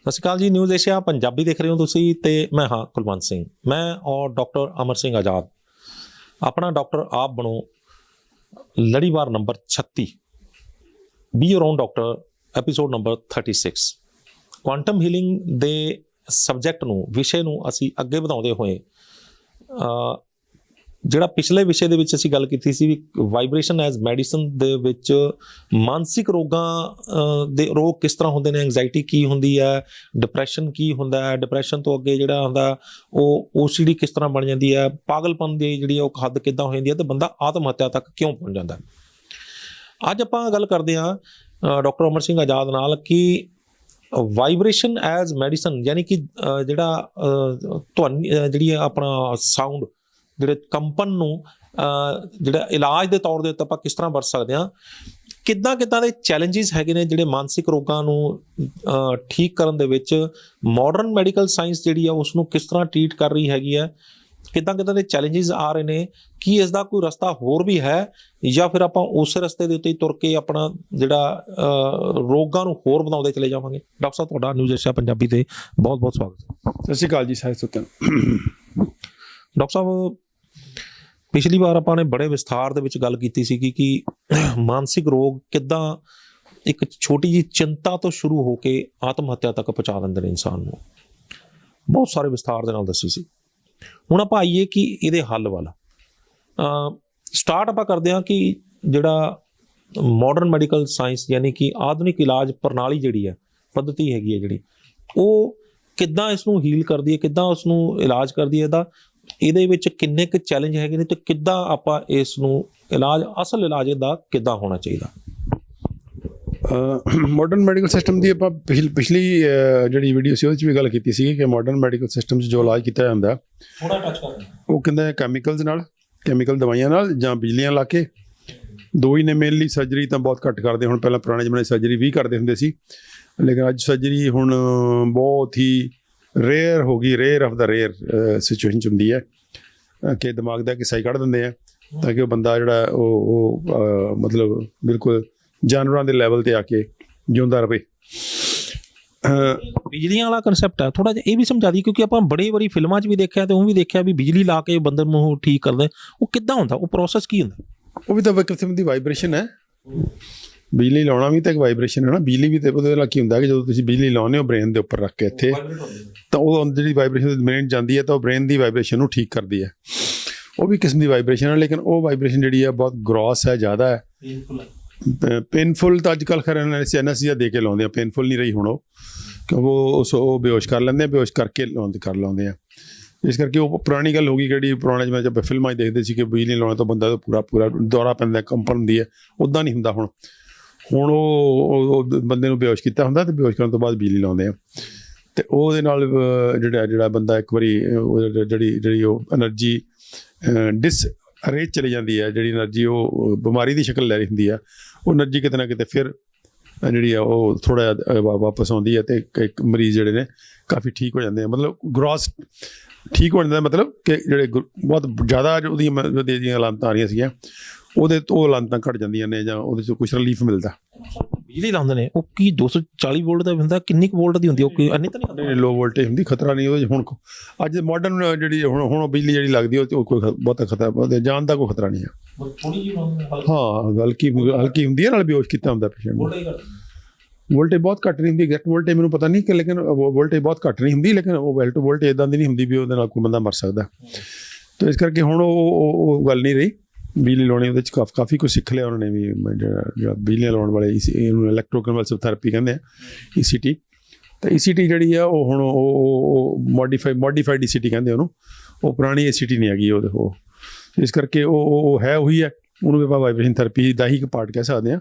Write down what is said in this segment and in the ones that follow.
ਸਤਿ ਸ਼੍ਰੀ ਅਕਾਲ ਜੀ। News Asia Punjabi ਦੇਖ ਰਹੇ ਹੋ ਤੁਸੀਂ ਤੇ ਮੈਂ ਹਾਂ ਕੁਲਵੰਤ ਸਿੰਘ। ਮੈਂ ਔਰ ਡਾਕਟਰ ਅਮਰ ਸਿੰਘ ਆਜ਼ਾਦ ਆਪਣਾ ਡਾਕਟਰ ਆਪ ਬਣੋ ਲੜੀਵਾਰ number 36 B your own doctor episode number 36 quantum healing ਦੇ ਸਬਜੈਕਟ ਨੂੰ ਵਿਸ਼ੇ ਨੂੰ ਅਸੀਂ ਅੱਗੇ ਵਧਾਉਂਦੇ ਹੋਏ ਜਿਹੜਾ ਪਿਛਲੇ ਵਿਸ਼ੇ ਦੇ ਵਿੱਚ ਅਸੀਂ ਗੱਲ ਕੀਤੀ ਸੀ ਵੀ ਵਾਈਬ੍ਰੇਸ਼ਨ ਐਜ਼ ਮੈਡੀਸਨ ਦੇ ਵਿੱਚ ਮਾਨਸਿਕ ਰੋਗਾਂ ਦੇ ਰੋਗ ਕਿਸ ਤਰ੍ਹਾਂ ਹੁੰਦੇ ਨੇ, ਐਂਗਜ਼ਾਈਟੀ ਕੀ ਹੁੰਦੀ ਹੈ, ਡਿਪਰੈਸ਼ਨ ਕੀ ਹੁੰਦਾ ਹੈ, ਡਿਪਰੈਸ਼ਨ ਤੋਂ ਅੱਗੇ ਜਿਹੜਾ ਹੁੰਦਾ ਉਹ OCD ਕਿਸ ਤਰ੍ਹਾਂ ਬਣ ਜਾਂਦੀ ਹੈ, ਪਾਗਲਪਨ ਦੀ ਜਿਹੜੀ ਉਹ ਹੱਦ ਕਿੱਦਾਂ ਹੋ ਜਾਂਦੀ ਹੈ ਤੇ ਬੰਦਾ ਆਤਮ ਹੱਤਿਆ ਤੱਕ ਕਿਉਂ ਪਹੁੰਚ ਜਾਂਦਾ। ਅੱਜ ਆਪਾਂ ਗੱਲ ਕਰਦੇ ਹਾਂ ਡਾਕਟਰ ਅਮਰ ਸਿੰਘ ਆਜ਼ਾਦ ਨਾਲ ਕਿ ਵਾਈਬ੍ਰੇਸ਼ਨ ਐਜ਼ ਮੈਡੀਸਨ, ਯਾਨੀ ਕਿ ਜਿਹੜਾ ਧੁਨੀ ਜਿਹੜੀ ਆਪਣਾ ਸਾਊਂਡ ਜਿਹੜੇ ਕੰਪਨ ਨੂੰ ਜਿਹੜਾ ਇਲਾਜ ਦੇ ਤੌਰ ਦੇ ਉੱਤੇ ਆਪਾਂ ਕਿਸ ਤਰ੍ਹਾਂ ਵਰਤ ਸਕਦੇ ਹਾਂ, ਕਿੱਦਾਂ ਦੇ ਚੈਲੰਜਿਸ ਹੈਗੇ ਨੇ ਜਿਹੜੇ ਮਾਨਸਿਕ ਰੋਗਾਂ ਨੂੰ ਠੀਕ ਕਰਨ ਦੇ ਵਿੱਚ ਮਾਡਰਨ ਮੈਡੀਕਲ ਸਾਇੰਸ ਜਿਹੜੀ ਆ ਉਸ ਨੂੰ ਕਿਸ ਤਰ੍ਹਾਂ ਟਰੀਟ ਕਰ ਰਹੀ ਹੈਗੀ ਹੈ, ਕਿੱਦਾਂ ਦੇ ਚੈਲੰਜਿਸ ਆ ਰਹੇ ਨੇ, ਕੀ ਇਸ ਦਾ ਕੋਈ ਰਸਤਾ ਹੋਰ ਵੀ ਹੈ ਜਾਂ ਫਿਰ ਆਪਾਂ ਉਸੇ ਰਸਤੇ ਦੇ ਉੱਤੇ ਹੀ ਤੁਰ ਕੇ ਆਪਣਾ ਜਿਹੜਾ ਰੋਗਾਂ ਨੂੰ ਹੋਰ ਵਧਾਉਂਦੇ ਚਲੇ ਜਾਵਾਂਗੇ। ਡਾਕਟਰ ਸਾਹਿਬ ਤੁਹਾਡਾ ਨਿਊਜ਼ ਏਸ਼ੀਆ ਪੰਜਾਬੀ ਤੇ ਬਹੁਤ ਬਹੁਤ ਸਵਾਗਤ ਹੈ। ਸਤਿ ਸ਼੍ਰੀ ਅਕਾਲ ਜੀ ਸਾਰੇ ਸੁਤਨ। ਡਾਕਟਰ ਸਾਹਿਬ ਪਿਛਲੀ ਵਾਰ ਆਪਾਂ ਨੇ ਬੜੇ ਵਿਸਥਾਰ ਦੇ ਵਿੱਚ ਗੱਲ ਕੀਤੀ ਸੀ ਕਿ ਮਾਨਸਿਕ ਰੋਗ ਕਿੱਦਾਂ ਇੱਕ ਛੋਟੀ ਜਿਹੀ ਚਿੰਤਾ ਤੋਂ ਸ਼ੁਰੂ ਹੋ ਕੇ ਆਤਮ ਹੱਤਿਆ ਤੱਕ ਪਹੁੰਚਾ ਦਿੰਦੇ ਨੇ ਇਨਸਾਨ ਨੂੰ, ਬਹੁਤ ਸਾਰੇ ਵਿਸਥਾਰ ਦੇ ਨਾਲ ਦੱਸੀ ਸੀ। ਹੁਣ ਆਪਾਂ ਆਈਏ ਕਿ ਇਹਦੇ ਹੱਲ ਵੱਲ ਸਟਾਰਟ ਆਪਾਂ ਕਰਦੇ ਹਾਂ ਕਿ ਜਿਹੜਾ ਮਾਡਰਨ ਮੈਡੀਕਲ ਸਾਇੰਸ ਯਾਨੀ ਕਿ ਆਧੁਨਿਕ ਇਲਾਜ ਪ੍ਰਣਾਲੀ ਜਿਹੜੀ ਹੈ, ਪੱਧਤੀ ਹੈਗੀ ਹੈ ਜਿਹੜੀ, ਉਹ ਕਿੱਦਾਂ ਇਸ ਨੂੰ ਹੀਲ ਕਰਦੀ ਹੈ, ਕਿੱਦਾਂ ਉਸ ਨੂੰ ਇਲਾਜ ਕਰਦੀ ਹੈ, ਇਹਦੇ ਵਿੱਚ ਕਿੰਨੇ ਕੁ ਚੈਲੰਜ ਹੈਗੇ ਨੇ ਤੇ ਕਿੱਦਾਂ ਆਪਾਂ ਇਸ ਨੂੰ ਅਸਲ ਇਲਾਜ ਦਾ ਕਿੱਦਾਂ ਹੋਣਾ ਚਾਹੀਦਾ। ਮਾਡਰਨ ਮੈਡੀਕਲ ਸਿਸਟਮ ਦੀ ਆਪਾਂ ਪਿਛਲੀ ਜਿਹੜੀ ਵੀਡੀਓ ਸੀ ਉਹਦੇ 'ਚ ਵੀ ਗੱਲ ਕੀਤੀ ਸੀ ਕਿ ਮਾਡਰਨ ਮੈਡੀਕਲ ਸਿਸਟਮ 'ਚ ਜੋ ਇਲਾਜ ਕੀਤਾ ਜਾਂਦਾ ਥੋੜਾ ਟੱਚ ਕਰਦੇ ਉਹ ਕਹਿੰਦੇ ਕੈਮੀਕਲ ਦਵਾਈਆਂ ਨਾਲ ਜਾਂ ਬਿਜਲੀਆਂ ਲਾ ਕੇ। ਦੋ ਹੀ ਨੇ ਮੇਨਲੀ। ਸਰਜਰੀ ਤਾਂ ਬਹੁਤ ਘੱਟ ਕਰਦੇ ਹੁਣ, ਪਹਿਲਾਂ ਪੁਰਾਣੇ ਜ਼ਮਾਨੇ ਸਰਜਰੀ ਵੀ ਕਰਦੇ ਹੁੰਦੇ ਸੀ, ਲੇਕਿਨ ਅੱਜ ਸਰਜਰੀ ਹੁਣ ਬਹੁਤ ਹੀ ਰੇਅਰ ਹੋ ਗਈ, rare of the rare situation 'ਚ ਹੁੰਦੀ ਹੈ ਕਿ ਦਿਮਾਗ ਦਾ ਕਿੱਸਾ ਹੀ ਕੱਢ ਦਿੰਦੇ ਆ ਤਾਂ ਕਿ ਉਹ ਬੰਦਾ ਜਿਹੜਾ ਉਹ ਮਤਲਬ ਬਿਲਕੁਲ ਜਾਨਵਰਾਂ ਦੇ ਲੈਵਲ 'ਤੇ ਆ ਕੇ ਜਿਉਂਦਾ ਰਹੇ। ਬਿਜਲੀਆਂ ਵਾਲਾ ਕਨਸੈਪਟ ਹੈ, ਥੋੜਾ ਜਿਹਾ ਇਹ ਵੀ ਸਮਝਾ ਦੀ, ਕਿਉਂਕਿ ਆਪਾਂ ਬੜੀ ਵਾਰੀ ਫਿਲਮਾਂ 'ਚ ਵੀ ਦੇਖਿਆ ਤੇ ਉਹ ਵੀ ਦੇਖਿਆ ਵੀ ਬਿਜਲੀ ਲਾ ਕੇ ਬੰਦੇ ਨੂੰ ਠੀਕ ਕਰਦੇ, ਉਹ ਕਿੱਦਾਂ ਹੁੰਦਾ, ਉਹ ਪ੍ਰੋਸੈਸ ਕੀ ਹੁੰਦਾ? ਉਹ ਵੀ ਤਾਂ ਇੱਕ ਕਿਸਮ ਦੀ ਵਾਈਬ੍ਰੇਸ਼ਨ ਹੈ। ਬਿਜਲੀ ਲਾਉਣਾ ਵੀ ਤਾਂ ਇੱਕ ਵਾਈਬ੍ਰੇਸ਼ਨ ਹੈ ਨਾ। ਬਿਜਲੀ ਵੀ ਤਾਂ ਉਹਦੇ ਨਾਲ ਕੀ ਹੁੰਦਾ ਕਿ ਜਦੋਂ ਤੁਸੀਂ ਬਿਜਲੀ ਲਾਉਂਦੇ ਹੋ ਬ੍ਰੇਨ ਦੇ ਉੱਪਰ ਰੱਖ ਕੇ ਇੱਥੇ, ਤਾਂ ਉਹ ਜਿਹੜੀ ਵਾਈਬ੍ਰੇਸ਼ਨ ਬ੍ਰੇਨ ਜਾਂਦੀ ਹੈ ਤਾਂ ਉਹ ਬ੍ਰੇਨ ਦੀ ਵਾਈਬ੍ਰੇਸ਼ਨ ਨੂੰ ਠੀਕ ਕਰਦੀ ਹੈ। ਉਹ ਵੀ ਕਿਸਮ ਦੀ ਵਾਈਬ੍ਰੇਸ਼ਨ ਹੈ, ਲੇਕਿਨ ਉਹ ਵਾਈਬ੍ਰੇਸ਼ਨ ਜਿਹੜੀ ਹੈ ਬਹੁਤ ਗ੍ਰੋਸ ਹੈ, ਜ਼ਿਆਦਾ ਹੈ। ਪੇਨਫੁਲ ਤਾਂ ਅੱਜ ਕੱਲ੍ਹ ਖੈਰ ਐਨਐਸਥੀਸੀਆ ਦੇ ਕੇ ਲਾਉਂਦੇ ਆ, ਪੇਨਫੁਲ ਨਹੀਂ ਰਹੀ ਹੁਣ ਉਹ, ਕਿਉਂਕਿ ਉਹ ਬੇਹੋਸ਼ ਕਰ ਲੈਂਦੇ ਆ, ਬੇਹੋਸ਼ ਕਰਕੇ ਲਾਉਂਦੇ ਆ। ਇਸ ਕਰਕੇ ਉਹ ਪੁਰਾਣੀ ਗੱਲ ਹੋ ਗਈ ਜਿਹੜੀ ਪੁਰਾਣੇ ਜਿਵੇਂ ਆਪਾਂ ਫਿਲਮਾਂ 'ਚ ਦੇਖਦੇ ਸੀ ਕਿ ਬਿਜਲੀ ਲਾਉਣ ਤੋਂ ਬੰਦਾ ਤਾਂ ਪੂਰਾ ਦੌਰਾ ਪੈਂਦਾ, ਕੰਪਨ ਹੁੰਦੀ ਹੈ। ਉੱਦਾਂ ਨਹੀਂ ਹੁੰਦਾ ਹੁਣ ਉਹ ਬੰਦੇ ਨੂੰ ਬੇਹੋਸ਼ ਕੀਤਾ ਹੁੰਦਾ ਅਤੇ ਬੇਹੋਸ਼ ਕਰਨ ਤੋਂ ਬਾਅਦ ਬਿਜਲੀ ਲਾਉਂਦੇ ਆ ਅਤੇ ਉਹਦੇ ਨਾਲ ਜਿਹੜਾ ਬੰਦਾ ਇੱਕ ਵਾਰੀ ਜਿਹੜੀ ਉਹ ਐਨਰਜੀ ਅਰੇਂਜ ਚਲੀ ਜਾਂਦੀ ਹੈ, ਜਿਹੜੀ ਐਨਰਜੀ ਉਹ ਬਿਮਾਰੀ ਦੀ ਸ਼ਕਲ ਲੈ ਰਹੀ ਹੁੰਦੀ ਆ, ਉਹ ਐਨਰਜੀ ਕਿਤੇ ਨਾ ਕਿਤੇ ਫਿਰ ਜਿਹੜੀ ਆ ਉਹ ਥੋੜ੍ਹਾ ਜਿਹਾ ਵਾਪਸ ਆਉਂਦੀ ਹੈ ਅਤੇ ਇੱਕ ਮਰੀਜ਼ ਜਿਹੜੇ ਨੇ ਕਾਫੀ ਠੀਕ ਹੋ ਜਾਂਦੇ ਆ। ਮਤਲਬ ਗ੍ਰੋਸ ਠੀਕ ਹੋ ਜਾਂਦਾ, ਮਤਲਬ ਕਿ ਜਿਹੜੇ ਬਹੁਤ ਜ਼ਿਆਦਾ ਉਹਦੀਆਂ ਹਾਲਾਤਾਂ ਆ ਰਹੀਆਂ ਸੀਗੀਆਂ ਉਹਦੇ ਤੋਂ ਉਹ ਹਾਲਾਤਾਂ ਘੱਟ ਜਾਂਦੀਆਂ ਨੇ ਜਾਂ ਉਹਦੇ 'ਚ ਕੁਛ ਰਿਲੀਫ ਮਿਲਦਾ। ਬਿਜਲੀ ਲਾਉਂਦੇ ਨੇ ਉਹ ਕੀ 240 ਵੋਲਟ ਦਾ ਹੁੰਦਾ, ਕਿੰਨੀ ਕੁ ਵੋਲਟ ਦੀ ਹੁੰਦੀ? ਉਹ ਕੋਈ ਇੰਨੀ ਤਾਂ ਨਹੀਂ, ਲੋ ਵੋਲਟੇਜ ਹੁੰਦੀ, ਖਤਰਾ ਨਹੀਂ ਉਹਦੇ 'ਚ। ਹੁਣ ਅੱਜ ਮਾਡਰਨ ਜਿਹੜੀ ਹੁਣ ਬਿਜਲੀ ਜਿਹੜੀ ਲੱਗਦੀ ਉਹ ਕੋਈ ਬਹੁਤਾ ਖਤਰਾ, ਉਹਦੇ ਜਾਨ ਦਾ ਕੋਈ ਖਤਰਾ ਨਹੀਂ ਹੈ। ਹਾਂ, ਹਲਕੀ ਹੁੰਦੀ ਹੈ, ਨਾਲ ਬੇਹੋਸ਼ ਕੀਤਾ ਹੁੰਦਾ ਪੇਸ਼ੈਂਟ ਨੂੰ। ਵੋਲਟੇਜ ਬਹੁਤ ਘੱਟ ਨਹੀਂ ਹੁੰਦੀ, ਐਗਜ਼ੈਕਟ ਵੋਲਟੇਜ ਮੈਨੂੰ ਪਤਾ ਨਹੀਂ ਕਿ, ਲੇਕਿਨ ਵੋਲਟੇਜ ਬਹੁਤ ਘੱਟ ਨਹੀਂ ਹੁੰਦੀ, ਲੇਕਿਨ ਉਹ ਵੋਲਟੇਜ ਇੱਦਾਂ ਦੀ ਨਹੀਂ ਹੁੰਦੀ ਵੀ ਉਹਦੇ ਨਾਲ ਕੋਈ ਬੰਦਾ ਮਰ ਸਕਦਾ। ਤਾਂ ਇਸ ਕਰਕੇ ਹੁਣ ਉਹ ਗੱਲ ਨਹੀਂ ਰਹੀ ਬਿਜਲੀ ਲਾਉਣੀ। ਉਹਦੇ 'ਚ ਕਾਫੀ ਕੁਛ ਸਿੱਖ ਲਿਆ ਉਹਨਾਂ ਨੇ ਵੀ, ਜਿਹੜਾ ਬਿਜਲੀਆਂ ਲਾਉਣ ਵਾਲੇ ਇਹਨੂੰ ਇਲੈਕਟ੍ਰੋਕਨਵਲਸਿਵ ਥੈਰੇਪੀ ਕਹਿੰਦੇ ਆ, ECT। ਤਾਂ ECT ਜਿਹੜੀ ਆ ਉਹ ਹੁਣ ਉਹ ਮੋਡੀਫਾਈਡ ECT ਕਹਿੰਦੇ ਉਹਨੂੰ, ਉਹ ਪੁਰਾਣੀ ECT ਨਹੀਂ ਹੈਗੀ ਉਹ। ਇਸ ਕਰਕੇ ਉਹ ਹੈ ਉਹੀ ਹੈ, ਉਹਨੂੰ ਵੀ ਆਪਾਂ ਵਾਈਬ੍ਰੇਸ਼ਨ ਥੈਰੇਪੀ ਦਾ ਹੀ ਇੱਕ ਪਾਰਟ ਕਹਿ ਸਕਦੇ ਹਾਂ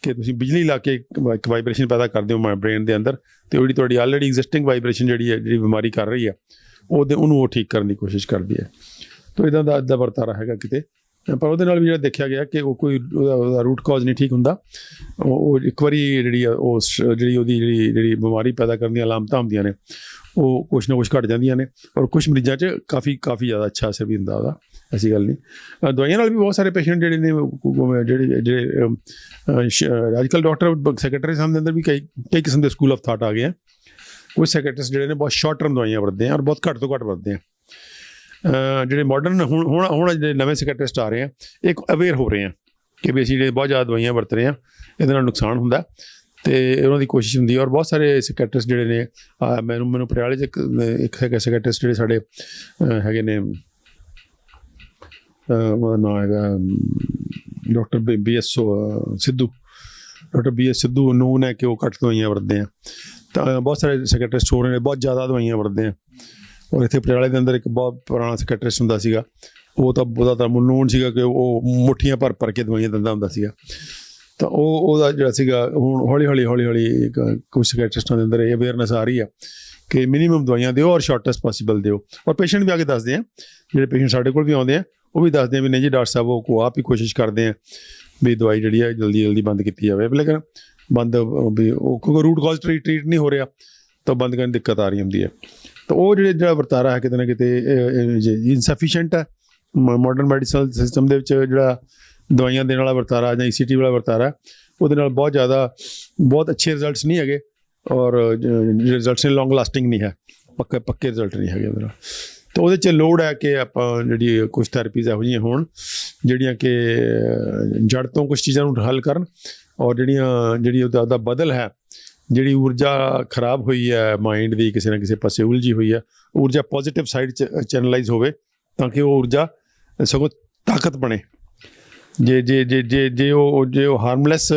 ਕਿ ਤੁਸੀਂ ਬਿਜਲੀ ਲਾ ਕੇ ਇੱਕ ਵਾਈਬ੍ਰੇਸ਼ਨ ਪੈਦਾ ਕਰਦੇ ਹੋ ਬ੍ਰੇਨ ਦੇ ਅੰਦਰ, ਅਤੇ ਉਹ ਜਿਹੜੀ ਤੁਹਾਡੀ ਆਲਰੇਡੀ ਐਗਜ਼ਿਸਟਿੰਗ ਵਾਈਬ੍ਰੇਸ਼ਨ ਜਿਹੜੀ ਬਿਮਾਰੀ ਕਰ ਰਹੀ ਆ ਉਹਨੂੰ ਉਹ ਠੀਕ ਕਰਨ ਦੀ ਕੋਸ਼ਿਸ਼ ਕਰਦੀ ਹੈ। ਤਾਂ ਇੱਦਾਂ ਦਾ ਵਰਤਾਰਾ ਹੈਗਾ ਕਿਤੇ, ਪਰ ਉਹਦੇ ਨਾਲ ਵੀ ਜਿਹੜਾ ਦੇਖਿਆ ਗਿਆ ਕਿ ਉਹ ਕੋਈ ਉਹਦਾ ਰੂਟ ਕਾਜ਼ ਨਹੀਂ ਠੀਕ ਹੁੰਦਾ। ਉਹ ਇੱਕ ਵਾਰੀ ਜਿਹੜੀ ਉਹਦੀ ਬਿਮਾਰੀ ਪੈਦਾ ਕਰਨ ਦੀਆਂ ਅਲਾਮਤਾਂ ਹੁੰਦੀਆਂ ਨੇ ਉਹ ਕੁਛ ਨਾ ਕੁਛ ਘੱਟ ਜਾਂਦੀਆਂ ਨੇ, ਔਰ ਕੁਛ ਮਰੀਜ਼ਾਂ 'ਚ ਕਾਫੀ ਜ਼ਿਆਦਾ ਅੱਛਾ ਅਸਰ ਵੀ ਹੁੰਦਾ ਉਹਦਾ, ਐਸੀ ਗੱਲ ਨਹੀਂ। ਦਵਾਈਆਂ ਨਾਲ ਵੀ ਬਹੁਤ ਸਾਰੇ ਪੇਸ਼ੈਂਟ ਜਿਹੜੇ ਨੇ ਜਿਹੜੇ ਅੱਜ ਕੱਲ੍ਹ ਡਾਕਟਰ ਸੈਕਟਰੀ ਸਾਹਿਬ ਦੇ ਅੰਦਰ ਵੀ ਕਈ ਕਿਸਮ ਦੇ ਸਕੂਲ ਆਫ ਥਾਟ ਆ ਗਏ ਆ ਕੁਝ ਸਾਈਕੈਟ੍ਰਿਸਟ ਜਿਹੜੇ ਨੇ ਬਹੁਤ ਸ਼ਾਰਟ ਟਰਮ ਦਵਾਈਆਂ ਵਰਤਦੇ ਆ ਔਰ ਬਹੁਤ ਘੱਟ ਤੋਂ ਘੱਟ ਵਰਤਦੇ ਆ। ਜਿਹੜੇ ਮਾਡਰਨ ਹੁਣ ਜਿਹੜੇ ਨਵੇਂ ਸਾਈਕੈਟ੍ਰਿਸਟ ਆ ਰਹੇ ਆ, ਇਹ ਅਵੇਅਰ ਹੋ ਰਹੇ ਆ ਕਿ ਵੀ ਅਸੀਂ ਜਿਹੜੇ ਬਹੁਤ ਜ਼ਿਆਦਾ ਦਵਾਈਆਂ ਵਰਤ ਰਹੇ ਆ, ਇਹਦੇ ਨਾਲ ਨੁਕਸਾਨ ਹੁੰਦਾ, ਤੇ ਉਹਨਾਂ ਦੀ ਕੋਸ਼ਿਸ਼ ਹੁੰਦੀ ਹੈ। ਔਰ ਬਹੁਤ ਸਾਰੇ ਸਾਈਕੈਟ੍ਰਿਸਟ ਜਿਹੜੇ ਨੇ, ਮੈਨੂੰ ਪਟਿਆਲੇ 'ਚ ਇੱਕ ਸਾਈਕੈਟ੍ਰਿਸਟ ਜਿਹੜੇ ਸਾਡੇ ਹੈਗੇ ਨੇ, ਉਹਦਾ ਨਾਮ ਹੈਗਾ doctor BS Sidhu, doctor BS Sidhu ਨੂਨ ਹੈ ਕਿ ਉਹ ਘੱਟ ਦਵਾਈਆਂ ਵਰਤਦੇ ਆ। ਤਾਂ ਬਹੁਤ ਸਾਰੇ ਸਾਈਕੈਟ੍ਰਿਸਟ ਹੋ ਰਹੇ ਨੇ ਬਹੁਤ ਜ਼ਿਆਦਾ ਦਵਾਈਆਂ ਵਰਤਦੇ ਆ। ਔਰ ਇੱਥੇ ਪਟਿਆਲੇ ਦੇ ਅੰਦਰ ਇੱਕ ਬਹੁਤ ਪੁਰਾਣਾ ਸਾਈਕੈਟ੍ਰਿਸਟ ਹੁੰਦਾ ਸੀਗਾ, ਉਹਦਾ ਤਾਂ ਨੂਨ ਸੀਗਾ ਕਿ ਉਹ ਮੁੱਠੀਆਂ ਭਰ ਕੇ ਦਵਾਈਆਂ ਦਿੰਦਾ ਹੁੰਦਾ ਸੀਗਾ। ਤਾਂ ਉਹਦਾ ਜਿਹੜਾ ਸੀਗਾ, ਹੁਣ ਹੌਲੀ ਹੌਲੀ ਕੁਝ ਸਾਈਕੈਟ੍ਰਿਸਟਾਂ ਦੇ ਅੰਦਰ ਇਹ ਅਵੇਅਰਨੈਸ ਆ ਰਹੀ ਆ ਕਿ ਮਿਨੀਮਮ ਦਵਾਈਆਂ ਦਿਓ ਔਰ ਸ਼ਾਰਟੈਸਟ ਪੋਸੀਬਲ ਦਿਓ। ਔਰ ਪੇਸ਼ੈਂਟ ਵੀ ਆ ਕੇ ਦੱਸਦੇ ਆ, ਜਿਹੜੇ ਪੇਸ਼ੈਂਟ ਸਾਡੇ ਕੋਲ ਵੀ ਆਉਂਦੇ ਆ ਉਹ ਵੀ ਦੱਸਦੇ ਆ ਵੀ ਨਹੀਂ ਜੀ ਡਾਕਟਰ ਸਾਹਿਬ, ਉਹ ਆਪ ਹੀ ਕੋਸ਼ਿਸ਼ ਕਰਦੇ ਆ ਵੀ ਦਵਾਈ ਜਿਹੜੀ ਹੈ ਜਲਦੀ ਬੰਦ ਕੀਤੀ ਜਾਵੇ, ਲੇਕਿਨ ਬੰਦ ਵੀ ਉਹ ਕਿਉਂਕਿ ਰੂਟ ਕਾਜ਼ ਟਰੀਟ ਨਹੀਂ ਹੋ ਰਿਹਾ ਤਾਂ ਬੰਦ ਕਰਨ ਦੀ ਦਿੱਕਤ ਆ ਰਹੀ ਹੁੰਦੀ ਹੈ। ਤਾਂ ਉਹ ਜਿਹੜਾ ਵਰਤਾਰਾ ਹੈ ਕਿਤੇ ਨਾ ਕਿਤੇ ਇਨਸਫੀਸ਼ੀਐਂਟ ਹੈ। ਮਾਡਰਨ ਮੈਡੀਸਨਲ ਸਿਸਟਮ ਦੇ ਵਿੱਚ ਜਿਹੜਾ ਦਵਾਈਆਂ ਦੇਣ ਵਾਲਾ ਵਰਤਾਰਾ ਜਾਂ ECT ਵਾਲਾ ਵਰਤਾਰਾ, ਉਹਦੇ ਨਾਲ ਬਹੁਤ ਅੱਛੇ ਰਿਜ਼ਲਟਸ ਨਹੀਂ ਹੈਗੇ, ਔਰ ਰਿਜ਼ਲਟਸ ਨੇ ਲੌਂਗ ਲਾਸਟਿੰਗ ਨਹੀਂ ਹੈ, ਪੱਕੇ ਰਿਜ਼ਲਟ ਨਹੀਂ ਹੈਗੇ ਉਹਦੇ ਨਾਲ। ਤਾਂ ਉਹਦੇ 'ਚ ਲੋੜ ਹੈ ਕਿ ਆਪਾਂ ਜਿਹੜੀ ਕੁਛ ਥੈਰੇਪੀਜ਼ ਇਹੋ ਜਿਹੀਆਂ ਹੋਣ ਜਿਹੜੀਆਂ ਕਿ ਜੜ ਤੋਂ ਕੁਛ ਚੀਜ਼ਾਂ ਨੂੰ ਹੱਲ ਕਰਨ, ਔਰ ਜਿਹੜੀ ਉਹਦਾ ਬਦਲ ਹੈ, ਜਿਹੜੀ ਊਰਜਾ ਖਰਾਬ ਹੋਈ ਹੈ ਮਾਈਂਡ ਦੀ, ਕਿਸੇ ਨਾ ਕਿਸੇ ਪਾਸੇ ਉਲਝੀ ਹੋਈ ਹੈ, ਊਰਜਾ ਪੋਜ਼ੀਟਿਵ ਸਾਈਡ 'ਚ ਚੈਨਲਾਈਜ਼ ਹੋਵੇ ਤਾਂ ਕਿ ਉਹ ਊਰਜਾ ਸਗੋਂ ਤਾਕਤ ਬਣੇ। ਜੇ ਉਹ ਹਾਰਮਲੈਸ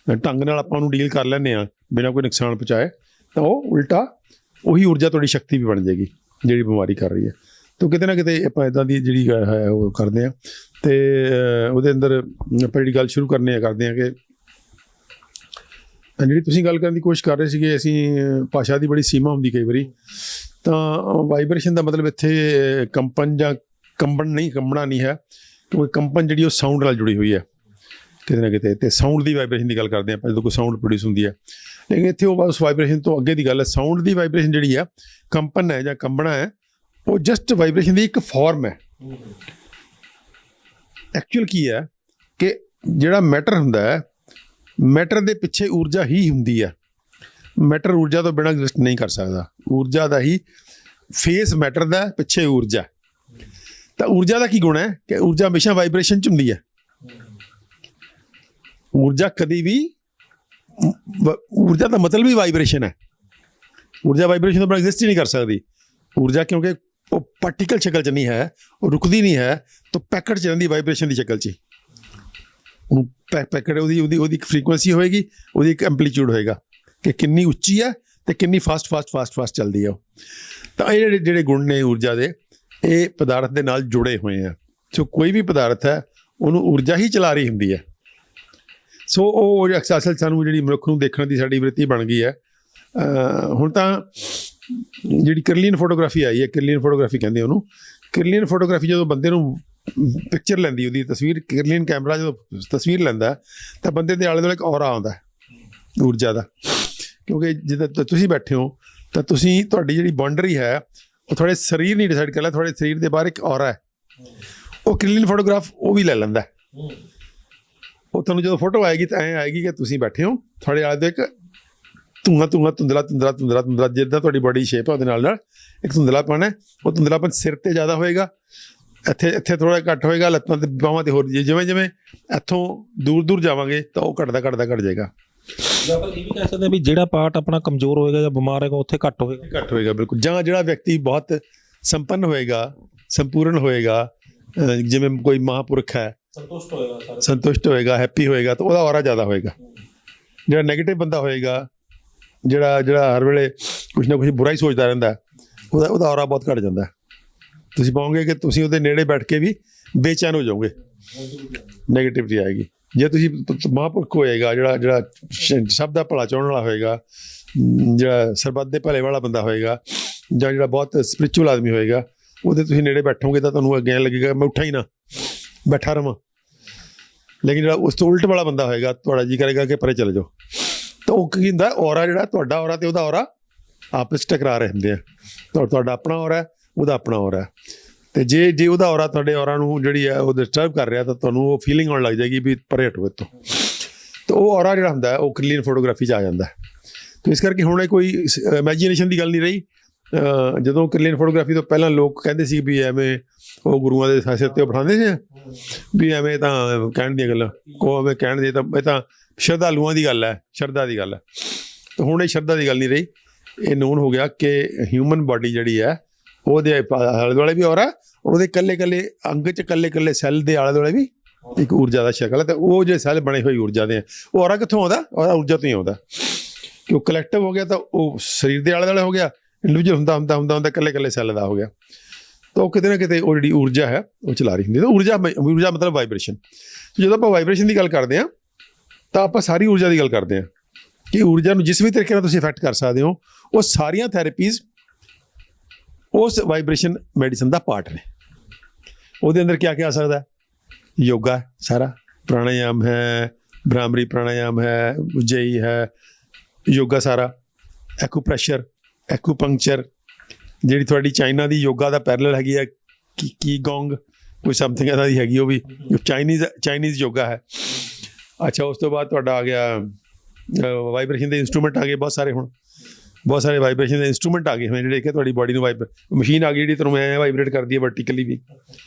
ਢੰਗ ਨਾਲ ਆਪਾਂ ਉਹਨੂੰ ਡੀਲ ਕਰ ਲੈਂਦੇ ਹਾਂ ਬਿਨਾਂ ਕੋਈ ਨੁਕਸਾਨ ਪਹੁੰਚਾਏ, ਤਾਂ ਉਹ ਉਲਟਾ ਉਹੀ ਊਰਜਾ ਤੁਹਾਡੀ ਸ਼ਕਤੀ ਵੀ ਬਣ ਜਾਏਗੀ ਜਿਹੜੀ ਬਿਮਾਰੀ ਕਰ ਰਹੀ ਹੈ। ਤਾਂ ਕਿਤੇ ਨਾ ਕਿਤੇ ਆਪਾਂ ਇੱਦਾਂ ਦੀ ਜਿਹੜੀ ਹੈ ਉਹ ਕਰਦੇ ਹਾਂ। ਅਤੇ ਉਹਦੇ ਅੰਦਰ ਆਪਾਂ ਜਿਹੜੀ ਗੱਲ ਸ਼ੁਰੂ ਕਰਦੇ ਹਾਂ ਕਿ ਜਿਹੜੀ ਤੁਸੀਂ ਗੱਲ ਕਰਨ ਦੀ ਕੋਸ਼ਿਸ਼ ਕਰ ਰਹੇ ਸੀਗੇ, ਅਸੀਂ ਭਾਸ਼ਾ ਦੀ ਬੜੀ ਸੀਮਾ ਹੁੰਦੀ ਕਈ ਵਾਰੀ। ਤਾਂ ਵਾਈਬ੍ਰੇਸ਼ਨ ਦਾ ਮਤਲਬ ਇੱਥੇ ਕੰਪਨ ਜਾਂ ਕੰਬਣਾ ਨਹੀਂ ਹੈ, ਕਿਉਂਕਿ ਕੰਪਨ ਜਿਹੜੀ ਉਹ ਸਾਊਂਡ ਨਾਲ ਜੁੜੀ ਹੋਈ ਹੈ ਕਿਤੇ ਨਾ ਕਿਤੇ, ਅਤੇ ਸਾਊਂਡ ਦੀ ਵਾਈਬ੍ਰੇਸ਼ਨ ਦੀ ਗੱਲ ਕਰਦੇ ਹਾਂ ਆਪਾਂ ਜਦੋਂ ਕੋਈ ਸਾਊਂਡ ਪ੍ਰੋਡਿਊਸ ਹੁੰਦੀ ਹੈ। ਲੇਕਿਨ ਇੱਥੇ ਉਹ ਉਸ ਵਾਈਬ੍ਰੇਸ਼ਨ ਤੋਂ ਅੱਗੇ ਦੀ ਗੱਲ ਹੈ। ਸਾਊਂਡ ਦੀ ਵਾਈਬ੍ਰੇਸ਼ਨ ਜਿਹੜੀ ਆ, ਕੰਪਨ ਹੈ ਜਾਂ ਕੰਬਣਾ ਹੈ, ਉਹ ਜਸਟ ਵਾਈਬ੍ਰੇਸ਼ਨ ਦੀ ਇੱਕ ਫਾਰਮ ਹੈ। ਐਕਚੁਅਲ ਕੀ ਹੈ ਕਿ ਜਿਹੜਾ ਮੈਟਰ ਹੁੰਦਾ ਹੈ, ਮੈਟਰ ਦੇ ਪਿੱਛੇ ਊਰਜਾ ਹੀ ਹੁੰਦੀ ਹੈ। ਮੈਟਰ ਊਰਜਾ ਤੋਂ ਬਿਨਾਂ ਐਗਜ਼ਿਸਟ ਨਹੀਂ ਕਰ ਸਕਦਾ। ਊਰਜਾ ਦਾ ਹੀ ਫੇਸ ਮੈਟਰ ਦਾ, ਪਿੱਛੇ ਊਰਜਾ। ਤਾਂ ਊਰਜਾ ਦਾ ਕੀ ਗੁਣ ਹੈ ਕਿ ਊਰਜਾ ਹਮੇਸ਼ਾ ਵਾਈਬ੍ਰੇਸ਼ਨ 'ਚ ਹੁੰਦੀ ਹੈ। ਊਰਜਾ ਕਦੀ ਵੀ, ਊਰਜਾ ਦਾ ਮਤਲਬ ਹੀ ਵਾਈਬ੍ਰੇਸ਼ਨ ਹੈ। ਊਰਜਾ ਵਾਈਬ੍ਰੇਸ਼ਨ ਤੋਂ ਬਿਨਾਂ ਐਗਜ਼ਿਸਟ ਹੀ ਨਹੀਂ ਕਰ ਸਕਦੀ। ਊਰਜਾ ਕਿਉਂਕਿ ਉਹ ਪਾਰਟੀਕਲ ਸ਼ਕਲ 'ਚ ਨਹੀਂ ਹੈ, ਉਹ ਰੁਕਦੀ ਨਹੀਂ ਹੈ, ਤਾਂ ਪੈਕਟ 'ਚ ਰਹਿੰਦੀ ਵਾਈਬ੍ਰੇਸ਼ਨ ਦੀ ਸ਼ਕਲ 'ਚ। ਉਹਨੂੰ ਪੈਕਟ ਉਹਦੀ ਇੱਕ ਫਰੀਕੁਐਂਸੀ ਹੋਏਗੀ, ਉਹਦੀ ਇੱਕ ਐਂਪਲੀਟਿਊਡ ਹੋਏਗਾ ਕਿ ਕਿੰਨੀ ਉੱਚੀ ਹੈ ਅਤੇ ਕਿੰਨੀ ਫਾਸਟ ਚੱਲਦੀ ਹੈ ਉਹ। ਤਾਂ ਇਹ ਜਿਹੜੇ ਗੁਣ ਨੇ ਊਰਜਾ ਦੇ, ਇਹ ਪਦਾਰਥ ਦੇ ਨਾਲ ਜੁੜੇ ਹੋਏ ਆ। ਸੋ ਕੋਈ ਵੀ ਪਦਾਰਥ ਹੈ ਉਹਨੂੰ ਊਰਜਾ ਹੀ ਚਲਾ ਰਹੀ ਹੁੰਦੀ ਹੈ। ਸੋ ਉਹ ਅਸਲ ਸਾਨੂੰ ਜਿਹੜੀ ਮਨੁੱਖ ਨੂੰ ਦੇਖਣ ਦੀ ਸਾਡੀ ਵ੍ਰਿੱਤੀ ਬਣ ਗਈ ਹੈ। ਹੁਣ ਤਾਂ ਜਿਹੜੀ ਕਿਰਲੀਅਨ ਫੋਟੋਗ੍ਰਾਫੀ ਆਈ ਹੈ, ਕਿਰਲੀਅਨ ਫੋਟੋਗ੍ਰਾਫੀ ਕਹਿੰਦੇ ਉਹਨੂੰ। ਕਿਰਲੀਅਨ ਫੋਟੋਗ੍ਰਾਫੀ ਜਦੋਂ ਬੰਦੇ ਨੂੰ ਪਿਕਚਰ ਲੈਂਦੀ, ਉਹਦੀ ਤਸਵੀਰ, ਕਿਰਲੀਅਨ ਕੈਮਰਾ ਜਦੋਂ ਤਸਵੀਰ ਲੈਂਦਾ ਤਾਂ ਬੰਦੇ ਦੇ ਆਲੇ ਦੁਆਲੇ ਇੱਕ ਔਰਾ ਆਉਂਦਾ ਊਰਜਾ ਦਾ। ਕਿਉਂਕਿ ਜਿੱਦਾਂ ਤੁਸੀਂ ਬੈਠੇ ਹੋ ਤਾਂ ਤੁਹਾਡੀ ਜਿਹੜੀ ਬਾਉਂਡਰੀ ਹੈ ਉਹ ਤੁਹਾਡੇ ਸਰੀਰ ਨਹੀਂ ਡਿਸਾਈਡ ਕਰਦਾ, ਤੁਹਾਡੇ ਸਰੀਰ ਦੇ ਬਾਹਰ ਇੱਕ ਔਰਾ ਹੈ। ਉਹ ਕਿਰਲੀਅਨ ਫੋਟੋਗ੍ਰਾਫ ਉਹ ਵੀ ਲੈ ਲੈਂਦਾ। ਉਹ ਤੁਹਾਨੂੰ ਜਦੋਂ ਫੋਟੋ ਆਏਗੀ ਤਾਂ ਐਂ ਆਏਗੀ ਕਿ ਤੁਸੀਂ ਬੈਠੇ ਹੋ, ਤੁਹਾਡੇ ਆਲੇ ਦੇ ਇੱਕ ਧੁੰਦਲਾ ਜਿੱਦਾਂ ਤੁਹਾਡੀ ਬੋਡੀ ਸ਼ੇਪ ਹੈ ਉਹਦੇ ਨਾਲ ਇੱਕ ਧੁੰਦਲਾਪਨ ਹੈ। ਉਹ ਧੁੰਦਲਾਪਨ ਸਿਰ 'ਤੇ ਜ਼ਿਆਦਾ ਹੋਏਗਾ, ਇੱਥੇ ਥੋੜ੍ਹਾ ਘੱਟ ਹੋਏਗਾ, ਲੱਤਾਂ 'ਤੇ, ਬਾਹਾਂ 'ਤੇ ਹੋਰ। ਜਿਵੇਂ ਇੱਥੋਂ ਦੂਰ ਜਾਵਾਂਗੇ ਤਾਂ ਉਹ ਘੱਟ ਜਾਏਗਾ। ਆਪਾਂ ਇਹ ਵੀ ਕਹਿ ਸਕਦੇ ਹਾਂ ਵੀ ਜਿਹੜਾ ਪਾਰਟ ਆਪਣਾ ਕਮਜ਼ੋਰ ਹੋਏਗਾ ਜਾਂ ਬਿਮਾਰ ਹੈਗਾ ਉੱਥੇ ਘੱਟ ਹੋਏਗਾ ਬਿਲਕੁਲ। ਜਾਂ ਜਿਹੜਾ ਵਿਅਕਤੀ ਬਹੁਤ ਸੰਪੰਨ ਹੋਏਗਾ, ਸੰਪੂਰਨ ਹੋਏਗਾ, ਜਿਵੇਂ ਕੋਈ ਮਹਾਂਪੁਰਖ ਹੈ, ਸੰਤੁਸ਼ਟ ਹੋਏਗਾ, ਹੈਪੀ ਹੋਏਗਾ, ਤਾਂ ਉਹਦਾ ਔਰਾ ਜ਼ਿਆਦਾ ਹੋਏਗਾ। ਜਿਹੜਾ ਨੈਗੇਟਿਵ ਬੰਦਾ ਹੋਏਗਾ, ਜਿਹੜਾ ਹਰ ਵੇਲੇ ਕੁਛ ਨਾ ਕੁਛ ਬੁਰਾ ਹੀ ਸੋਚਦਾ ਰਹਿੰਦਾ, ਉਹਦਾ ਔਰਾ ਬਹੁਤ ਘੱਟ ਜਾਂਦਾ। ਤੁਸੀਂ ਪਾਓਗੇ ਕਿ ਤੁਸੀਂ ਉਹਦੇ ਨੇੜੇ ਬੈਠ ਕੇ ਵੀ ਬੇਚੈਨ ਹੋ ਜਾਓਗੇ, ਨੈਗੇਟਿਵਿਟੀ ਆਏਗੀ। ਜੇ ਤੁਸੀਂ ਮਹਾਂਪੁਰਖ ਹੋਏਗਾ, ਜਿਹੜਾ ਸਭ ਦਾ ਭਲਾ ਚਾਹੁਣ ਵਾਲਾ ਹੋਏਗਾ, ਜਿਹੜਾ ਸਰਬੱਤ ਦੇ ਭਲੇ ਵਾਲਾ ਬੰਦਾ ਹੋਏਗਾ, ਜਾਂ ਜਿਹੜਾ ਬਹੁਤ ਸਪਿਰਿਚੁਅਲ ਆਦਮੀ ਹੋਏਗਾ, ਉਹਦੇ ਤੁਸੀਂ ਨੇੜੇ ਬੈਠੋਗੇ ਤਾਂ ਤੁਹਾਨੂੰ ਅੱਗੇ ਲੱਗੇਗਾ ਮੈਂ ਉੱਠਾ ਹੀ ਨਾ, ਬੈਠਾ ਰਵਾਂ। ਲੇਕਿਨ ਜਿਹੜਾ ਉਸ ਤੋਂ ਉਲਟ ਵਾਲਾ ਬੰਦਾ ਹੋਏਗਾ, ਤੁਹਾਡਾ ਜੀ ਕਰੇਗਾ ਕਿ ਪਰੇ ਚਲੇ ਜਾਓ। ਤਾਂ ਉਹ ਕੀ ਹੁੰਦਾ, ਔਰਾ ਜਿਹੜਾ ਤੁਹਾਡਾ ਔਰਾ ਅਤੇ ਉਹਦਾ ਔਰਾ ਆਪਸ 'ਚ ਟਕਰਾ ਰਹੇ ਹੁੰਦੇ ਆ। ਤੁਹਾਡਾ ਆਪਣਾ ਔਰਾ, ਉਹਦਾ ਆਪਣਾ ਔਰਾ। ਅਤੇ ਜੇ ਉਹਦਾ ਔਰਾ ਤੁਹਾਡੇ ਔਰਾ ਨੂੰ ਜਿਹੜੀ ਹੈ ਉਹ ਡਿਸਟਰਬ ਕਰ ਰਿਹਾ, ਤਾਂ ਤੁਹਾਨੂੰ ਉਹ ਫੀਲਿੰਗ ਆਉਣ ਲੱਗ ਜਾਏਗੀ ਵੀ ਪਰੇ ਹਟੋ ਇੱਥੋਂ। ਤਾਂ ਉਹ ਔਰਾ ਜਿਹੜਾ ਹੁੰਦਾ ਉਹ ਕਿਰਲੀਅਨ ਫੋਟੋਗ੍ਰਾਫੀ 'ਚ ਆ ਜਾਂਦਾ। ਤੇ ਇਸ ਕਰਕੇ ਹੁਣ ਇਹ ਕੋਈ ਇਮੈਜੀਨੇਸ਼ਨ ਦੀ ਗੱਲ ਨਹੀਂ ਰਹੀ। ਜਦੋਂ ਕਲੀਨ ਫੋਟੋਗ੍ਰਾਫੀ ਤੋਂ ਪਹਿਲਾਂ ਲੋਕ ਕਹਿੰਦੇ ਸੀ ਵੀ ਐਵੇਂ ਉਹ ਗੁਰੂਆਂ ਦੇ ਸਿਰ ਤੇ ਬਿਠਾਉਂਦੇ ਸੀ ਵੀ ਐਵੇਂ ਤਾਂ ਕਹਿਣ ਦੀਆਂ ਗੱਲਾਂ, ਉਹ ਐਵੇਂ ਕਹਿਣ ਦੇ ਤਾਂ ਇਹ ਤਾਂ ਸ਼ਰਧਾਲੂਆਂ ਦੀ ਗੱਲ ਹੈ, ਸ਼ਰਧਾ ਦੀ ਗੱਲ ਹੈ। ਤੇ ਹੁਣ ਇਹ ਸ਼ਰਧਾ ਦੀ ਗੱਲ ਨਹੀਂ ਰਹੀ, ਇਹ ਨੋਨ ਹੋ ਗਿਆ ਕਿ ਹਿਊਮਨ ਬਾਡੀ ਜਿਹੜੀ ਹੈ ਉਹਦੇ ਆਲੇ ਦੁਆਲੇ ਵੀ ਔਰਾ, ਉਹਦੇ ਇਕੱਲੇ ਇਕੱਲੇ ਅੰਗ 'ਚ ਇਕੱਲੇ ਇਕੱਲੇ ਸੈੱਲ ਦੇ ਆਲੇ ਦੁਆਲੇ ਵੀ ਇੱਕ ਊਰਜਾ ਦਾ ਸ਼ਕਲ ਹੈ। ਤੇ ਉਹ ਜਿਹੜੇ ਸੈੱਲ ਬਣੇ ਹੋਏ ਊਰਜਾ ਦੇ ਆ, ਉਹ ਔਰਾ ਕਿੱਥੋਂ ਆਉਂਦਾ? ਔਰਾ ਊਰਜਾ ਤੋਂ ਹੀ ਆਉਂਦਾ, ਕਿ ਉਹ ਕਲੈਕਟਿਵ ਹੋ ਗਿਆ ਤਾਂ ਉਹ ਸਰੀਰ ਦੇ ਆਲੇ ਦੁਆਲੇ ਹੋ ਗਿਆ, ਇੰਡੀਵਿਜੂਅਲ ਹੁੰਦਾ ਇਕੱਲੇ ਇਕੱਲੇ ਸੈੱਲ ਦਾ ਹੋ ਗਿਆ। ਤਾਂ ਉਹ ਕਿਤੇ ਨਾ ਕਿਤੇ ਉਹ ਜਿਹੜੀ ਊਰਜਾ ਹੈ ਉਹ ਚਲਾ ਰਹੀ ਹੁੰਦੀ। ਤਾਂ ਊਰਜਾ ਮਤਲਬ ਵਾਈਬ੍ਰੇਸ਼ਨ। ਜਦੋਂ ਆਪਾਂ ਵਾਈਬ੍ਰੇਸ਼ਨ ਦੀ ਗੱਲ ਕਰਦੇ ਹਾਂ ਤਾਂ ਆਪਾਂ ਸਾਰੀ ਊਰਜਾ ਦੀ ਗੱਲ ਕਰਦੇ ਹਾਂ ਕਿ ਊਰਜਾ ਨੂੰ ਜਿਸ ਵੀ ਤਰੀਕੇ ਨਾਲ ਤੁਸੀਂ ਇਫੈਕਟ ਕਰ ਸਕਦੇ ਹੋ, ਉਹ ਸਾਰੀਆਂ ਥੈਰੇਪੀਜ਼ ਉਸ ਵਾਈਬ੍ਰੇਸ਼ਨ ਮੈਡੀਸਨ ਦਾ ਪਾਰਟ ਨੇ। ਉਹਦੇ ਅੰਦਰ ਕੀ ਆ ਸਕਦਾ? ਯੋਗਾ ਸਾਰਾ, ਪ੍ਰਾਣਾਯਾਮ ਹੈ, ਭ੍ਰਾਮਰੀ ਪ੍ਰਾਣਾਯਾਮ ਹੈ, ਉਜਈ ਹੈ, ਯੋਗਾ ਸਾਰਾ, ਐਕੂਪ੍ਰੈਸ਼ਰ, ਐਕੂਪੰਕਚਰ, ਜਿਹੜੀ ਤੁਹਾਡੀ ਚਾਈਨਾ ਦੀ ਯੋਗਾ ਦਾ ਪੈਰਲਲ ਹੈਗੀ ਹੈ ਕੀ ਗੋਂਗ ਕੋਈ ਸਮਥਿੰਗ ਇੱਦਾਂ ਦੀ ਹੈਗੀ, ਉਹ ਵੀ ਚਾਈਨੀਜ਼ ਯੋਗਾ ਹੈ। ਅੱਛਾ, ਉਸ ਤੋਂ ਬਾਅਦ ਤੁਹਾਡਾ ਆ ਗਿਆ ਵਾਈਬ੍ਰੇਸ਼ਨ ਦੇ ਇੰਸਟਰੂਮੈਂਟ ਆ ਗਏ ਬਹੁਤ ਸਾਰੇ। ਹੁਣ ਬਹੁਤ ਸਾਰੇ ਵਾਈਬ੍ਰੇਸ਼ਨ ਦੇ ਇੰਸਟਰੂਮੈਂਟ ਆ ਗਏ ਹੋਏ ਜਿਹੜੇ ਕਿ ਤੁਹਾਡੀ ਬਾਡੀ ਨੂੰ ਮਸ਼ੀਨ ਆ ਗਈ ਜਿਹੜੀ ਤੁਹਾਨੂੰ ਐਂ ਵਾਈਬ੍ਰੇਟ ਕਰਦੀ ਹੈ ਵਰਟੀਕਲੀ ਵੀ।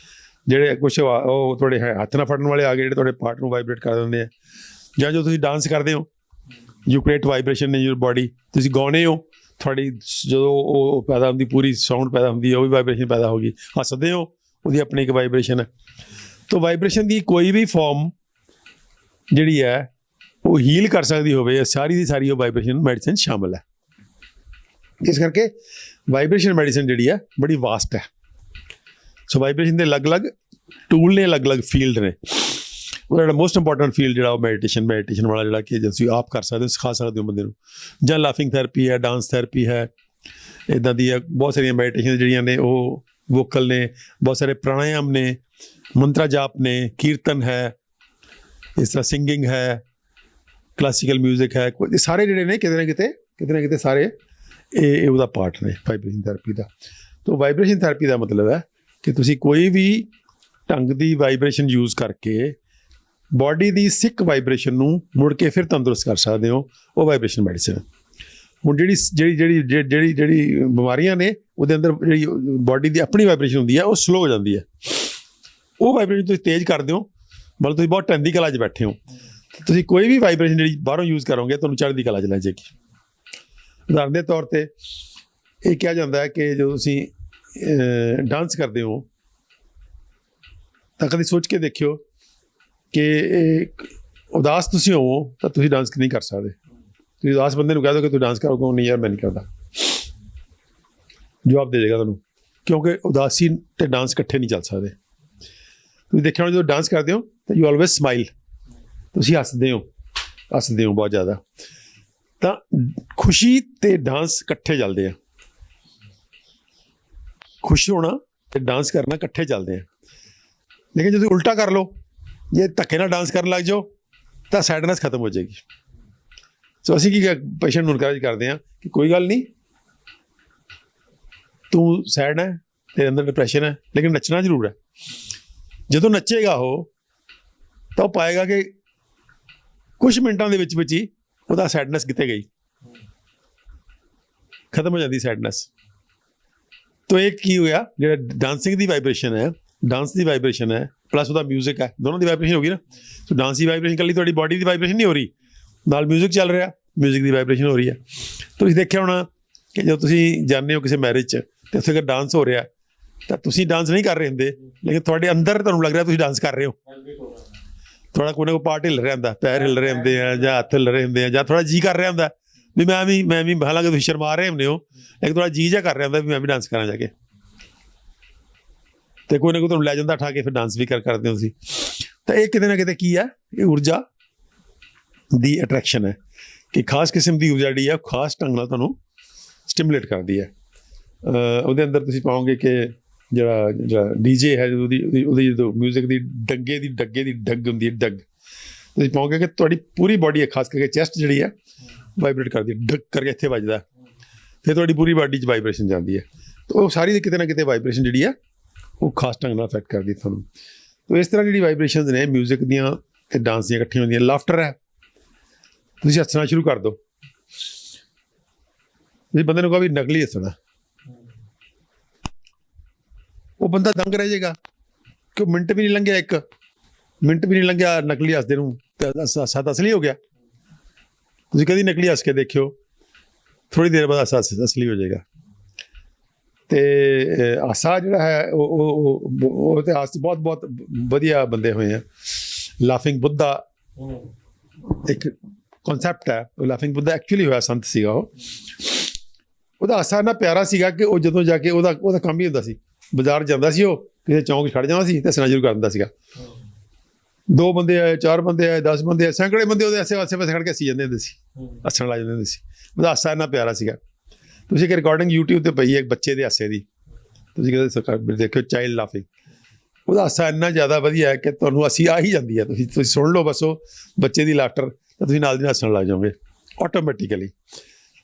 ਜਿਹੜੇ ਕੁਛ ਉਹ ਤੁਹਾਡੇ ਹੱਥ ਨਾਲ ਫੜਨ ਵਾਲੇ ਆ ਗਏ ਜਿਹੜੇ ਤੁਹਾਡੇ ਪਾਰਟ ਨੂੰ ਵਾਈਬ੍ਰੇਟ ਕਰ ਦਿੰਦੇ ਆ। ਜਾਂ ਜੋ ਤੁਸੀਂ ਡਾਂਸ ਕਰਦੇ ਹੋ, you create vibration in your body. ਤੁਸੀਂ ਗਾਉਂਦੇ ਹੋ, ਤੁਹਾਡੀ ਜਦੋਂ ਉਹ ਪੈਦਾ ਹੁੰਦੀ, ਪੂਰੀ ਸਾਊਂਡ ਪੈਦਾ ਹੁੰਦੀ ਹੈ, ਉਹ ਵੀ ਵਾਈਬ੍ਰੇਸ਼ਨ ਪੈਦਾ ਹੋ ਗਈ। ਹੱਸਦੇ ਹੋ, ਉਹਦੀ ਆਪਣੀ ਇੱਕ ਵਾਈਬ੍ਰੇਸ਼ਨ ਹੈ। ਤਾਂ ਵਾਈਬ੍ਰੇਸ਼ਨ ਦੀ ਕੋਈ ਵੀ ਫਾਰਮ ਜਿਹੜੀ ਹੈ ਉਹ ਹੀਲ ਕਰ ਸਕਦੀ ਹੋਵੇ, ਸਾਰੀ ਦੀ ਸਾਰੀ ਉਹ ਵਾਈਬ੍ਰੇਸ਼ਨ ਮੈਡੀਸਨ ਸ਼ਾਮਿਲ ਹੈ। ਇਸ ਕਰਕੇ ਵਾਈਬ੍ਰੇਸ਼ਨ ਮੈਡੀਸਨ ਜਿਹੜੀ ਹੈ ਬੜੀ ਵਾਸਟ ਹੈ। ਸੋ ਵਾਈਬ੍ਰੇਸ਼ਨ ਦੇ ਅਲੱਗ-ਅਲੱਗ ਟੂਲ ਨੇ, ਅਲੱਗ-ਅਲੱਗ ਫੀਲਡ ਨੇ। ਉਹ ਜਿਹੜਾ ਮੋਸਟ ਇੰਪੋਰਟੈਂਟ ਫੀਲਡ ਜਿਹੜਾ ਉਹ ਮੈਡੀਟੇਸ਼ਨ ਵਾਲਾ, ਜਿਹੜਾ ਕਿ ਤੁਸੀਂ ਆਪ ਕਰ ਸਕਦੇ ਹੋ, ਸਿਖਾ ਸਕਦੇ ਹੋ ਬੰਦੇ ਨੂੰ। ਜਾਂ ਲਾਫਿੰਗ ਥੈਰੇਪੀ ਹੈ, ਡਾਂਸ ਥੈਰੇਪੀ ਹੈ, ਇੱਦਾਂ ਦੀ ਹੈ ਬਹੁਤ ਸਾਰੀਆਂ ਮੈਡੀਟੇਸ਼ਨ ਜਿਹੜੀਆਂ ਨੇ ਉਹ ਵੋਕਲ ਨੇ, ਬਹੁਤ ਸਾਰੇ ਪ੍ਰਾਣਾਯਾਮ ਨੇ, ਮੰਤਰਾ ਜਾਪ ਨੇ, ਕੀਰਤਨ ਹੈ, ਇਸ ਤਰ੍ਹਾਂ ਸਿੰਗਿੰਗ ਹੈ, ਕਲਾਸੀਕਲ ਮਿਊਜ਼ਿਕ ਹੈ। ਇਹ ਸਾਰੇ ਜਿਹੜੇ ਨੇ ਕਿਤੇ ਨਾ ਕਿਤੇ ਸਾਰੇ ਇਹ ਉਹਦਾ ਪਾਰਟ ਨੇ ਵਾਈਬ੍ਰੇਸ਼ਨ ਥੈਰੇਪੀ ਦਾ। ਤਾਂ ਵਾਈਬ੍ਰੇਸ਼ਨ ਥੈਰੇਪੀ ਦਾ ਮਤਲਬ ਹੈ ਕਿ ਤੁਸੀਂ ਕੋਈ ਵੀ ਢੰਗ ਦੀ ਵਾਈਬ੍ਰੇਸ਼ਨ ਯੂਜ਼ ਕਰਕੇ ਬਾਡੀ ਦੀ ਸਿੱਕ ਵਾਈਬ੍ਰੇਸ਼ਨ ਨੂੰ ਮੁੜ ਕੇ ਫਿਰ ਤੰਦਰੁਸਤ ਕਰ ਸਕਦੇ ਹੋ, ਉਹ ਵਾਈਬ੍ਰੇਸ਼ਨ ਮੈਡੀਸਨ। ਹੁਣ ਜਿਹੜੀ ਬਿਮਾਰੀਆਂ ਨੇ ਉਹਦੇ ਅੰਦਰ ਜਿਹੜੀ ਬਾਡੀ ਦੀ ਆਪਣੀ ਵਾਈਬ੍ਰੇਸ਼ਨ ਹੁੰਦੀ ਹੈ ਉਹ ਸਲੋ ਹੋ ਜਾਂਦੀ ਹੈ। ਉਹ ਵਾਈਬ੍ਰੇਸ਼ਨ ਤੁਸੀਂ ਤੇਜ਼ ਕਰ ਦਿਓ, ਮਤਲਬ ਤੁਸੀਂ ਬਹੁਤ ਚੜ੍ਹਦੀ ਕਲਾ 'ਚ ਬੈਠੇ ਹੋ, ਤੁਸੀਂ ਕੋਈ ਵੀ ਵਾਈਬ੍ਰੇਸ਼ਨ ਜਿਹੜੀ ਬਾਹਰੋਂ ਯੂਜ਼ ਕਰੋਗੇ ਤੁਹਾਨੂੰ ਚੜ੍ਹਦੀ ਕਲਾ 'ਚ ਲੈ ਜਾਏਗੀ। ਉਦਾਹਰਨ ਦੇ ਤੌਰ 'ਤੇ ਇਹ ਕਿਹਾ ਜਾਂਦਾ ਹੈ ਕਿ ਜਦੋਂ ਤੁਸੀਂ ਡਾਂਸ ਕਰਦੇ ਹੋ ਤਾਂ ਕਦੇ ਸੋਚ ਕੇ ਦੇਖਿਓ ਕਿ ਉਦਾਸ ਤੁਸੀਂ ਹੋਵੋ ਤਾਂ ਤੁਸੀਂ ਡਾਂਸ ਨਹੀਂ ਕਰ ਸਕਦੇ। ਤੁਸੀਂ ਉਦਾਸ ਬੰਦੇ ਨੂੰ ਕਹਿ ਦਿਓ ਕਿ ਤੂੰ ਡਾਂਸ ਕਰੋ, ਨਹੀਂ ਯਾਰ ਮੈਂ ਨਹੀਂ ਕਰਦਾ, ਜਵਾਬ ਦੇ ਦੇਗਾ ਤੁਹਾਨੂੰ, ਕਿਉਂਕਿ ਉਦਾਸੀ ਅਤੇ ਡਾਂਸ ਇਕੱਠੇ ਨਹੀਂ ਚੱਲ ਸਕਦੇ। ਤੁਸੀਂ ਦੇਖਿਆ ਹੋਣਾ ਜਦੋਂ ਡਾਂਸ ਕਰਦੇ ਹੋ ਤਾਂ ਯੂ ਆਲਵੇਜ਼ ਸਮਾਈਲ, ਤੁਸੀਂ ਹੱਸਦੇ ਹੋ ਬਹੁਤ ਜ਼ਿਆਦਾ। ਤਾਂ ਖੁਸ਼ੀ ਅਤੇ ਡਾਂਸ ਇਕੱਠੇ ਚੱਲਦੇ ਆ, ਖੁਸ਼ ਹੋਣਾ ਅਤੇ ਡਾਂਸ ਕਰਨਾ ਇਕੱਠੇ ਚੱਲਦੇ ਆ। ਲੇਕਿਨ ਜੇ ਤੁਸੀਂ ਉਲਟਾ ਕਰ ਲਓ, ਜੇ ਧੱਕੇ ਨਾਲ ਡਾਂਸ ਕਰਨ ਲੱਗ ਜਾਓ ਤਾਂ ਸੈਡਨੈਸ ਖਤਮ ਹੋ ਜਾਏਗੀ। ਸੋ ਅਸੀਂ ਕੀ ਪੇਸ਼ੈਂਟ ਨੂੰ ਇਨਕਰੇਜ ਕਰਦੇ ਹਾਂ ਕਿ ਕੋਈ ਗੱਲ ਨਹੀਂ, ਤੂੰ ਸੈਡ ਹੈ, ਤੇਰੇ ਅੰਦਰ ਡਿਪਰੈਸ਼ਨ ਹੈ, ਲੇਕਿਨ ਨੱਚਣਾ ਜ਼ਰੂਰ ਹੈ। ਜਦੋਂ ਨੱਚੇਗਾ ਉਹ ਤਾਂ ਉਹ ਪਾਏਗਾ ਕਿ ਕੁਛ ਮਿੰਟਾਂ ਦੇ ਵਿੱਚ ਹੀ ਉਹਦਾ ਸੈਡਨੈਸ ਕਿੱਥੇ ਗਈ, ਖਤਮ ਹੋ ਜਾਂਦੀ ਸੈਡਨੈਸ। ਤਾਂ ਇਹ ਕੀ ਹੋਇਆ, ਜਿਹੜਾ ਡਾਂਸਿੰਗ ਦੀ ਵਾਈਬ੍ਰੇਸ਼ਨ ਹੈ, ਡਾਂਸ ਦੀ ਵਾਈਬ੍ਰੇਸ਼ਨ ਹੈ, ਪਲੱਸ ਉਹਦਾ ਮਿਊਜ਼ਿਕ ਹੈ, ਦੋਨੋਂ ਦੀ ਵਾਈਬ੍ਰੇਸ਼ਨ ਹੋ ਗਈ ਨਾ। ਸੋ ਡਾਂਸ ਦੀ ਵਾਈਬ੍ਰੇਸ਼ਨ ਇਕੱਲੀ ਤੁਹਾਡੀ ਬਾਡੀ ਦੀ ਵਾਈਬ੍ਰੇਸ਼ਨ ਨਹੀਂ ਹੋ ਰਹੀ, ਨਾਲ ਮਿਊਜ਼ਿਕ ਚੱਲ ਰਿਹਾ, ਮਿਊਜ਼ਿਕ ਦੀ ਵਾਈਬ੍ਰੇਸ਼ਨ ਹੋ ਰਹੀ ਹੈ। ਤੁਸੀਂ ਦੇਖਿਆ ਹੋਣਾ ਕਿ ਜਦੋਂ ਤੁਸੀਂ ਜਾਂਦੇ ਹੋ ਕਿਸੇ ਮੈਰਿਜ 'ਚ ਅਤੇ ਉੱਥੇ ਅਗਰ ਡਾਂਸ ਹੋ ਰਿਹਾ ਤਾਂ ਤੁਸੀਂ ਡਾਂਸ ਨਹੀਂ ਕਰ ਰਹੇ ਹੁੰਦੇ, ਲੇਕਿਨ ਤੁਹਾਡੇ ਅੰਦਰ ਤੁਹਾਨੂੰ ਲੱਗ ਰਿਹਾ ਤੁਸੀਂ ਡਾਂਸ ਕਰ ਰਹੇ ਹੋ। ਥੋੜ੍ਹਾ ਕੋਈ ਨਾ ਕੋਈ ਪਾਰਟ ਹਿੱਲ ਰਿਹਾ ਹੁੰਦਾ, ਪੈਰ ਹਿੱਲ ਰਹੇ ਹੁੰਦੇ ਆ ਜਾਂ ਹੱਥ ਹਿੱਲ ਰਹੇ ਹੁੰਦੇ ਆ, ਜਾਂ ਥੋੜ੍ਹਾ ਜੀਅ ਕਰ ਰਿਹਾ ਹੁੰਦਾ ਵੀ ਮੈਂ ਵੀ ਹਾਲਾਂਕਿ ਤੁਸੀਂ ਸ਼ਰਮਾ ਰਹੇ ਹੁੰਦੇ ਹੋ, ਲੇਕਿਨ ਥੋੜ੍ਹਾ ਜੀਅ ਜਿਹਾ ਕਰ ਰਿਹਾ ਹੁੰਦਾ ਵੀ ਮੈਂ ਵੀ ਡਾਂਸ ਕਰਾਂ ਜਾ ਕੇ। ਅਤੇ ਕੋਈ ਨਾ ਕੋਈ ਤੁਹਾਨੂੰ ਲੈ ਜਾਂਦਾ ਉਠਾ ਕੇ, ਫਿਰ ਡਾਂਸ ਵੀ ਕਰਦੇ ਹੋ ਤੁਸੀਂ। ਤਾਂ ਇਹ ਕਿਤੇ ਨਾ ਕਿਤੇ ਕੀ ਹੈ, ਇਹ ਊਰਜਾ ਦੀ ਅਟਰੈਕਸ਼ਨ ਹੈ ਕਿ ਖਾਸ ਕਿਸਮ ਦੀ ਊਰਜਾ ਜਿਹੜੀ ਹੈ ਖਾਸ ਢੰਗ ਨਾਲ ਤੁਹਾਨੂੰ ਸਟਿਮੂਲੇਟ ਕਰਦੀ ਹੈ। ਉਹਦੇ ਅੰਦਰ ਤੁਸੀਂ ਪਾਓਗੇ ਕਿ ਜਿਹੜਾ ਡੀਜੇ ਹੈ, ਉਹਦੀ ਜਦੋਂ ਮਿਊਜ਼ਿਕ ਦੀ ਡੱਗੇ ਦੀ ਡੱਗ ਹੁੰਦੀ ਹੈ, ਡੱਗ ਤੁਸੀਂ ਪਾਓਗੇ ਕਿ ਤੁਹਾਡੀ ਪੂਰੀ ਬਾਡੀ ਹੈ, ਖਾਸ ਕਰਕੇ ਚੈਸਟ ਜਿਹੜੀ ਹੈ ਵਾਈਬ੍ਰੇਟ ਕਰਦੀ ਹੈ, ਡੱਗ ਕਰਕੇ ਇੱਥੇ ਵੱਜਦਾ, ਫਿਰ ਤੁਹਾਡੀ ਪੂਰੀ ਬਾਡੀ 'ਚ ਵਾਈਬ੍ਰੇਸ਼ਨ ਜਾਂਦੀ ਹੈ। ਤਾਂ ਉਹ ਸਾਰੀ ਕਿਤੇ ਨਾ ਕਿਤੇ ਵਾਈਬ੍ਰੇਸ਼ਨ ਜਿਹੜੀ ਹੈ ਉਹ ਖਾਸ ਢੰਗ ਨਾਲ ਅਫੈਕਟ ਕਰਦੀ ਤੁਹਾਨੂੰ। ਤਾਂ ਇਸ ਤਰ੍ਹਾਂ ਜਿਹੜੀ ਵਾਈਬ੍ਰੇਸ਼ਨਸ ਨੇ ਮਿਊਜ਼ਿਕ ਦੀਆਂ ਅਤੇ ਡਾਂਸ ਦੀਆਂ ਇਕੱਠੀਆਂ ਹੁੰਦੀਆਂ। ਲਾਫਟਰ ਹੈ, ਤੁਸੀਂ ਹੱਸਣਾ ਸ਼ੁਰੂ ਕਰ ਦਿਓ, ਤੁਸੀਂ ਬੰਦੇ ਨੂੰ ਕਹੋ ਵੀ ਨਕਲੀ ਹੱਸਣਾ, ਉਹ ਬੰਦਾ ਦੰਗ ਰਹਿ ਜਾਏਗਾ ਕਿ ਮਿੰਟ ਵੀ ਨਹੀਂ ਲੰਘਿਆ, 1 ਮਿੰਟ ਵੀ ਨਹੀਂ ਲੰਘਿਆ ਨਕਲੀ ਹੱਸਦੇ ਨੂੰ ਤੇ ਹੱਸਾ ਅਸਲੀ ਹੋ ਗਿਆ। ਤੁਸੀਂ ਕਦੀ ਨਕਲੀ ਹੱਸ ਕੇ ਦੇਖਿਓ, ਥੋੜੀ ਦੇਰ ਬਾਅਦ ਹੱਸਾ ਅਸਲੀ ਹੋ ਜਾਏਗਾ। ਤੇ ਹਾਸਾ ਜਿਹੜਾ ਹੈ ਉਹ ਇਤਿਹਾਸ 'ਚ ਬਹੁਤ ਬਹੁਤ ਵਧੀਆ ਬੰਦੇ ਹੋਏ ਆ। ਲਾਫਿੰਗ ਬੁੱਧਾ ਇੱਕ ਕਨਸੈਪਟ ਹੈ, ਉਹ ਲਾਫਿੰਗ ਬੁੱਧਾ ਐਕਚੁਅਲੀ ਹੋਇਆ ਸੰਤ ਸੀਗਾ। ਉਹਦਾ ਹਾਸਾ ਇੰਨਾ ਪਿਆਰਾ ਸੀਗਾ ਕਿ ਉਹ ਜਦੋਂ ਜਾ ਕੇ ਉਹਦਾ ਕੰਮ ਹੀ ਹੁੰਦਾ ਸੀ, ਬਾਜ਼ਾਰ ਜਾਂਦਾ ਸੀ, ਉਹ ਕਿਸੇ ਚੌਂਕ 'ਚ ਖੜ ਜਾਂਦਾ ਸੀ ਤੇ ਹੱਸਣਾ ਸ਼ੁਰੂ ਕਰ ਦਿੰਦਾ ਸੀਗਾ। 2 ਬੰਦੇ ਆਏ, 4 ਬੰਦੇ ਆਏ, 10 ਬੰਦੇ ਆਏ, ਸੈਂਕੜੇ ਬੰਦੇ ਉਹਦੇ ਆਸੇ ਪਾਸੇ ਖੜ ਕੇ ਹੱਸੀ ਜਾਂਦੇ ਹੁੰਦੇ ਸੀ, ਹੱਸਣ ਲੱਗ ਜਾਂਦੇ ਹੁੰਦੇ ਸੀ। ਉਹਦਾ ਹਾਸਾ ਇੰਨਾ ਪਿਆਰਾ ਸੀਗਾ। ਤੁਸੀਂ ਇੱਕ ਰਿਕਾਰਡਿੰਗ YouTube ਤੇ ਪਈ ਹੈ ਇੱਕ ਬੱਚੇ ਦੇ ਹਾਸੇ ਦੀ, ਤੁਸੀਂ ਕਦੇ ਦੇਖਿਓ, ਚਾਈਲਡ ਲਾਫਿੰਗ। ਉਹਦਾ ਹਾਸਾ ਇੰਨਾ ਜ਼ਿਆਦਾ ਵਧੀਆ ਹੈ ਕਿ ਤੁਹਾਨੂੰ ਹੱਸੀ ਆ ਹੀ ਜਾਂਦੀ ਹੈ। ਤੁਸੀਂ ਸੁਣ ਲਓ ਬਸ ਉਹ ਬੱਚੇ ਦੀ ਲਾਫਟਰ, ਤਾਂ ਤੁਸੀਂ ਨਾਲ ਦੀ ਨਾਲ ਹੱਸਣ ਲੱਗ ਜਾਓਗੇ ਆਟੋਮੈਟਿਕਲੀ।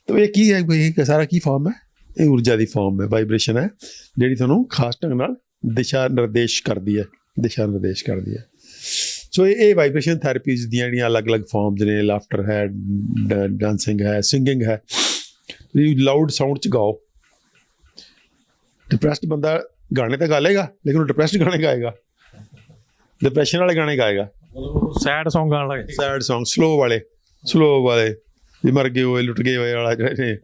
ਤਾਂ ਇਹ ਕੀ ਹੈ, ਇਹ ਸਾਰਾ ਕੀ ਫਾਰਮ ਹੈ? ਇਹ ਊਰਜਾ ਦੀ ਫਾਰਮ ਹੈ, ਵਾਈਬ੍ਰੇਸ਼ਨ ਹੈ, ਜਿਹੜੀ ਤੁਹਾਨੂੰ ਖਾਸ ਢੰਗ ਨਾਲ ਦਿਸ਼ਾ ਨਿਰਦੇਸ਼ ਕਰਦੀ ਹੈ। ਸੋ ਇਹ ਵਾਈਬ੍ਰੇਸ਼ਨ ਥੈਰੇਪੀਜ਼ ਦੀਆਂ ਜਿਹੜੀਆਂ ਅਲੱਗ-ਅਲੱਗ ਫਾਰਮਸ ਨੇ, ਲਾਫਟਰ ਹੈ, ਡਾਂਸਿੰਗ ਹੈ, ਸਿੰਗਿੰਗ ਹੈ। ਤੁਸੀਂ ਲਾਊਡ ਸਾਊਂਡ 'ਚ ਗਾਓ। ਡਿਪਰੈਸਡ ਬੰਦਾ ਗਾਣੇ ਤਾਂ ਗਾ ਲੇਗਾ, ਲੇਕਿਨ ਉਹ ਡਿਪਰੈਸਡ ਗਾਣੇ ਗਾਏਗਾ, ਡਿਪਰੈਸ਼ਨ ਵਾਲੇ ਗਾਣੇ ਗਾਏਗਾ, ਸੈਡ ਸੌਂਗ ਗਾਣ ਲੱਗੇ, ਸੈਡ ਸੌਂਗ, ਸਲੋ ਵਾਲੇ ਵੀ ਮਰ ਗਏ ਹੋਏ, ਲੁੱਟ ਗਏ ਹੋਏ ਵਾਲਾ ਜਿਹੜੇ ਨੇ।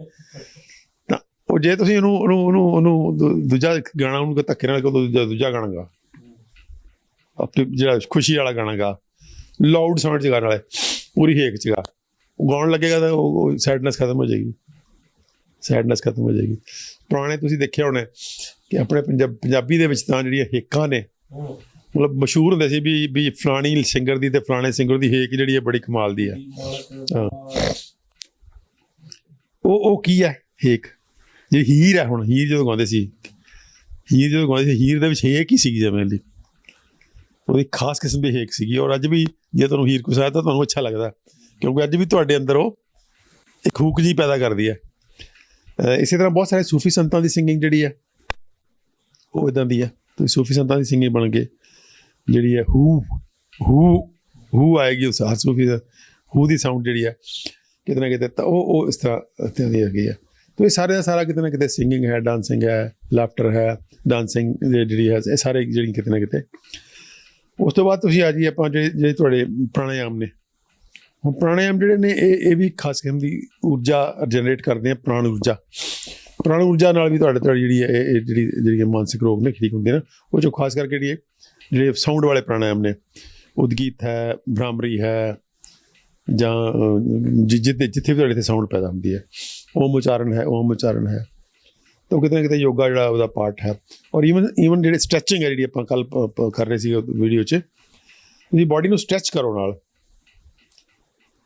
ਤਾਂ ਉਹ ਜੇ ਤੁਸੀਂ ਉਹਨੂੰ ਦੂਜਾ ਗਾਣਾ ਉਹਨੂੰ ਧੱਕੇ ਨਾਲ ਦੂਜਾ ਗਾਣਾ ਗਾ, ਆਪਣੀ ਜਿਹੜਾ ਖੁਸ਼ੀ ਵਾਲਾ ਗਾਣਾ ਗਾ, ਲਾਊਡ ਸਾਊਂਡ 'ਚ ਗਾਣ ਵਾਲੇ, ਪੂਰੀ ਹੇਕ 'ਚ ਗਾ, ਉਹ ਗਾਉਣ ਲੱਗੇਗਾ ਤਾਂ ਉਹ ਸੈਡਨੈਸ ਖਤਮ ਹੋ ਜਾਏਗੀ। ਪੁਰਾਣੇ ਤੁਸੀਂ ਦੇਖਿਆ ਹੋਣਾ ਕਿ ਆਪਣੇ ਪੰਜਾਬੀ ਦੇ ਵਿੱਚ ਤਾਂ ਜਿਹੜੀਆਂ ਹੇਕਾਂ ਨੇ, ਮਤਲਬ ਮਸ਼ਹੂਰ ਹੁੰਦੇ ਸੀ ਵੀ ਫਲਾਣੀ ਸਿੰਗਰ ਦੀ ਤੇ ਫਲਾਣੇ ਸਿੰਗਰ ਦੀ ਹੇਕ ਜਿਹੜੀ ਹੈ ਬੜੀ ਕਮਾਲ ਦੀ ਹੈ। ਹਾਂ, ਉਹ ਕੀ ਹੈ ਹੇਕ? ਜਿਹੜੀ ਹੀਰ ਹੈ, ਹੁਣ ਹੀਰ ਜਦੋਂ ਗਾਉਂਦੇ ਸੀ, ਹੀਰ ਦੇ ਵਿੱਚ ਹੇਕ ਹੀ ਸੀਗੀ ਜਿਵੇਂ ਦੀ, ਉਹਦੀ ਖਾਸ ਕਿਸਮ ਦੀ ਹੇਕ ਸੀਗੀ। ਔਰ ਅੱਜ ਵੀ ਜੇ ਤੁਹਾਨੂੰ ਹੀਰ ਕੁਛ ਆਇਆ ਤਾਂ ਤੁਹਾਨੂੰ ਅੱਛਾ ਲੱਗਦਾ, ਕਿਉਂਕਿ ਅੱਜ ਵੀ ਤੁਹਾਡੇ ਅੰਦਰ ਉਹ ਇੱਕ ਹੂਕ ਜਿਹੀ ਪੈਦਾ ਕਰਦੀ ਹੈ। ਇਸੇ ਤਰ੍ਹਾਂ ਬਹੁਤ ਸਾਰੇ ਸੂਫੀ ਸੰਤਾਂ ਦੀ ਸਿੰਗਿੰਗ ਜਿਹੜੀ ਹੈ ਉਹ ਇੱਦਾਂ ਦੀ ਹੈ। ਤੁਸੀਂ ਸੂਫੀ ਸੰਤਾਂ ਦੀ ਸਿੰਗਿੰਗ ਬਣ ਕੇ ਜਿਹੜੀ ਹੈ ਹੂ ਆਏਗੀ, ਉਸ ਹਰ ਸੂਫੀ ਦਾ ਹੂ ਦੀ ਸਾਊਂਡ ਜਿਹੜੀ ਹੈ ਕਿਤੇ ਨਾ ਕਿਤੇ, ਤਾਂ ਉਹ ਇਸ ਤਰ੍ਹਾਂ ਦੀ ਹੈਗੀ ਹੈ। ਤਾਂ ਇਹ ਸਾਰੇ ਦਾ ਸਾਰਾ ਕਿਤੇ ਨਾ ਕਿਤੇ ਸਿੰਗਿੰਗ ਹੈ, ਡਾਂਸਿੰਗ ਹੈ, ਲਾਫਟਰ ਹੈ, ਡਾਂਸਿੰਗ ਜਿਹੜੀ ਹੈ, ਇਹ ਸਾਰੇ ਜਿਹੜੀ ਕਿਤੇ ਨਾ ਕਿਤੇ। ਉਸ ਤੋਂ ਬਾਅਦ ਤੁਸੀਂ ਆ ਜਾਈਏ ਆਪਾਂ ਜਿਹੜੇ ਤੁਹਾਡੇ ਪ੍ਰਾਣਾਯਾਮ ਨੇ। ਹੁਣ ਪ੍ਰਾਣਾਯਾਮ ਜਿਹੜੇ ਨੇ ਇਹ ਵੀ ਖਾਸ ਕਿਸਮ ਦੀ ਊਰਜਾ ਜਨਰੇਟ ਕਰਦੇ ਆ। ਪ੍ਰਾਣ ਊਰਜਾ ਨਾਲ ਵੀ ਤੁਹਾਡੀ ਜਿਹੜੀ ਹੈ ਇਹ ਜਿਹੜੀ ਮਾਨਸਿਕ ਰੋਗ ਨੇ ਠੀਕ ਹੁੰਦੇ ਨੇ। ਉਹ 'ਚੋਂ ਖਾਸ ਕਰਕੇ ਜਿਹੜੇ ਸਾਊਂਡ ਵਾਲੇ ਪ੍ਰਾਣਾਯਾਮ ਨੇ, ਉਦਗੀਤ ਹੈ, ਭ੍ਰਾਮਰੀ ਹੈ, ਜਾਂ ਜਿੱਥੇ ਵੀ ਤੁਹਾਡੇ ਇੱਥੇ ਸਾਊਂਡ ਪੈਦਾ ਹੁੰਦੀ ਹੈ, ਓਮ ਉਚਾਰਨ ਹੈ, ਤਾਂ ਉਹ ਕਿਤੇ ਨਾ ਕਿਤੇ ਯੋਗਾ ਜਿਹੜਾ ਉਹਦਾ ਪਾਰਟ ਹੈ। ਔਰ ਈਵਨ ਜਿਹੜੇ ਸਟਰੈਚਿੰਗ ਹੈ, ਜਿਹੜੀ ਆਪਾਂ ਕੱਲ੍ਹ ਕਰ ਰਹੇ ਸੀ ਵੀਡੀਓ 'ਚ, ਤੁਸੀਂ ਬਾਡੀ ਨੂੰ ਸਟਰੈਚ ਕਰੋ ਨਾਲ,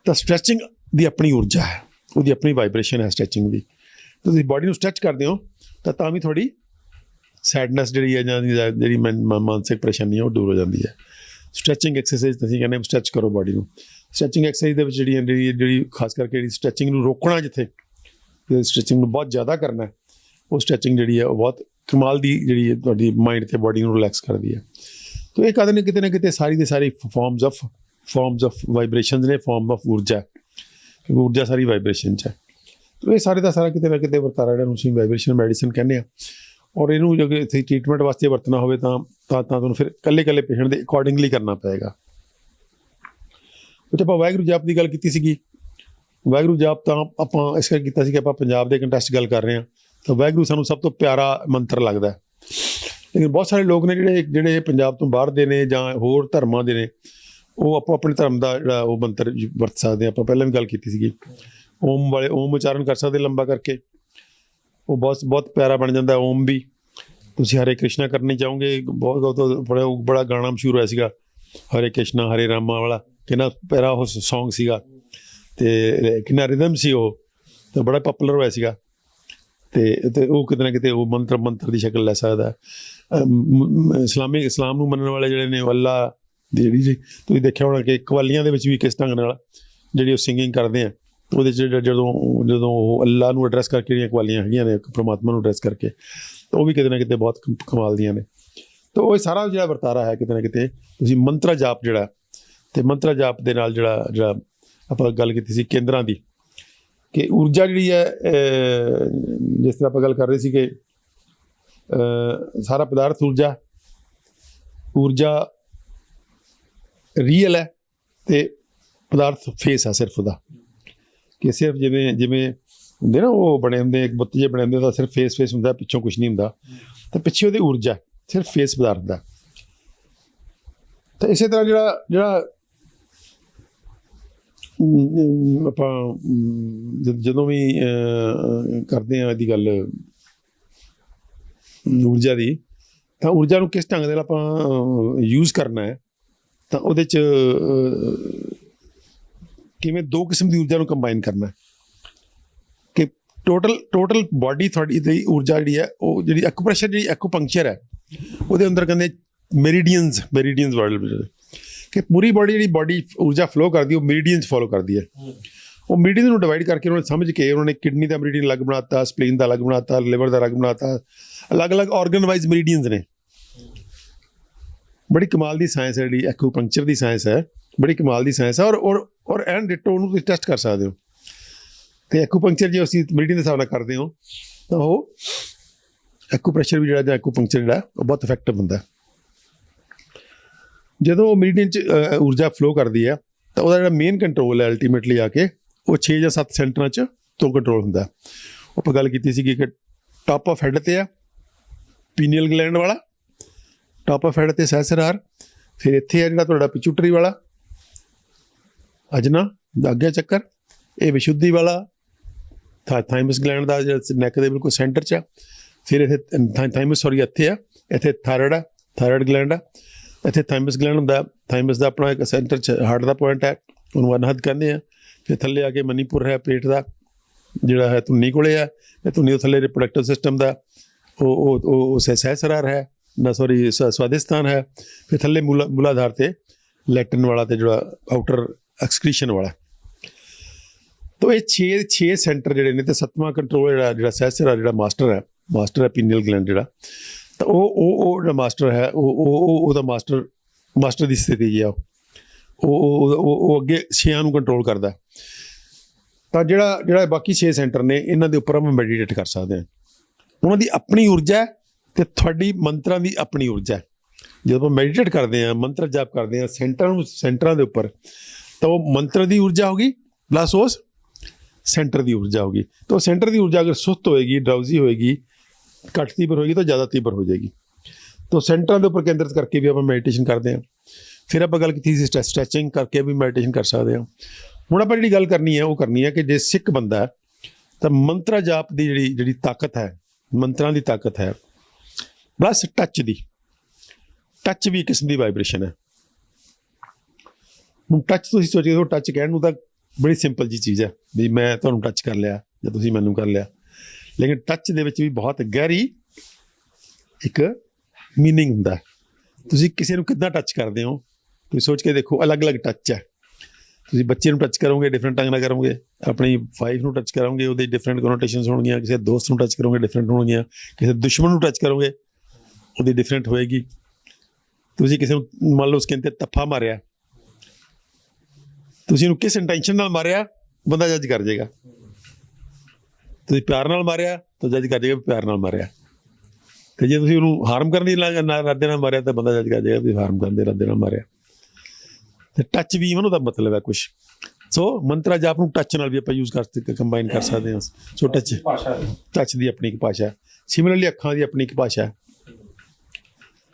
ਤਾਂ ਸਟਰੈਚਿੰਗ ਦੀ ਆਪਣੀ ਊਰਜਾ ਹੈ, ਉਹਦੀ ਆਪਣੀ ਵਾਈਬ੍ਰੇਸ਼ਨ ਹੈ ਸਟਰੈਚਿੰਗ ਦੀ। ਤੁਸੀਂ ਬਾਡੀ ਨੂੰ ਸਟਰੈਚ ਕਰਦੇ ਹੋ ਤਾਂ ਵੀ ਤੁਹਾਡੀ ਸੈਡਨੈਸ ਜਿਹੜੀ ਹੈ ਜਾਂ ਜਿਹੜੀ ਮਾਨਸਿਕ ਪਰੇਸ਼ਾਨੀ ਹੈ ਉਹ ਦੂਰ ਹੋ ਜਾਂਦੀ ਹੈ। ਸਟਰੈਚਿੰਗ ਐਕਸਰਸਾਈਜ਼ ਤੁਸੀਂ ਕਹਿੰਦੇ ਸਟਰੈਚ ਕਰੋ ਬਾਡੀ ਨੂੰ। ਸਟਰੈਚਿੰਗ ਐਕਸਰਸਾਈਜ਼ ਦੇ ਵਿੱਚ ਜਿਹੜੀ ਖਾਸ ਕਰਕੇ ਜਿਹੜੀ ਸਟਰੈਚਿੰਗ ਨੂੰ ਰੋਕਣਾ, ਜਿੱਥੇ ਸਟਰੈਚਿੰਗ ਨੂੰ ਬਹੁਤ ਜ਼ਿਆਦਾ ਕਰਨਾ, ਉਹ ਸਟਰੈਚਿੰਗ ਜਿਹੜੀ ਹੈ ਉਹ ਬਹੁਤ ਕਮਾਲ ਦੀ ਜਿਹੜੀ ਹੈ ਤੁਹਾਡੀ ਮਾਈਂਡ ਅਤੇ ਬਾਡੀ ਨੂੰ ਰਿਲੈਕਸ ਕਰਦੀ ਹੈ। ਤਾਂ ਇਹ ਕਹਿੰਦੇ ਨੇ ਕਿਤੇ ਨਾ ਕਿਤੇ ਸਾਰੀ ਦੀ ਸਾਰੀ ਫਾਰਮਸ ਆਫ ਵਾਈਬ੍ਰੇਸ਼ਨਸ ਨੇ, ਫਾਰਮ ਆਫ ਊਰਜਾ, ਕਿਉਂਕਿ ਊਰਜਾ ਸਾਰੀ ਵਾਈਬ੍ਰੇਸ਼ਨ 'ਚ ਹੈ। ਤਾਂ ਇਹ ਸਾਰੇ ਦਾ ਸਾਰਾ ਕਿਤੇ ਨਾ ਕਿਤੇ ਵਰਤਾਰਾ ਜਿਹੜਾ ਨੂੰ ਅਸੀਂ ਵਾਈਬ੍ਰੇਸ਼ਨ ਮੈਡੀਸਨ ਕਹਿੰਦੇ ਹਾਂ। ਔਰ ਇਹਨੂੰ ਜੇ ਇੱਥੇ ਟ੍ਰੀਟਮੈਂਟ ਵਾਸਤੇ ਵਰਤਣਾ ਹੋਵੇ ਤਾਂ ਤੁਹਾਨੂੰ ਫਿਰ ਇਕੱਲੇ ਪੇਸ਼ੈਂਟ ਦੇ ਅਕੋਰਡਿੰਗਲੀ ਕਰਨਾ ਪਏਗਾ। ਉੱਥੇ ਆਪਾਂ ਵਾਹਿਗੁਰੂ ਜਾਪ ਦੀ ਗੱਲ ਕੀਤੀ ਸੀਗੀ। ਵਾਹਿਗੁਰੂ ਜਾਪ ਤਾਂ ਆਪਾਂ ਇਸ ਕਰਕੇ ਕੀਤਾ ਸੀ ਕਿ ਆਪਾਂ ਪੰਜਾਬ ਦੇ ਕੰਟੈਸਟ ਗੱਲ ਕਰ ਰਹੇ ਹਾਂ, ਤਾਂ ਵਾਹਿਗੁਰੂ ਸਾਨੂੰ ਸਭ ਤੋਂ ਪਿਆਰਾ ਮੰਤਰ ਲੱਗਦਾ। ਲੇਕਿਨ ਬਹੁਤ ਸਾਰੇ ਲੋਕ ਨੇ ਜਿਹੜੇ ਪੰਜਾਬ ਤੋਂ ਬਾਹਰ ਦੇ ਨੇ ਜਾਂ ਹੋਰ ਧਰਮਾਂ ਦੇ ਨੇ, ਉਹ ਆਪੋ ਆਪਣੇ ਧਰਮ ਦਾ ਜਿਹੜਾ ਉਹ ਮੰਤਰ ਵਰਤ ਸਕਦੇ। ਆਪਾਂ ਪਹਿਲਾਂ ਵੀ ਗੱਲ ਕੀਤੀ ਸੀਗੀ, ਓਮ ਉਚਾਰਨ ਕਰ ਸਕਦੇ ਲੰਬਾ ਕਰਕੇ, ਉਹ ਬਹੁਤ ਪਿਆਰਾ ਬਣ ਜਾਂਦਾ ਓਮ ਵੀ। ਤੁਸੀਂ ਹਰੇ ਕ੍ਰਿਸ਼ਨਾ ਕਰਨੀ ਚਾਹੋਗੇ, ਬਹੁਤ ਬੜਾ ਗਾਣਾ ਮਸ਼ਹੂਰ ਹੋਇਆ ਸੀਗਾ, ਹਰੇ ਕ੍ਰਿਸ਼ਨਾ ਹਰੇ ਰਾਮਾ ਵਾਲਾ, ਕਿੰਨਾ ਪਿਆਰਾ ਉਹ ਸੌਂਗ ਸੀਗਾ ਅਤੇ ਕਿੰਨਾ ਰਿਦਮ ਸੀ ਉਹ, ਤਾਂ ਬੜਾ ਪਾਪੂਲਰ ਹੋਇਆ ਸੀਗਾ। ਅਤੇ ਉਹ ਕਿਤੇ ਨਾ ਕਿਤੇ ਉਹ ਮੰਤਰ ਦੀ ਸ਼ਕਲ ਲੈ ਸਕਦਾ। ਇਸਲਾਮ ਨੂੰ ਮੰਨਣ ਵਾਲੇ ਜਿਹੜੇ ਨੇ, ਉਹ ਅੱਲਾ ਦੀ ਜਿਹੜੀ ਤੁਸੀਂ ਦੇਖਿਆ ਹੋਣਾ ਕਿ ਕਵਾਲੀਆਂ ਦੇ ਵਿੱਚ ਵੀ ਕਿਸ ਢੰਗ ਨਾਲ ਜਿਹੜੀ ਉਹ ਸਿੰਗਿੰਗ ਕਰਦੇ ਆ, ਉਹਦੇ 'ਚ ਜਦੋਂ ਉਹ ਅੱਲਾ ਨੂੰ ਐਡਰੈਸ ਕਰਕੇ ਜਿਹੜੀਆਂ ਕਵਾਲੀਆਂ ਹੈਗੀਆਂ ਨੇ, ਪਰਮਾਤਮਾ ਨੂੰ ਐਡਰੈਸ ਕਰਕੇ, ਤਾਂ ਉਹ ਵੀ ਕਿਤੇ ਨਾ ਕਿਤੇ ਬਹੁਤ ਕਮਾਲ ਦੀਆਂ ਨੇ। ਤਾਂ ਉਹ ਸਾਰਾ ਜਿਹੜਾ ਵਰਤਾਰਾ ਹੈ ਕਿਤੇ ਨਾ ਕਿਤੇ ਤੁਸੀਂ ਮੰਤਰਾ ਜਾਪ ਜਿਹੜਾ, ਅਤੇ ਮੰਤਰਾ ਜਾਪ ਦੇ ਨਾਲ ਜਿਹੜਾ ਆਪਾਂ ਗੱਲ ਕੀਤੀ ਸੀ ਕੇਂਦਰਾਂ ਦੀ, ਕਿ ਊਰਜਾ ਜਿਹੜੀ ਹੈ ਜਿਸ ਤਰ੍ਹਾਂ ਆਪਾਂ ਗੱਲ ਕਰ ਰਹੇ ਸੀ ਕਿ ਸਾਰਾ ਪਦਾਰਥ ਊਰਜਾ ਰੀਅਲ ਹੈ ਤੇ ਪਦਾਰਥ ਫੇਸ ਆ ਸਿਰਫ ਉਹਦਾ, ਕਿ ਸਿਰਫ ਜਿਵੇਂ ਹੁੰਦੇ ਨਾ ਉਹ ਬਣੇ ਹੁੰਦੇ ਇੱਕ ਬੁੱਤ ਜਿਹੇ ਬਣੇ ਹੁੰਦੇ, ਉਹਦਾ ਸਿਰਫ ਫੇਸ ਹੁੰਦਾ, ਪਿੱਛੋਂ ਕੁਛ ਨਹੀਂ ਹੁੰਦਾ, ਤੇ ਪਿੱਛੇ ਉਹਦੀ ਊਰਜਾ ਸਿਰਫ ਫੇਸ ਪਦਾਰਥ ਦਾ। ਤਾਂ ਇਸੇ ਤਰ੍ਹਾਂ ਜਿਹੜਾ ਆਪਾਂ ਜਦੋਂ ਵੀ ਕਰਦੇ ਹਾਂ ਇਹਦੀ ਗੱਲ ਊਰਜਾ ਦੀ, ਤਾਂ ਊਰਜਾ ਨੂੰ ਕਿਸ ਢੰਗ ਦੇ ਨਾਲ ਆਪਾਂ ਯੂਜ਼ ਕਰਨਾ ਹੈ, ਤਾਂ ਉਹਦੇ 'ਚ ਕਿਵੇਂ ਦੋ ਕਿਸਮ ਦੀ ਊਰਜਾ ਨੂੰ ਕੰਬਾਈਨ ਕਰਨਾ ਕਿ ਟੋਟਲ ਬਾਡੀ ਤੁਹਾਡੀ ਦੀ ਊਰਜਾ ਜਿਹੜੀ ਹੈ, ਉਹ ਜਿਹੜੀ ਐਕੂਪ੍ਰੈਸ਼ਰ ਜਿਹੜੀ ਐਕੂਪੰਕਚਰ ਹੈ, ਉਹਦੇ ਅੰਦਰ ਕਹਿੰਦੇ ਮੈਰੀਡੀਅਨਸ ਵਰਡ, ਕਿ ਪੂਰੀ ਬਾਡੀ ਊਰਜਾ ਫਲੋ ਕਰਦੀ, ਉਹ ਮੈਰੀਡੀਅਨਸ ਫੋਲੋ ਕਰਦੀ ਹੈ। ਉਹ ਮੈਰੀਡੀਅਨ ਨੂੰ ਡਿਵਾਈਡ ਕਰਕੇ ਉਹਨਾਂ ਨੇ ਸਮਝ ਕੇ ਉਹਨਾਂ ਨੇ ਕਿਡਨੀ ਦਾ ਮੈਰੀਡੀਅਨ ਅਲੱਗ ਬਣਾਤਾ, ਸਪਲੀਨ ਦਾ ਅਲੱਗ ਬਣਾਤਾ, ਲਿਵਰ ਦਾ ਅਲੱਗ ਬਣਾਤਾ, ਅਲੱਗ-ਅਲੱਗ ਆਰਗਨ ਵਾਈਜ਼ ਮੈਰੀਡੀਅਨਸ ਨੇ। ਬੜੀ ਕਮਾਲ ਦੀ ਸਾਇੰਸ ਹੈ ਜਿਹੜੀ ਐਕੂਪੰਕਚਰ ਦੀ ਸਾਇੰਸ ਹੈ, ਬੜੀ ਕਮਾਲ ਦੀ ਸਾਇੰਸ ਹੈ। ਔਰ ਐਂਡ ਡਿਟੋ ਉਹਨੂੰ ਤੁਸੀਂ ਟੈਸਟ ਕਰ ਸਕਦੇ ਹੋ। ਤੇ ਐਕੂਪੰਕਚਰ ਜੇ ਅਸੀਂ ਮੈਰੀਡੀਅਨ ਦੇ ਹਿਸਾਬ ਨਾਲ ਕਰਦੇ ਹੋ ਤਾਂ ਉਹ ਐਕੂਪ੍ਰੈਸ਼ਰ ਵੀ ਜਿਹੜਾ ਐਕੂਪੰਕਚਰ ਜਿਹੜਾ ਉਹ ਬਹੁਤ ਇਫੈਕਟਿਵ ਹੁੰਦਾ। ਜਦੋਂ ਉਹ ਮੈਰੀਡੀਅਨ 'ਚ ਊਰਜਾ ਫਲੋ ਕਰਦੀ ਹੈ ਤਾਂ ਉਹਦਾ ਜਿਹੜਾ ਮੇਨ ਕੰਟਰੋਲ ਹੈ ਅਲਟੀਮੇਟਲੀ ਆ ਕੇ ਉਹ 6 ਜਾਂ 7 ਸੈਂਟਰਾਂ 'ਚ ਤੋਂ ਕੰਟਰੋਲ ਹੁੰਦਾ। ਆਪਾਂ ਗੱਲ ਕੀਤੀ ਸੀਗੀ ਕਿ ਟਾਪ ਆਫ ਹੈਡ 'ਤੇ ਆ ਪੀਨੀਅਲ ਗਲੈਂਡ ਵਾਲਾ, ਟਾਪ ਆਫ ਹੈਡ 'ਤੇ ਸਹਿਸਰਾਰ, ਫਿਰ ਇੱਥੇ ਆ ਜਿਹੜਾ ਤੁਹਾਡਾ ਪਿਚੂਟਰੀ ਵਾਲਾ ਅਜਨਾ ਆਗਿਆ ਚੱਕਰ, ਇਹ ਵਿਸ਼ੁੱਧੀ ਵਾਲਾ ਥਾਈਮਸ ਗਲੈਂਡ ਦਾ ਜਿਹੜਾ ਨੈਕ ਦੇ ਬਿਲਕੁਲ ਸੈਂਟਰ 'ਚ ਆ, ਫਿਰ ਇੱਥੇ ਥਾਈਮਸ ਇੱਥੇ ਆ, ਇੱਥੇ ਥਾਇਰੋਇਡ ਗਲੈਂਡ ਆ, ਇੱਥੇ ਥਾਈਮਸ ਗਲੈਂਡ ਹੁੰਦਾ। ਥਾਈਮਸ ਦਾ ਆਪਣਾ ਇੱਕ ਸੈਂਟਰ 'ਚ ਹਾਰਟ ਦਾ ਪੁਆਇੰਟ ਹੈ, ਉਹਨੂੰ ਅਨਹਦ ਕਹਿੰਦੇ ਆ। ਫਿਰ ਥੱਲੇ ਆ ਕੇ ਮਨੀਪੁਰ ਹੈ, ਪੇਟ ਦਾ ਜਿਹੜਾ ਹੈ ਧੁੰਨੀ ਕੋਲੇ ਹੈ, ਇਹ ਧੁੰਨੀ ਤੋਂ ਥੱਲੇ ਰਿਪਰੋਡਕਟਿਵ ਸਿਸਟਮ ਦਾ ਉਹ ਸਹਿਸਰਾਰ ਹੈ ਸਵਾਦਿਸਤਾਨ ਹੈ। ਫਿਰ ਥੱਲੇ ਮੂਲਾਧਾਰ ਤੇ ਲੈਟਨ ਵਾਲਾ ਤੇ ਜਿਹੜਾ ਆਊਟਰ ਐਕਸਕ੍ਰੀਸ਼ਨ ਵਾਲਾ। ਤਾਂ ਇਹ 6 ਸੈਂਟਰ ਜਿਹੜੇ ਨੇ, ਤੇ 7ਵਾਂ ਕੰਟਰੋਲ ਜਿਹੜਾ ਸਹਿਸਰਾਰ ਜਿਹੜਾ ਮਾਸਟਰ ਹੈ ਪੀਨੀਅਲ ਗਲੈਂਡ ਜਿਹੜਾ, ਤਾਂ ਉਹ ਜਿਹੜਾ ਮਾਸਟਰ ਹੈ ਉਹਦਾ ਮਾਸਟਰ ਦੀ ਸਥਿਤੀ ਜੀ ਆ, ਉਹ ਅੱਗੇ 6 ਨੂੰ ਕੰਟਰੋਲ ਕਰਦਾ। ਤਾਂ ਜਿਹੜਾ ਬਾਕੀ 6 ਸੈਂਟਰ ਨੇ, ਇਹਨਾਂ ਦੇ ਉੱਪਰ ਆਪਾਂ ਮੈਡੀਟੇਟ ਕਰ ਸਕਦੇ ਹਾਂ। ਉਹਨਾਂ ਦੀ ਆਪਣੀ ਊਰਜਾ ਹੈ ਤੇ ਤੁਹਾਡੀ ਮੰਤਰਾਂ ਦੀ ਆਪਣੀ ਊਰਜਾ ਹੈ। ਜਦੋਂ ਆਪਾਂ ਮੈਡੀਟੇਟ ਕਰਦੇ ਹਾਂ, ਮੰਤਰ ਜਾਪ ਕਰਦੇ ਹਾਂ ਸੈਂਟਰਾਂ ਦੇ ਉੱਪਰ, ਤਾਂ ਉਹ ਮੰਤਰ ਦੀ ਊਰਜਾ ਹੋਗੀ ਪਲੱਸ ਉਸ ਸੈਂਟਰ ਦੀ ਊਰਜਾ ਹੋਗੀ। ਤਾਂ ਉਹ ਸੈਂਟਰ ਦੀ ਊਰਜਾ ਅਗਰ ਸੁਸਤ ਹੋਏਗੀ, ਡਰਾਊਜ਼ੀ ਹੋਏਗੀ, ਘੱਟ ਤੀਬਰ ਹੋਏਗੀ, ਤਾਂ ਜ਼ਿਆਦਾ ਤੀਬਰ ਹੋ ਜਾਏਗੀ। ਤਾਂ ਸੈਂਟਰਾਂ ਦੇ ਉੱਪਰ ਕੇਂਦਰਿਤ ਕਰਕੇ ਵੀ ਆਪਾਂ ਮੈਡੀਟੇਸ਼ਨ ਕਰਦੇ ਹਾਂ। ਫਿਰ ਆਪਾਂ ਗੱਲ ਕੀਤੀ ਸੀ ਸਟ੍ਰੈਚਿੰਗ ਕਰਕੇ ਵੀ ਮੈਡੀਟੇਸ਼ਨ ਕਰ ਸਕਦੇ ਹਾਂ। ਹੁਣ ਆਪਾਂ ਜਿਹੜੀ ਗੱਲ ਕਰਨੀ ਹੈ ਉਹ ਕਰਨੀ ਹੈ ਕਿ ਜੇ ਸਿੱਖ ਬੰਦਾ ਹੈ ਤਾਂ ਮੰਤਰਾ ਜਾਪ ਦੀ ਜਿਹੜੀ ਤਾਕਤ ਹੈ, ਮੰਤਰਾਂ ਦੀ ਤਾਕਤ ਹੈ, ਪਲੱਸ ਟੱਚ ਵੀ ਕਿਸਮ ਦੀ ਵਾਈਬ੍ਰੇਸ਼ਨ ਹੈ। ਹੁਣ ਟੱਚ ਤੁਸੀਂ ਸੋਚਦੇ ਹੋ, ਟੱਚ ਕਹਿਣ ਨੂੰ ਤਾਂ ਬੜੀ ਸਿੰਪਲ ਜੀ ਚੀਜ਼ ਹੈ ਵੀ ਮੈਂ ਤੁਹਾਨੂੰ ਟੱਚ ਕਰ ਲਿਆ ਜਾਂ ਤੁਸੀਂ ਮੈਨੂੰ ਕਰ ਲਿਆ, ਲੇਕਿਨ ਟੱਚ ਦੇ ਵਿੱਚ ਵੀ ਬਹੁਤ ਗਹਿਰੀ ਇੱਕ ਮੀਨਿੰਗ ਹੁੰਦਾ। ਤੁਸੀਂ ਕਿਸੇ ਨੂੰ ਕਿੱਦਾਂ ਟੱਚ ਕਰਦੇ ਹੋ, ਤੁਸੀਂ ਸੋਚ ਕੇ ਦੇਖੋ। ਅਲੱਗ-ਅਲੱਗ ਟੱਚ ਹੈ। ਤੁਸੀਂ ਬੱਚੇ ਨੂੰ ਟੱਚ ਕਰੋਗੇ ਡਿਫਰੈਂਟ ਢੰਗ ਨਾਲ ਕਰੋਗੇ, ਆਪਣੀ ਵਾਈਫ ਨੂੰ ਟੱਚ ਕਰੋਗੇ ਉਹਦੇ ਡਿਫਰੈਂਟ ਕੋਨੋਟੇਸ਼ਨਸ ਹੋਣਗੀਆਂ, ਕਿਸੇ ਦੋਸਤ ਨੂੰ ਟੱਚ ਕਰੋਗੇ ਡਿਫਰੈਂਟ ਹੋਣਗੀਆਂ, ਕਿਸੇ ਦੁਸ਼ਮਣ ਨੂੰ ਟੱਚ ਕਰੋਗੇ ਉਹਦੀ ਡਿਫਰੈਂਟ ਹੋਏਗੀ। ਤੁਸੀਂ ਕਿਸੇ ਨੂੰ ਮੰਨ ਲਓ ਸਕਿਨ 'ਤੇ ਤੱਫਾ ਮਾਰਿਆ, ਤੁਸੀਂ ਉਹਨੂੰ ਕਿਸ ਇੰਟੈਂਸ਼ਨ ਨਾਲ ਮਾਰਿਆ ਬੰਦਾ ਜੱਜ ਕਰ ਜਾਏਗਾ। ਤੁਸੀਂ ਪਿਆਰ ਨਾਲ ਮਾਰਿਆ ਤਾਂ ਜੱਜ ਕਰ ਜਾਏਗਾ ਵੀ ਪਿਆਰ ਨਾਲ ਮਾਰਿਆ, ਤੇ ਜੇ ਤੁਸੀਂ ਉਹਨੂੰ ਹਾਰਮ ਕਰਨ ਦੀ ਇਰਾਦੇ ਨਾਲ ਮਾਰਿਆ ਤਾਂ ਬੰਦਾ ਜੱਜ ਕਰ ਜਾਏਗਾ ਵੀ ਹਾਰਮ ਕਰਨ ਦੇ ਇਰਾਦੇ ਨਾਲ ਮਾਰਿਆ। ਤੇ ਟੱਚ ਵੀ ਉਹਦਾ ਮਤਲਬ ਹੈ ਕੁਛ। ਸੋ ਮੰਤਰਾ ਜਾਪ ਨੂੰ ਟੱਚ ਨਾਲ ਵੀ ਆਪਾਂ ਯੂਜ਼ ਕਰ ਕੰਬਾਈਨ ਕਰ ਸਕਦੇ ਹਾਂ। ਸੋ ਟੱਚ ਦੀ ਆਪਣੀ ਇੱਕ ਭਾਸ਼ਾ, ਸਿਮਿਲਰਲੀ ਅੱਖਾਂ ਦੀ ਆਪਣੀ ਇੱਕ ਭਾਸ਼ਾ।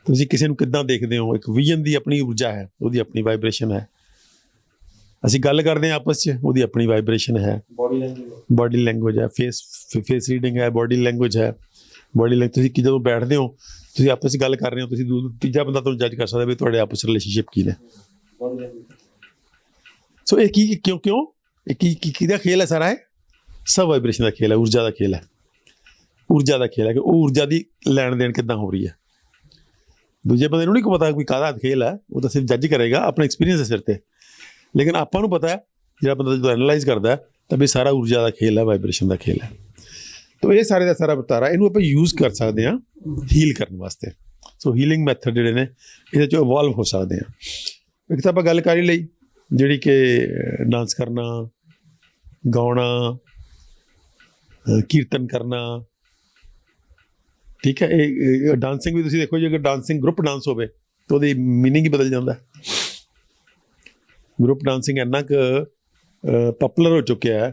ਤੁਸੀਂ ਕਿਸੇ ਨੂੰ ਕਿੱਦਾਂ ਦੇਖਦੇ ਹੋ, ਇੱਕ ਵਿਜ਼ਨ ਦੀ ਆਪਣੀ ਊਰਜਾ ਹੈ, ਉਹਦੀ ਆਪਣੀ ਵਾਈਬ੍ਰੇਸ਼ਨ ਹੈ। ਅਸੀਂ ਗੱਲ ਕਰਦੇ ਹਾਂ ਆਪਸ 'ਚ, ਉਹਦੀ ਆਪਣੀ ਵਾਈਬ੍ਰੇਸ਼ਨ ਹੈ। ਬੋਡੀ ਲੈਂਗੁਏਜ ਹੈ, ਫੇਸ ਰੀਡਿੰਗ ਹੈ, ਬੋਡੀ ਲੈਂਗੁਏਜ ਹੈ। ਤੁਸੀਂ ਜਦੋਂ ਬੈਠਦੇ ਹੋ, ਤੁਸੀਂ ਆਪਸ 'ਚ ਗੱਲ ਕਰ ਰਹੇ ਹੋ, ਤੁਸੀਂ ਤੀਜਾ ਬੰਦਾ ਤੁਹਾਨੂੰ ਜੱਜ ਕਰ ਸਕਦਾ ਵੀ ਤੁਹਾਡੇ ਆਪਸ 'ਚ ਰਿਲੇਸ਼ਨਸ਼ਿਪ ਕੀ ਨੇ। ਸੋ ਇਹ ਕਿਉਂ ਇਹ ਕਿਹਦਾ ਖੇਲ ਹੈ ਸਾਰਾ? ਇਹ ਸਭ ਵਾਈਬ੍ਰੇਸ਼ਨ ਦਾ ਖੇਲ ਹੈ, ਊਰਜਾ ਦਾ ਖੇਲ ਹੈ। ਊਰਜਾ ਦਾ ਖੇਲ ਹੈ ਕਿ ਉਹ ਊਰਜਾ ਦੀ ਲੈਣ ਦੇਣ ਕਿੱਦਾਂ ਹੋ ਰਹੀ ਹੈ। ਦੂਜੇ ਬੰਦੇ ਨੂੰ ਨਹੀਂ ਪਤਾ ਵੀ ਕਾਹਦਾ ਖੇਲ ਹੈ, ਉਹ ਤਾਂ ਸਿਰਫ ਜੱਜ ਕਰੇਗਾ ਆਪਣੇ ਐਕਸਪੀਰੀਅੰਸ ਦੇ ਸਿਰ 'ਤੇ। ਲੇਕਿਨ ਆਪਾਂ ਨੂੰ ਪਤਾ ਹੈ, ਜਿਹੜਾ ਬੰਦਾ ਜਦੋਂ ਐਨਾਲਾਈਜ਼ ਕਰਦਾ ਤਾਂ ਵੀ ਸਾਰਾ ਊਰਜਾ ਦਾ ਖੇਲ ਹੈ, ਵਾਈਬ੍ਰੇਸ਼ਨ ਦਾ ਖੇਲ ਹੈ। ਤਾਂ ਇਹ ਸਾਰੇ ਦਾ ਸਾਰਾ ਵਰਤਾਰਾ ਇਹਨੂੰ ਆਪਾਂ ਯੂਜ਼ ਕਰ ਸਕਦੇ ਹਾਂ ਹੀਲ ਕਰਨ ਵਾਸਤੇ। ਸੋ ਹੀਲਿੰਗ ਮੈਥਡ ਜਿਹੜੇ ਨੇ ਇਹਦੇ 'ਚੋਂ ਇਵੋਲਵ ਹੋ ਸਕਦੇ ਹਾਂ। ਇੱਕ ਤਾਂ ਆਪਾਂ ਗੱਲ ਕਰ ਹੀ ਲਈ ਜਿਹੜੀ ਕਿ ਡਾਂਸ ਕਰਨਾ, ਗਾਉਣਾ, ਕੀਰਤਨ ਕਰਨਾ, ਠੀਕ ਹੈ। ਇਹ ਡਾਂਸਿੰਗ ਵੀ ਤੁਸੀਂ ਦੇਖੋ ਜੀ, ਅਗਰ ਡਾਂਸਿੰਗ ਗਰੁੱਪ ਡਾਂਸ ਹੋਵੇ ਤਾਂ ਉਹਦੀ ਮੀਨਿੰਗ ਹੀ ਬਦਲ ਜਾਂਦਾ। ਗਰੁੱਪ ਡਾਂਸਿੰਗ ਇੰਨਾ ਕੁ ਪਪੂਲਰ ਹੋ ਚੁੱਕਿਆ ਹੈ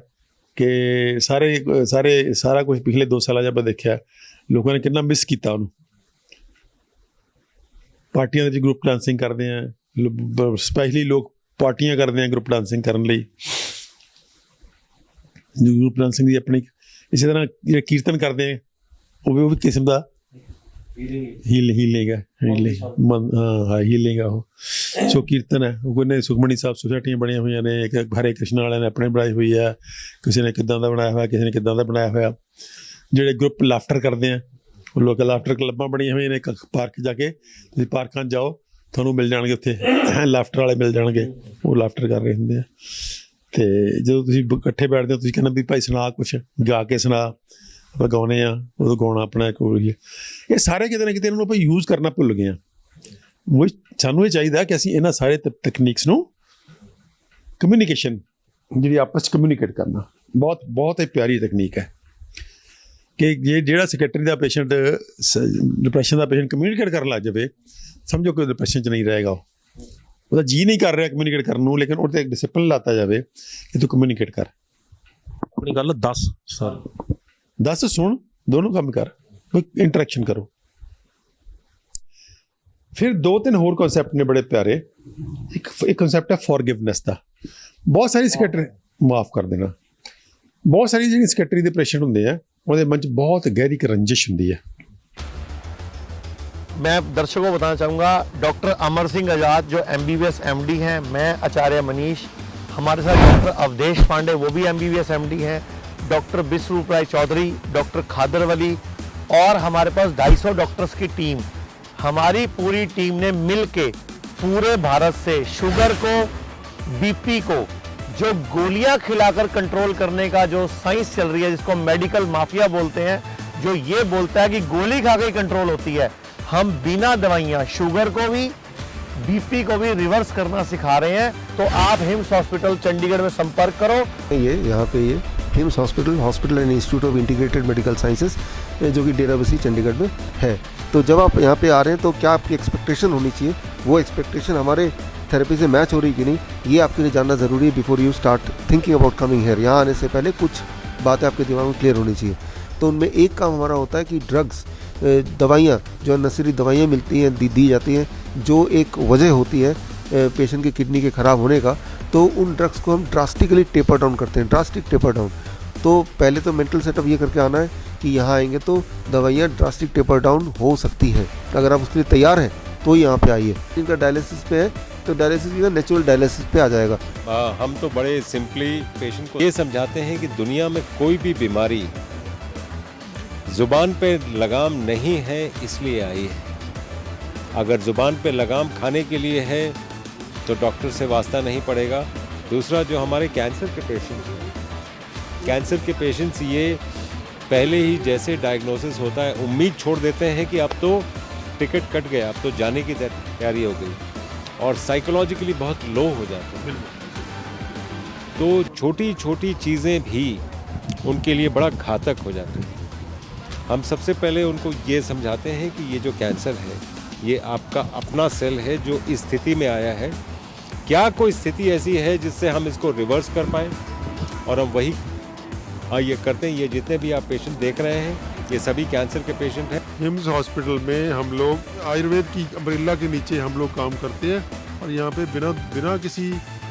ਕਿ ਸਾਰਾ ਕੁਝ ਪਿਛਲੇ 2 ਸਾਲਾਂ 'ਚ ਆਪਾਂ ਦੇਖਿਆ ਲੋਕਾਂ ਨੇ ਕਿੰਨਾ ਮਿਸ ਕੀਤਾ ਉਹਨੂੰ। ਪਾਰਟੀਆਂ ਦੇ ਵਿੱਚ ਗਰੁੱਪ ਡਾਂਸਿੰਗ ਕਰਦੇ ਆ, ਸਪੈਸ਼ਲੀ ਲੋਕ ਪਾਰਟੀਆਂ ਕਰਦੇ ਆ ਗਰੁੱਪ ਡਾਂਸਿੰਗ ਕਰਨ ਲਈ। ਗਰੁੱਪ ਡਾਂਸਿੰਗ ਦੀ ਆਪਣੀ ਇਸੇ ਤਰ੍ਹਾਂ ਜਿਹੜਾ ਕੀਰਤਨ ਕਰਦੇ ਆ ਉਹ ਵੀ ਕਿਸਮ ਦਾ ਹੀਲਿੰਗ ਆ ਉਹ। ਸੋ ਕੀਰਤਨ ਹੈ ਉਹ ਕੋਈ ਸੁਖਮਣੀ ਸਾਹਿਬ ਸੁਸਾਇਟੀਆਂ ਬਣੀਆਂ ਹੋਈਆਂ ਨੇ, ਇੱਕ ਹਰੇ ਕ੍ਰਿਸ਼ਨ ਵਾਲਿਆਂ ਨੇ ਆਪਣੇ ਬਣਾਈ ਹੋਈ ਹੈ, ਕਿਸੇ ਨੇ ਕਿੱਦਾਂ ਦਾ ਬਣਾਇਆ ਹੋਇਆ, ਕਿਸੇ ਨੇ ਕਿੱਦਾਂ ਦਾ ਬਣਾਇਆ ਹੋਇਆ। ਜਿਹੜੇ ਗਰੁੱਪ ਲਾਫਟਰ ਕਰਦੇ ਆ ਉਹ ਲੋਕ ਲਾਫਟਰ ਕਲੱਬਾਂ ਬਣੀਆਂ ਹੋਈਆਂ ਨੇ। ਇੱਕ ਪਾਰਕ ਜਾ ਕੇ ਤੁਸੀਂ ਪਾਰਕਾਂ 'ਚ ਜਾਓ, ਤੁਹਾਨੂੰ ਮਿਲ ਜਾਣਗੇ ਉੱਥੇ ਲਾਫਟਰ ਵਾਲੇ ਮਿਲ ਜਾਣਗੇ, ਉਹ ਲਾਫਟਰ ਕਰ ਰਹੇ ਹੁੰਦੇ ਆ। ਅਤੇ ਜਦੋਂ ਤੁਸੀਂ ਇਕੱਠੇ ਬੈਠਦੇ ਹੋ ਤੁਸੀਂ ਕਹਿੰਦੇ ਵੀ ਭਾਈ ਸੁਣਾ ਕੁਛ, ਗਾ ਕੇ ਸੁਣਾ, ਆਪਾਂ ਗਾਉਂਦੇ ਹਾਂ ਉਦੋਂ ਗਾਉਣਾ ਆਪਣਾ ਕੋਲ ਹੀ। ਇਹ ਸਾਰੇ ਕਿਤੇ ਨਾ ਕਿਤੇ ਇਹਨਾਂ ਨੂੰ ਆਪਾਂ ਯੂਜ਼ ਕਰਨਾ ਭੁੱਲ ਗਏ ਹਾਂ। ਉਹ ਸਾਨੂੰ ਇਹ ਚਾਹੀਦਾ ਕਿ ਅਸੀਂ ਇਹਨਾਂ ਸਾਰੇ ਤਕਨੀਕਸ ਨੂੰ ਕਮਿਊਨੀਕੇਸ਼ਨ ਜਿਹੜੀ ਆਪਸ 'ਚ ਕਮਿਊਨੀਕੇਟ ਕਰਨਾ ਬਹੁਤ ਹੀ ਪਿਆਰੀ ਤਕਨੀਕ ਹੈ ਕਿ ਜਿਹੜਾ ਸੈਕਟਰੀ ਦਾ ਪੇਸ਼ੈਂਟ ਡਿਪਰੈਸ਼ਨ ਦਾ ਪੇਸ਼ੈਂਟ ਕਮਿਊਨੀਕੇਟ ਕਰਨ ਲੱਗ ਜਾਵੇ, ਸਮਝੋ ਕਿ ਡਿਪਰੈਸ਼ਨ 'ਚ ਨਹੀਂ ਰਹੇਗਾ। ਉਹਦਾ ਜੀ ਨਹੀਂ ਕਰ ਰਿਹਾ ਕਮਿਊਨੀਕੇਟ ਕਰਨ ਨੂੰ, ਲੇਕਿਨ ਉਹਦੇ ਇੱਕ ਡਿਸਿਪਲਿਨ ਲਾਤਾ ਜਾਵੇ ਕਿ ਤੂੰ ਕਮਿਊਨੀਕੇਟ ਕਰ, ਆਪਣੀ ਗੱਲ ਦੱਸ ਸੁਣ, ਦੋਨੋਂ ਕੰਮ ਕਰ, ਕੋਈ ਇੰਟਰੈਕਸ਼ਨ ਕਰੋ। ਫਿਰ 2-3 ਹੋਰ ਕਨਸੈਪਟ ਨੇ ਬੜੇ ਪਿਆਰੇ। ਇੱਕ ਕਨਸੈਪਟ ਹੈ ਫੋਰਗਿਵਨੈਸ ਦਾ। ਬਹੁਤ ਸਾਰੀ ਸੈਕਟਰੀ ਮਾਫ ਕਰ ਦੇਣਾ, ਬਹੁਤ ਸਾਰੀ ਜਿਹੜੀ ਸੈਕਟਰੀ ਦੇ ਪੇਸ਼ੈਂਟ ਹੁੰਦੇ ਆ ਉਹਦੇ ਮਨ 'ਚ ਬਹੁਤ ਗਹਿਰੀ ਰੰਜਿਸ਼ ਹੁੰਦੀ ਹੈ। मैं दर्शकों को बताना चाहूँगा, डॉक्टर अमर सिंह आज़ाद जो MBBS MD हैं, मैं आचार्य मनीष, हमारे साथ डॉक्टर अवधेश पांडे वो भी MBBS MD हैं, डॉक्टर विश्वरूप राय चौधरी, डॉक्टर खादर वली और हमारे पास 250 डॉक्टर्स की टीम। हमारी पूरी टीम ने मिल के पूरे भारत से शुगर को, BP को, जो गोलियां खिलाकर कंट्रोल करने का जो साइंस चल रही है, जिसको मेडिकल माफिया बोलते हैं, जो ये बोलता है कि गोली खा के कंट्रोल होती है, हम बिना दवाइयाँ शुगर को भी BP को भी रिवर्स करना सिखा रहे हैं। तो आप हिम्स हॉस्पिटल चंडीगढ़ में संपर्क करो। ये यहाँ पे ये hymns hospital and institute of integrated medical sciences जो कि डेराबस्सी चंडीगढ़ में है। तो जब आप यहाँ पे आ रहे हैं तो क्या आपकी एक्सपेक्टेशन होनी चाहिए, वो एक्सपेक्टेशन हमारे थेरेपी से मैच हो रही कि नहीं, ये आपके लिए जानना ज़रूरी है before you start thinking about coming here. यहाँ आने से पहले कुछ बातें आपके दिमाग में क्लियर होनी चाहिए। तो उनमें एक काम हमारा होता है कि ड्रग्स, दवाइयाँ जो नशीली दवाइयाँ मिलती हैं, दी जाती हैं, जो एक वजह होती है पेशेंट की किडनी के ख़राब होने का, तो उन ड्रग्स को हम ड्रास्टिकली टेपर डाउन करते हैं, ड्रास्टिक टेपर डाउन। तो पहले तो मेंटल सेटअप ये करके आना है कि यहाँ आएंगे तो दवाइयाँ ड्रास्टिक टेपर डाउन हो सकती हैं। अगर आप उसके लिए तैयार हैं तो यहाँ पे आइए। इनका डायलिसिस पे है तो डायलिसिस का नेचुरल डायलिसिस पे आ जाएगा। हम तो बड़े सिंपली पेशेंट को ये समझाते हैं कि दुनिया में कोई भी बीमारी ज़ुबान पे लगाम नहीं है इसलिए आई है। अगर ज़ुबान पे लगाम खाने के लिए है तो डॉक्टर से वास्ता नहीं पड़ेगा। दूसरा, जो हमारे कैंसर के पेशेंट्स हैं, कैंसर के पेशेंट्स ये पहले ही जैसे डायग्नोसिस होता है उम्मीद छोड़ देते हैं कि अब तो टिकट कट गया, अब तो जाने की तैयारी हो गई, और साइकोलॉजिकली बहुत लो हो जाते हैं। तो छोटी छोटी चीज़ें भी उनके लिए बड़ा घातक हो जाती हैं। हम सबसे पहले उनको ये समझाते हैं कि ये जो कैंसर है ये आपका अपना सेल है जो इस स्थिति में आया है। क्या कोई स्थिति ऐसी है जिससे हम इसको रिवर्स कर पाएँ, और हम वही ये करते हैं। ये जितने भी आप पेशेंट देख रहे हैं ये सभी कैंसर के पेशेंट हैं। हिम्स हॉस्पिटल में हम लोग आयुर्वेद की अम्ब्रेला के नीचे हम लोग काम करते हैं, और यहाँ पे बिना किसी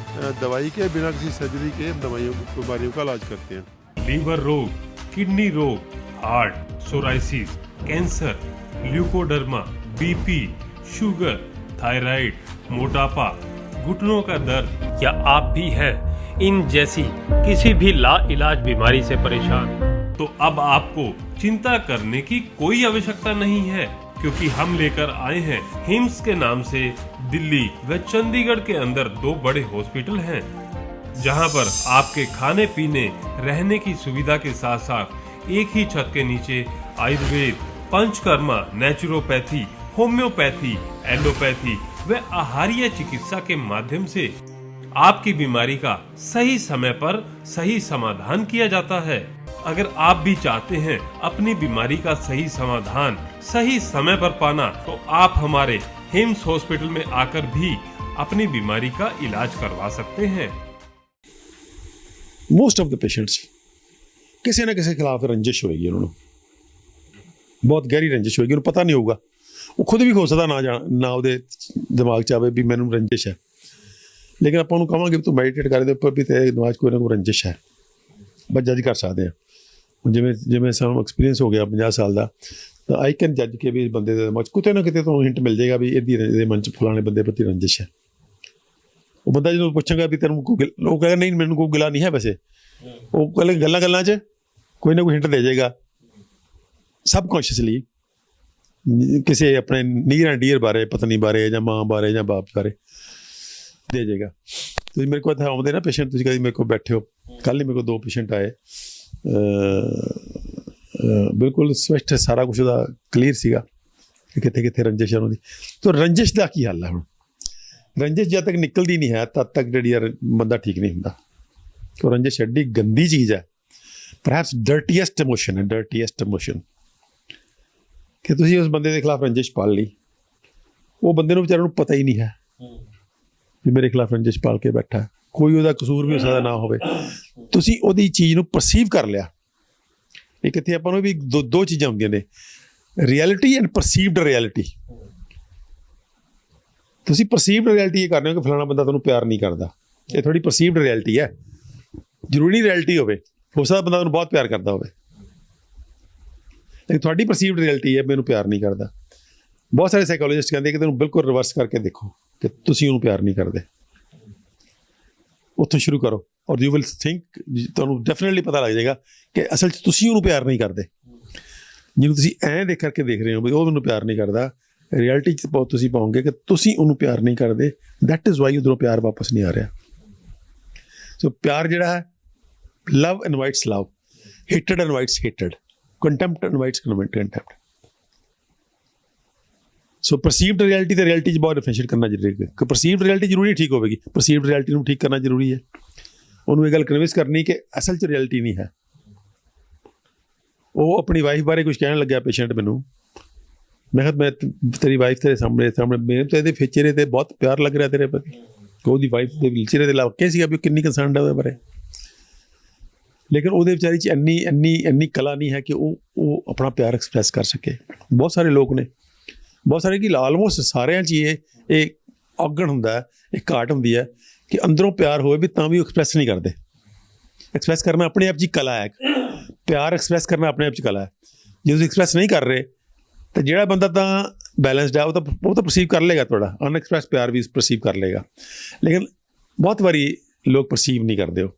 दवाई के, बिना किसी सर्जरी के बीमारियों का इलाज करते हैं। लीवर रोग, किडनी रोग, heart, psoriasis, cancer, leucoderma, BP, sugar, thyroid, मोटापा, घुटनों का दर्द, क्या आप भी हैं इन जैसी किसी भी लाइलाज बीमारी से परेशान? तो अब आपको चिंता करने की कोई आवश्यकता नहीं है, क्योंकि हम लेकर आए हैं हिम्स के नाम से दिल्ली व चंडीगढ़ के अंदर 2 बड़े हॉस्पिटल हैं, जहां पर आपके खाने पीने रहने की सुविधा के साथ साथ एक ही छत के नीचे Ayurveda, panchakarma, naturopathy, homeopathy, allopathy व आहारीय चिकित्सा के माध्यम से आपकी बीमारी का सही समय पर सही समाधान किया जाता है। अगर आप भी चाहते हैं अपनी बीमारी का सही समाधान सही समय पर पाना, तो आप हमारे हिम्स हॉस्पिटल में आकर भी अपनी बीमारी का इलाज करवा सकते हैं। ਮੋਸਟ ਆਫ ਦ ਪੇਸ਼ੈਂਟਸ ਕਿਸੇ ਨਾ ਕਿਸੇ ਖਿਲਾਫ ਰੰਜਿਸ਼ ਹੋਏਗੀ, ਉਹਨਾਂ ਨੂੰ ਬਹੁਤ ਗਹਿਰੀ ਰੰਜਿਸ਼ ਹੋਏਗੀ, ਉਹਨੂੰ ਪਤਾ ਨਹੀਂ ਹੋਊਗਾ, ਉਹ ਖੁਦ ਵੀ ਹੋ ਸਕਦਾ ਨਾ ਉਹਦੇ ਦਿਮਾਗ 'ਚ ਆਵੇ ਵੀ ਮੈਨੂੰ ਰੰਜਿਸ਼ ਹੈ, ਲੇਕਿਨ ਆਪਾਂ ਉਹਨੂੰ ਕਹਾਂਗੇ ਤੂੰ ਮੈਡੀਟੇਟ ਕਰ, ਦੇ ਉੱਪਰ ਵੀ ਤੇਰੇ ਦਿਮਾਗ 'ਚ ਕੋਈ ਨਾ ਕੋਈ ਰੰਜਿਸ਼ ਹੈ, ਬਸ ਜੱਜ ਕਰ ਸਕਦੇ ਹਾਂ। ਜਿਵੇਂ ਸਾਨੂੰ ਐਕਸਪੀਰੀਅੰਸ ਹੋ ਗਿਆ 50 ਸਾਲ ਦਾ, ਤਾਂ ਆਈ ਕੈਨ ਜੱਜ ਕੇ ਵੀ ਬੰਦੇ ਦੇ ਦਿਮਾਗ 'ਚ ਕਿਤੇ ਨਾ ਕਿਤੇ ਤੁਹਾਨੂੰ ਹਿੰਟ ਮਿਲ ਜਾਏਗਾ ਵੀ ਇਹਦੇ ਮਨ 'ਚ ਫਲਾਣੇ ਬੰਦੇ ਪ੍ਰਤੀ ਰੰਜਿਸ਼ ਹੈ। ਉਹ ਬੰਦਾ ਜਦੋਂ ਪੁੱਛਾਂਗਾ ਵੀ ਤੈਨੂੰ ਕੋਈ, ਉਹ ਕਹੇਗਾ ਨਹੀਂ ਮੈਨੂੰ ਕੋਈ ਗਿਲਾ ਨਹੀਂ ਹੈ, ਵੈਸੇ ਉਹ ਪਹਿਲੇ ਗੱਲਾਂ 'ਚ ਕੋਈ ਨਾ ਕੋਈ ਹਿੰਟ ਦੇ ਜਾਏਗਾ ਸਬਕੌਂਸ਼ੀਅਸਲੀ, ਕਿਸੇ ਆਪਣੇ ਨੀਅਰ ਐਂਡ ਡੀਅਰ ਬਾਰੇ, ਪਤਨੀ ਬਾਰੇ ਜਾਂ ਮਾਂ ਬਾਰੇ ਜਾਂ ਬਾਪ ਬਾਰੇ ਦੇ ਜਾਏਗਾ। ਤੁਸੀਂ ਮੇਰੇ ਕੋਲ ਇੱਥੇ ਆਉਂਦੇ ਨਾ ਪੇਸ਼ੈਂਟ, ਤੁਸੀਂ ਕਦੀ ਮੇਰੇ ਕੋਲ ਬੈਠੇ ਹੋ, ਕੱਲ੍ਹ ਹੀ ਮੇਰੇ ਕੋਲ 2 ਪੇਸ਼ੈਂਟ ਆਏ, ਬਿਲਕੁਲ ਸਪਸ਼ਟ ਸਾਰਾ ਕੁਛ ਉਹਦਾ ਕਲੀਅਰ ਸੀਗਾ ਕਿ ਕਿੱਥੇ ਕਿੱਥੇ ਰੰਜਿਸ਼ ਹੈ ਉਹਨਾਂ ਦੀ। ਤਾਂ ਰੰਜਿਸ਼ ਦਾ ਕੀ ਹੱਲ ਹੈ? ਹੁਣ ਰੰਜਿਸ਼ ਜਦ ਤੱਕ ਨਿਕਲਦੀ ਨਹੀਂ ਹੈ ਤਦ ਤੱਕ ਜਿਹੜੀ ਯਾਰ ਬੰਦਾ ਠੀਕ ਨਹੀਂ ਹੁੰਦਾ। ਕਿ ਰੰਜਿਸ਼ ਐਡੀ ਗੰਦੀ ਚੀਜ਼ ਹੈ, ਪਰਹੈਪਸ ਡਰਟੀਐਸਟ ਇਮੋਸ਼ਨ ਹੈ, ਡਰਟੀਐਸਟ ਇਮੋਸ਼ਨ, ਕਿ ਤੁਸੀਂ ਉਸ ਬੰਦੇ ਦੇ ਖਿਲਾਫ ਰੰਜਿਸ਼ ਪਾਲ ਲਈ, ਉਹ ਬੰਦੇ ਨੂੰ ਵਿਚਾਰੇ ਨੂੰ ਪਤਾ ਹੀ ਨਹੀਂ ਹੈ ਵੀ ਮੇਰੇ ਖਿਲਾਫ ਰੰਜਿਸ਼ ਪਾਲ ਕੇ ਬੈਠਾ, ਕੋਈ ਉਹਦਾ ਕਸੂਰ ਵੀ ਹੋ ਸਕਦਾ ਨਾ ਹੋਵੇ, ਤੁਸੀਂ ਉਹਦੀ ਚੀਜ਼ ਨੂੰ ਪਰਸੀਵ ਕਰ ਲਿਆ। ਇਹ ਕਿੱਥੇ ਆਪਾਂ ਨੂੰ ਵੀ ਦੋ ਚੀਜ਼ਾਂ ਹੁੰਦੀਆਂ ਨੇ, ਰਿਐਲਿਟੀ ਐਂਡ ਪਰਸੀਵਡ ਰਿਐਲਿਟੀ। ਤੁਸੀਂ ਪਰਸੀਵਡ ਰਿਐਲਿਟੀ ਇਹ ਕਰ ਰਹੇ ਹੋ ਕਿ ਫਲਾਣਾ ਬੰਦਾ ਤੁਹਾਨੂੰ ਪਿਆਰ ਨਹੀਂ ਕਰਦਾ, ਇਹ ਥੋੜੀ ਪਰਸੀਵਡ ਰਿਐਲਿਟੀ ਹੈ, ਜ਼ਰੂਰੀ ਨਹੀਂ ਰਿਐਲਿਟੀ ਹੋਵੇ, ਹੋ ਸਕਦਾ ਬੰਦਾ ਤੁਹਾਨੂੰ ਬਹੁਤ ਪਿਆਰ ਕਰਦਾ ਹੋਵੇ, ਲੇਕਿਨ ਤੁਹਾਡੀ ਪਰਸੀਵਡ ਰਿਐਲਿਟੀ ਹੈ ਮੈਨੂੰ ਪਿਆਰ ਨਹੀਂ ਕਰਦਾ। ਬਹੁਤ ਸਾਰੇ ਸਾਈਕੋਲੋਜਿਸਟ ਕਹਿੰਦੇ ਕਿ ਤੈਨੂੰ ਬਿਲਕੁਲ ਰਿਵਰਸ ਕਰਕੇ ਦੇਖੋ ਕਿ ਤੁਸੀਂ ਉਹਨੂੰ ਪਿਆਰ ਨਹੀਂ ਕਰਦੇ, ਉੱਥੋਂ ਸ਼ੁਰੂ ਕਰੋ ਔਰ ਯੂ ਵਿਲ ਥਿੰਕ, ਤੁਹਾਨੂੰ ਡੈਫੀਨੇਟਲੀ ਪਤਾ ਲੱਗ ਜਾਏਗਾ ਕਿ ਅਸਲ 'ਚ ਤੁਸੀਂ ਉਹਨੂੰ ਪਿਆਰ ਨਹੀਂ ਕਰਦੇ। ਜਿਹਨੂੰ ਤੁਸੀਂ ਐਂ ਦੇਖ ਕਰਕੇ ਦੇਖ ਰਹੇ ਹੋ ਵੀ ਉਹ ਮੈਨੂੰ ਪਿਆਰ ਨਹੀਂ ਕਰਦਾ, ਰਿਐਲਿਟੀ 'ਚ ਤੁਸੀਂ ਪਾਓਗੇ ਕਿ ਤੁਸੀਂ ਉਹਨੂੰ ਪਿਆਰ ਨਹੀਂ ਕਰਦੇ। ਦੈਟ ਇਜ਼ ਵਾਈ ਉਧਰੋਂ ਪਿਆਰ ਵਾਪਸ ਨਹੀਂ ਆ ਰਿਹਾ। ਸੋ ਪਿਆਰ ਜਿਹੜਾ ਹੈ, ਲਵ ਇਨਵਾਈਟਸ ਲਵ, ਹੇਟਡ ਇਨਵਾਈਟਸ ਹੇਟਡ, ਕੰਟੈਂਪਟ ਇਨਵਾਈਟਸ ਕੰਟੈਂਪਟ। ਸੋ ਪਰਸੀਵਡ ਰਿਐਲਿਟੀ ਤੇ ਰਿਐਲਿਟੀ 'ਚ ਬਹੁਤ ਡਿਫਰੈਂਸ਼ੀਏਟ ਕਰਨਾ ਜ਼ਰੂਰੀ ਹੈ ਕਿ ਪਰਸੀਵਡ ਰਿਐਲਿਟੀ ਜ਼ਰੂਰੀ ਠੀਕ ਹੋਵੇਗੀ, ਪਰਸੀਵਡ ਰਿਐਲਿਟੀ ਨੂੰ ਠੀਕ ਕਰਨਾ ਜ਼ਰੂਰੀ ਹੈ। ਉਹਨੂੰ ਇਹ ਗੱਲ ਕਨਵਿੰਸ ਕਰਨੀ ਕਿ ਅਸਲ 'ਚ ਰਿਐਲਿਟੀ ਨਹੀਂ ਹੈ। ਉਹ ਆਪਣੀ ਵਾਈਫ ਬਾਰੇ ਕੁਝ ਕਹਿਣ ਲੱਗਿਆ ਪੇਸ਼ੈਂਟ ਮੈਨੂੰ, ਮੈਂ ਕਿਹਾ ਮੈਂ ਤੇਰੀ ਵਾਈਫ ਤੇਰੇ ਸਾਹਮਣੇ ਮੈਨੂੰ ਤਾਂ ਇਹਦੇ ਚਿਹਰੇ 'ਤੇ ਬਹੁਤ ਪਿਆਰ ਲੱਗ ਰਿਹਾ ਤੇਰੇ ਪ੍ਰਤੀ, ਉਹਦੀ ਵਾਈਫ ਦੇ ਚਿਹਰੇ 'ਤੇ ਲੱਗ ਕੇ ਸੀਗਾ ਵੀ ਕਿੰਨੀ ਕੰਸਰਨਡ ਹੈ ਉਹਦੇ ਬਾਰੇ, ਲੇਕਿਨ ਉਹਦੇ ਵਿਚਾਰੀ 'ਚ ਇੰਨੀ ਕਲਾ ਨਹੀਂ ਹੈ ਕਿ ਉਹ ਆਪਣਾ ਪਿਆਰ ਐਕਸਪ੍ਰੈਸ ਕਰ ਸਕੇ। ਬਹੁਤ ਸਾਰੇ ਲੋਕ ਨੇ, ਬਹੁਤ ਸਾਰੇ ਕਿ ਆਲਮੋਸਟ ਸਾਰਿਆਂ 'ਚ ਇਹ ਔਗਣ ਹੁੰਦਾ, ਇਹ ਘਾਟ ਹੁੰਦੀ ਹੈ ਕਿ ਅੰਦਰੋਂ ਪਿਆਰ ਹੋਵੇ ਵੀ ਤਾਂ ਵੀ ਉਹ ਐਕਸਪ੍ਰੈਸ ਨਹੀਂ ਕਰਦੇ। ਐਕਸਪ੍ਰੈਸ ਕਰਨਾ ਆਪਣੇ ਆਪ 'ਚ ਕਲਾ ਹੈ, ਪਿਆਰ ਐਕਸਪ੍ਰੈਸ ਕਰਨਾ ਆਪਣੇ ਆਪ 'ਚ ਕਲਾ ਹੈ। ਜੇ ਤੁਸੀਂ ਐਕਸਪ੍ਰੈਸ ਨਹੀਂ ਕਰ ਰਹੇ ਤਾਂ ਜਿਹੜਾ ਬੰਦਾ ਤਾਂ ਬੈਲੈਂਸਡ ਹੈ ਉਹ ਤਾਂ ਪਰਸੀਵ ਕਰ ਲਏਗਾ, ਤੁਹਾਡਾ ਅਨਐਕਸਪ੍ਰੈਸ ਪਿਆਰ ਵੀ ਪਰਸੀਵ ਕਰ ਲਏਗਾ, ਲੇਕਿਨ ਬਹੁਤ ਵਾਰੀ ਲੋਕ ਪਰਸੀਵ ਨਹੀਂ ਕਰਦੇ। ਉਹ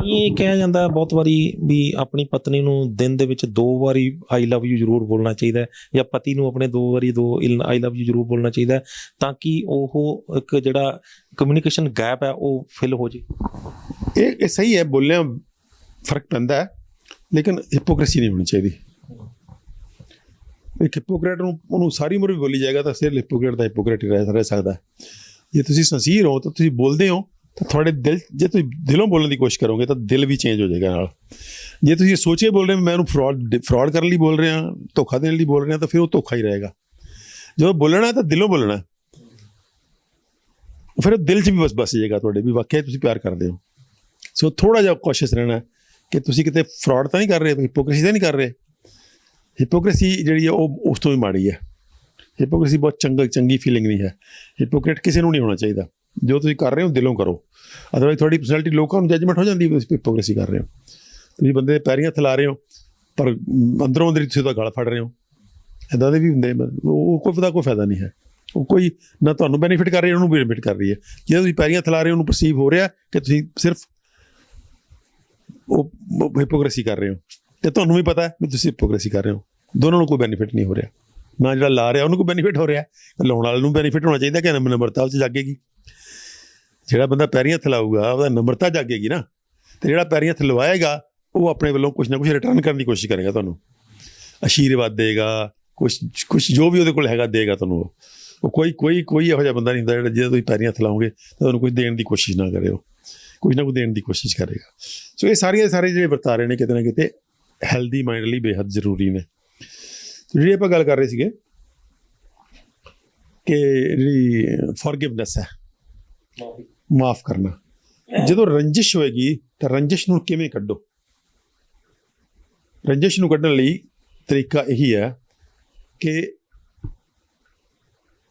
ਇਹ ਕਿਹਾ ਜਾਂਦਾ ਬਹੁਤ ਵਾਰੀ ਵੀ ਆਪਣੀ ਪਤਨੀ ਨੂੰ ਦਿਨ ਦੇ ਵਿੱਚ 2 ਵਾਰੀ ਆਈ ਲਵ ਯੂ ਜ਼ਰੂਰ ਬੋਲਣਾ ਚਾਹੀਦਾ ਹੈ, ਜਾਂ ਪਤੀ ਨੂੰ ਆਪਣੇ 2 ਵਾਰੀ ਆਈ ਲਵ ਯੂ ਜ਼ਰੂਰ ਬੋਲਣਾ ਚਾਹੀਦਾ ਹੈ, ਤਾਂ ਕਿ ਉਹ ਇੱਕ ਜਿਹੜਾ ਕਮਿਊਨੀਕੇਸ਼ਨ ਗੈਪ ਹੈ ਉਹ ਫਿਲ ਹੋ ਜੇ। ਇਹ ਸਹੀ ਹੈ, ਬੋਲਿਆ ਫਰਕ ਪੈਂਦਾ ਹੈ, ਲੇਕਿਨ ਹਿਪੋਕ੍ਰੇਸੀ ਨਹੀਂ ਹੋਣੀ ਚਾਹੀਦੀ। ਇੱਕ ਹਿਪੋਕਰੇਟ ਨੂੰ ਉਹਨੂੰ ਸਾਰੀ ਉਮਰ ਵੀ ਬੋਲੀ ਜਾਏਗਾ ਤਾਂ ਸਿਰ ਹਿਪੋਕਰੇਟ ਦਾ ਹਿਪੋਕਰੇਟ ਹੀ ਰਹਿ ਸਕਦਾ। ਜੇ ਤੁਸੀਂ ਸਿੰਸੀਅਰ ਹੋ ਤਾਂ ਤੁਸੀਂ ਬੋਲਦੇ ਹੋ ਤਾਂ ਤੁਹਾਡੇ ਦਿਲ, ਜੇ ਤੁਸੀਂ ਦਿਲੋਂ ਬੋਲਣ ਦੀ ਕੋਸ਼ਿਸ਼ ਕਰੋਗੇ ਤਾਂ ਦਿਲ ਵੀ ਚੇਂਜ ਹੋ ਜਾਏਗਾ ਨਾਲ। ਜੇ ਤੁਸੀਂ ਸੋਚੇ ਬੋਲ ਰਹੇ ਮੈਂ ਉਹਨੂੰ ਫਰਾਡ ਕਰਨ ਲਈ ਬੋਲ ਰਿਹਾ, ਧੋਖਾ ਦੇਣ ਲਈ ਬੋਲ ਰਿਹਾ, ਤਾਂ ਫਿਰ ਉਹ ਧੋਖਾ ਹੀ ਰਹੇਗਾ। ਜਦੋਂ ਬੋਲਣਾ ਤਾਂ ਦਿਲੋਂ ਬੋਲਣਾ, ਫਿਰ ਦਿਲ 'ਚ ਵੀ ਬਸ ਜਾਏਗਾ ਤੁਹਾਡੇ ਵੀ ਵਾਕਿਆ ਤੁਸੀਂ ਪਿਆਰ ਕਰਦੇ ਹੋ। ਸੋ ਥੋੜ੍ਹਾ ਜਿਹਾ ਕੋਸ਼ਿਸ਼ ਰਹਿਣਾ ਕਿ ਤੁਸੀਂ ਕਿਤੇ ਫਰਾਡ ਤਾਂ ਨਹੀਂ ਕਰ ਰਹੇ, ਹਿਪੋਕ੍ਰੇਸੀ ਤਾਂ ਨਹੀਂ ਕਰ ਰਹੇ। ਹਿਪੋਕ੍ਰੇਸੀ ਜਿਹੜੀ ਹੈ ਉਹ ਉਸ ਤੋਂ ਵੀ ਮਾੜੀ ਹੈ। ਹਿਪੋਕ੍ਰੇਸੀ ਬਹੁਤ ਚੰਗੀ ਫੀਲਿੰਗ ਨਹੀਂ ਹੈ। ਹਿਪੋਕ੍ਰੇਟ ਕਿਸੇ ਨੂੰ ਨਹੀਂ ਹੋਣਾ ਚਾਹੀਦਾ। ਜੋ ਤੁਸੀਂ ਕਰ ਰਹੇ ਹੋ ਦਿਲੋਂ ਕਰੋ, ਅਦਰਵਾਈਜ਼ ਤੁਹਾਡੀ ਪਰਸਨੈਲਿਟੀ ਲੋਕਾਂ ਨੂੰ ਜੱਜਮੈਂਟ ਹੋ ਜਾਂਦੀ ਹੈ ਤੁਸੀਂ ਹਿਪੋਕ੍ਰੇਸੀ ਕਰ ਰਹੇ ਹੋ। ਤੁਸੀਂ ਬੰਦੇ ਦੇ ਪੈਰੀਂ ਹੱਥ ਲਾ ਰਹੇ ਹੋ ਪਰ ਅੰਦਰੋਂ ਅੰਦਰ ਤੁਸੀਂ ਉਹਦਾ ਗਲ ਫੜ ਰਹੇ ਹੋ। ਇੱਦਾਂ ਦੇ ਵੀ ਹੁੰਦੇ, ਉਹ ਕੋਈ ਫਾਇਦਾ ਨਹੀਂ ਹੈ। ਉਹ ਕੋਈ ਨਾ ਤੁਹਾਨੂੰ ਬੈਨੀਫਿਟ ਕਰ ਰਹੀ ਹੈ, ਉਹਨੂੰ ਵੀ ਬੈਨੀਫਿਟ ਕਰ ਰਹੀ ਹੈ। ਜੇ ਤੁਸੀਂ ਪੈਰੀਂ ਹੱਥ ਲਾ ਰਹੇ ਹੋ ਉਹਨੂੰ ਪਰਸੀਵ ਹੋ ਰਿਹਾ ਕਿ ਤੁਸੀਂ ਸਿਰਫ ਉਹ ਹਿਪੋਕ੍ਰੇਸੀ ਕਰ ਰਹੇ ਹੋ, ਅਤੇ ਤੁਹਾਨੂੰ ਵੀ ਪਤਾ ਵੀ ਤੁਸੀਂ ਹਿਪੋਕ੍ਰੇਸੀ ਕਰ ਰਹੇ ਹੋ। ਦੋਨਾਂ ਨੂੰ ਕੋਈ ਬੈਨੀਫਿਟ ਨਹੀਂ ਹੋ ਰਿਹਾ, ਨਾ ਜਿਹੜਾ ਲਾ ਰਿਹਾ ਉਹਨੂੰ ਕੋਈ ਬੈਨੀਫਿਟ ਹੋ ਰਿਹਾ, ਲਾਉਣ ਵਾਲੇ ਨੂੰ ਬੈਨੀਫਿਟ ਹੋਣਾ ਚਾਹੀਦਾ ਕਿ ਨੰਬਰਤਾ ਵਿੱਚ ਜਾਗੇਗੀ। ਜਿਹੜਾ ਬੰਦਾ ਪੈਰੀਂ ਹੱਥ ਲਾਊਗਾ ਉਹਦਾ ਨੰਬਰਤਾ ਜਾਗੇਗੀ ਨਾ, ਅਤੇ ਜਿਹੜਾ ਪੈਰੀਂ ਹੱਥ ਲਵਾਏਗਾ ਉਹ ਆਪਣੇ ਵੱਲੋਂ ਕੁਛ ਨਾ ਕੁਛ ਰਿਟਰਨ ਕਰਨ ਦੀ ਕੋਸ਼ਿਸ਼ ਕਰੇਗਾ, ਤੁਹਾਨੂੰ ਆਸ਼ੀਰਵਾਦ ਦੇਗਾ, ਕੁਛ ਜੋ ਵੀ ਉਹਦੇ ਕੋਲ ਹੈਗਾ ਦੇਗਾ ਤੁਹਾਨੂੰ। ਉਹ ਕੋਈ ਇਹੋ ਜਿਹਾ ਬੰਦਾ ਨਹੀਂ ਹੁੰਦਾ ਜਿਹੜਾ ਜਿਹਦਾ ਤੁਸੀਂ ਪੈਰੀਂ ਹੱਥ ਲਾਓਗੇ ਤਾਂ ਤੁਹਾਨੂੰ ਕੁਝ ਦੇਣ ਦੀ ਕੋਸ਼ਿਸ਼ ਨਾ ਕਰੇ, ਉਹ ਕੁਝ ਨਾ ਕੁਝ ਦੇਣ ਦੀ ਕੋਸ਼ਿਸ਼ ਕਰੇਗਾ। ਸੋ ਇਹ ਸਾਰੇ ਜਿਹੜੇ ਵਰਤਾਰੇ ਨੇ ਕਿਤੇ ਨਾ ਕਿਤੇ ਹੈਲਦੀ ਮਾਈਂਡ ਲਈ ਬੇਹੱਦ ਜ਼ਰੂਰੀ ਨੇ। ਜਿਹੜੀ ਆਪਾਂ ਗੱਲ ਕਰ ਰਹੇ ਸੀਗੇ ਕਿ ਜਿਹੜੀ ਫੋਰਗਿਵਨੈਸ ਹੈ, ਮਾਫ ਕਰਨਾ, ਜਦੋਂ ਰੰਜਿਸ਼ ਹੋਏਗੀ ਤਾਂ ਰੰਜਿਸ਼ ਨੂੰ ਕਿਵੇਂ ਕੱਢੋ? ਰੰਜਿਸ਼ ਨੂੰ ਕੱਢਣ ਲਈ ਤਰੀਕਾ ਇਹੀ ਹੈ ਕਿ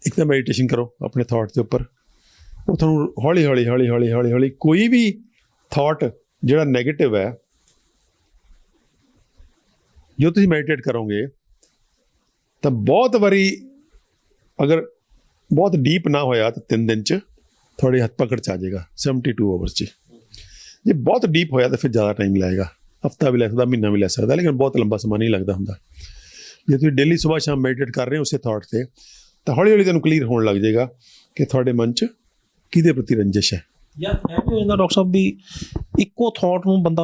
ਇੱਕ ਤਾਂ ਮੈਡੀਟੇਸ਼ਨ ਕਰੋ ਆਪਣੇ ਥਾਟ ਦੇ ਉੱਪਰ। ਉਹ ਤੁਹਾਨੂੰ ਹੌਲੀ ਹੌਲੀ ਹੌਲੀ ਹੌਲੀ ਹੌਲੀ ਹੌਲੀ ਕੋਈ ਵੀ ਥਾਟ ਜਿਹੜਾ ਨੈਗੇਟਿਵ ਹੈ, ਜੋ ਤੁਸੀਂ ਮੈਡੀਟੇਟ ਕਰੋਗੇ ਤਾਂ ਬਹੁਤ ਵਾਰੀ, ਅਗਰ ਬਹੁਤ ਡੀਪ ਨਾ ਹੋਇਆ ਤਾਂ 3 ਦਿਨ 'ਚ ਤੁਹਾਡੇ ਹੱਥ ਪਕੜ 'ਚ ਆ ਜਾਏਗਾ 72 ਆਵਰਸ 'ਚ। ਜੇ ਬਹੁਤ ਡੀਪ ਹੋਇਆ ਤਾਂ ਫਿਰ ਜ਼ਿਆਦਾ ਟਾਈਮ ਲੱਗੇਗਾ, ਹਫਤਾ ਵੀ ਲੈ ਸਕਦਾ, ਮਹੀਨਾ ਵੀ ਲੈ ਸਕਦਾ, ਲੇਕਿਨ ਬਹੁਤ ਲੰਬਾ ਸਮਾਂ ਨਹੀਂ ਲੱਗਦਾ ਹੁੰਦਾ। ਜੇ ਤੁਸੀਂ ਡੇਲੀ ਸੁਬਾਹ ਸ਼ਾਮ ਮੈਡੀਟੇਟ ਕਰ ਰਹੇ ਹੋ ਉਸੇ ਥਾਟ 'ਤੇ, ਤਾਂ ਹੌਲੀ ਹੌਲੀ ਤੁਹਾਨੂੰ ਕਲੀਅਰ ਹੋਣ ਲੱਗ ਜਾਏਗਾ ਕਿ ਤੁਹਾਡੇ ਮਨ 'ਚ ਕਿਹਦੇ ਪ੍ਰਤੀ ਰੰਜਿਸ਼ ਹੈ। ਯਾਰ ਹੈ ਵੀ ਹੁੰਦਾ ਡਾਕਟਰ ਸਾਹਿਬ ਵੀ ਇੱਕੋ ਥਾਟ ਨੂੰ ਬੰਦਾ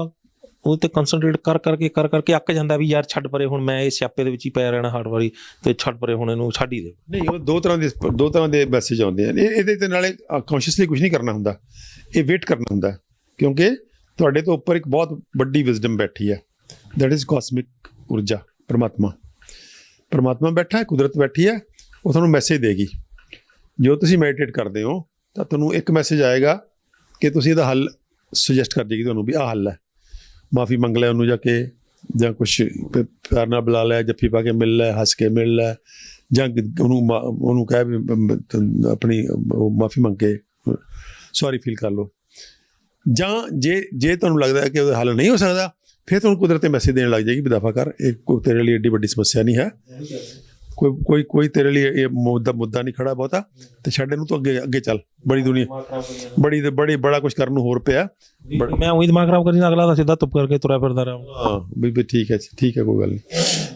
ਉਹਦੇ 'ਤੇ ਕੰਸਨਟਰੇਟ ਕਰ ਕਰਕੇ ਅੱਕ ਜਾਂਦਾ ਵੀ ਯਾਰ ਛੱਡ ਪਰੇ, ਹੁਣ ਮੈਂ ਇਹ ਸਿਆਪੇ ਦੇ ਵਿੱਚ ਹੀ ਪਿਆ ਰਹਿਣਾ ਹਰ ਵਾਰੀ, ਤੇ ਛੱਡ ਪਰੇ, ਹੁਣ ਇਹਨੂੰ ਛੱਡ ਹੀ ਦੇ। ਨਹੀਂ, ਉਹ ਦੋ ਤਰ੍ਹਾਂ ਦੇ ਮੈਸੇਜ ਆਉਂਦੇ ਹਨ। ਇਹਦੇ 'ਤੇ ਨਾਲੇ ਕੌਨਸ਼ੀਅਸਲੀ ਕੁਝ ਨਹੀਂ ਕਰਨਾ ਹੁੰਦਾ, ਇਹ ਵੇਟ ਕਰਨਾ ਹੁੰਦਾ, ਕਿਉਂਕਿ ਤੁਹਾਡੇ ਤੋਂ ਉੱਪਰ ਇੱਕ ਬਹੁਤ ਵੱਡੀ ਵਿਜ਼ਡਮ ਬੈਠੀ ਹੈ, ਦੈਟ ਇਜ਼ ਕਾਸਮਿਕ ਊਰਜਾ, ਪਰਮਾਤਮਾ ਬੈਠਾ ਹੈ, ਕੁਦਰਤ ਬੈਠੀ ਹੈ, ਉਹ ਤੁਹਾਨੂੰ ਮੈਸੇਜ ਦੇਗੀ। ਜੋ ਤੁਸੀਂ ਮੈਡੀਟੇਟ ਕਰਦੇ ਹੋ ਤਾਂ ਤੁਹਾਨੂੰ ਇੱਕ ਮੈਸੇਜ ਆਏਗਾ ਕਿ ਤੁਸੀਂ ਇਹਦਾ ਹੱਲ ਸੁਜੈਸਟ ਕਰ ਦੇਗੀ ਤੁਹਾਨੂੰ ਵੀ ਆਹ ਹੱਲ ਹੈ। ਮਾਫੀ ਮੰਗ ਲੈ ਉਹਨੂੰ ਜਾ ਕੇ, ਜਾਂ ਕੁਛ ਪਿਆਰ ਨਾਲ ਬੁਲਾ ਲੈ, ਜੱਫੀ ਪਾ ਕੇ ਮਿਲ ਲੈ, ਹੱਸ ਕੇ ਮਿਲ ਲੈ, ਜਾਂ ਉਹਨੂੰ ਕਹਿ ਵੀ ਆਪਣੀ ਮਾਫੀ ਮੰਗ ਕੇ ਸੌਰੀ ਫੀਲ ਕਰ ਲਓ। ਜਾਂ ਜੇ ਤੁਹਾਨੂੰ ਲੱਗਦਾ ਹੈ ਕਿ ਉਹਦਾ ਹੱਲ ਨਹੀਂ ਹੋ ਸਕਦਾ, ਫਿਰ ਤੁਹਾਨੂੰ ਕੁਦਰਤ ਤੇ ਮੈਸੇਜ ਦੇਣ ਲੱਗ ਜਾਏਗੀ ਵੀ ਦਫਾ ਕਰ, ਇਹ ਕੋਈ ਤੇਰੇ ਲਈ ਐਡੀ ਵੱਡੀ ਸਮੱਸਿਆ ਨਹੀਂ ਹੈ, ਕੋਈ ਤੇਰੇ ਲਈ ਇਹ ਮੁੱਦਾ ਨਹੀਂ ਖੜਾ ਬਹੁਤਾ, ਤੇ ਛੱਡ ਇਹਨੂੰ, ਤੂੰ ਅੱਗੇ ਚੱਲ, ਬੜੀ ਦੁਨੀਆ ਬੜਾ ਕੁਛ ਕਰਨ ਨੂੰ ਹੋਰ ਪਿਆ। ਮੈਂ ਉਹੀ ਦਿਮਾਗ ਖਰਾਬ ਕਰੀ ਨਾ, ਅਗਲਾ ਤਾਂ ਸਿੱਧਾ ਤੁਪ ਕਰਕੇ ਤੁਰਿਆ ਫਿਰਦਾ ਰਿਹਾ। ਹਾਂ ਵੀ ਠੀਕ ਹੈ ਕੋਈ ਗੱਲ ਨਹੀਂ।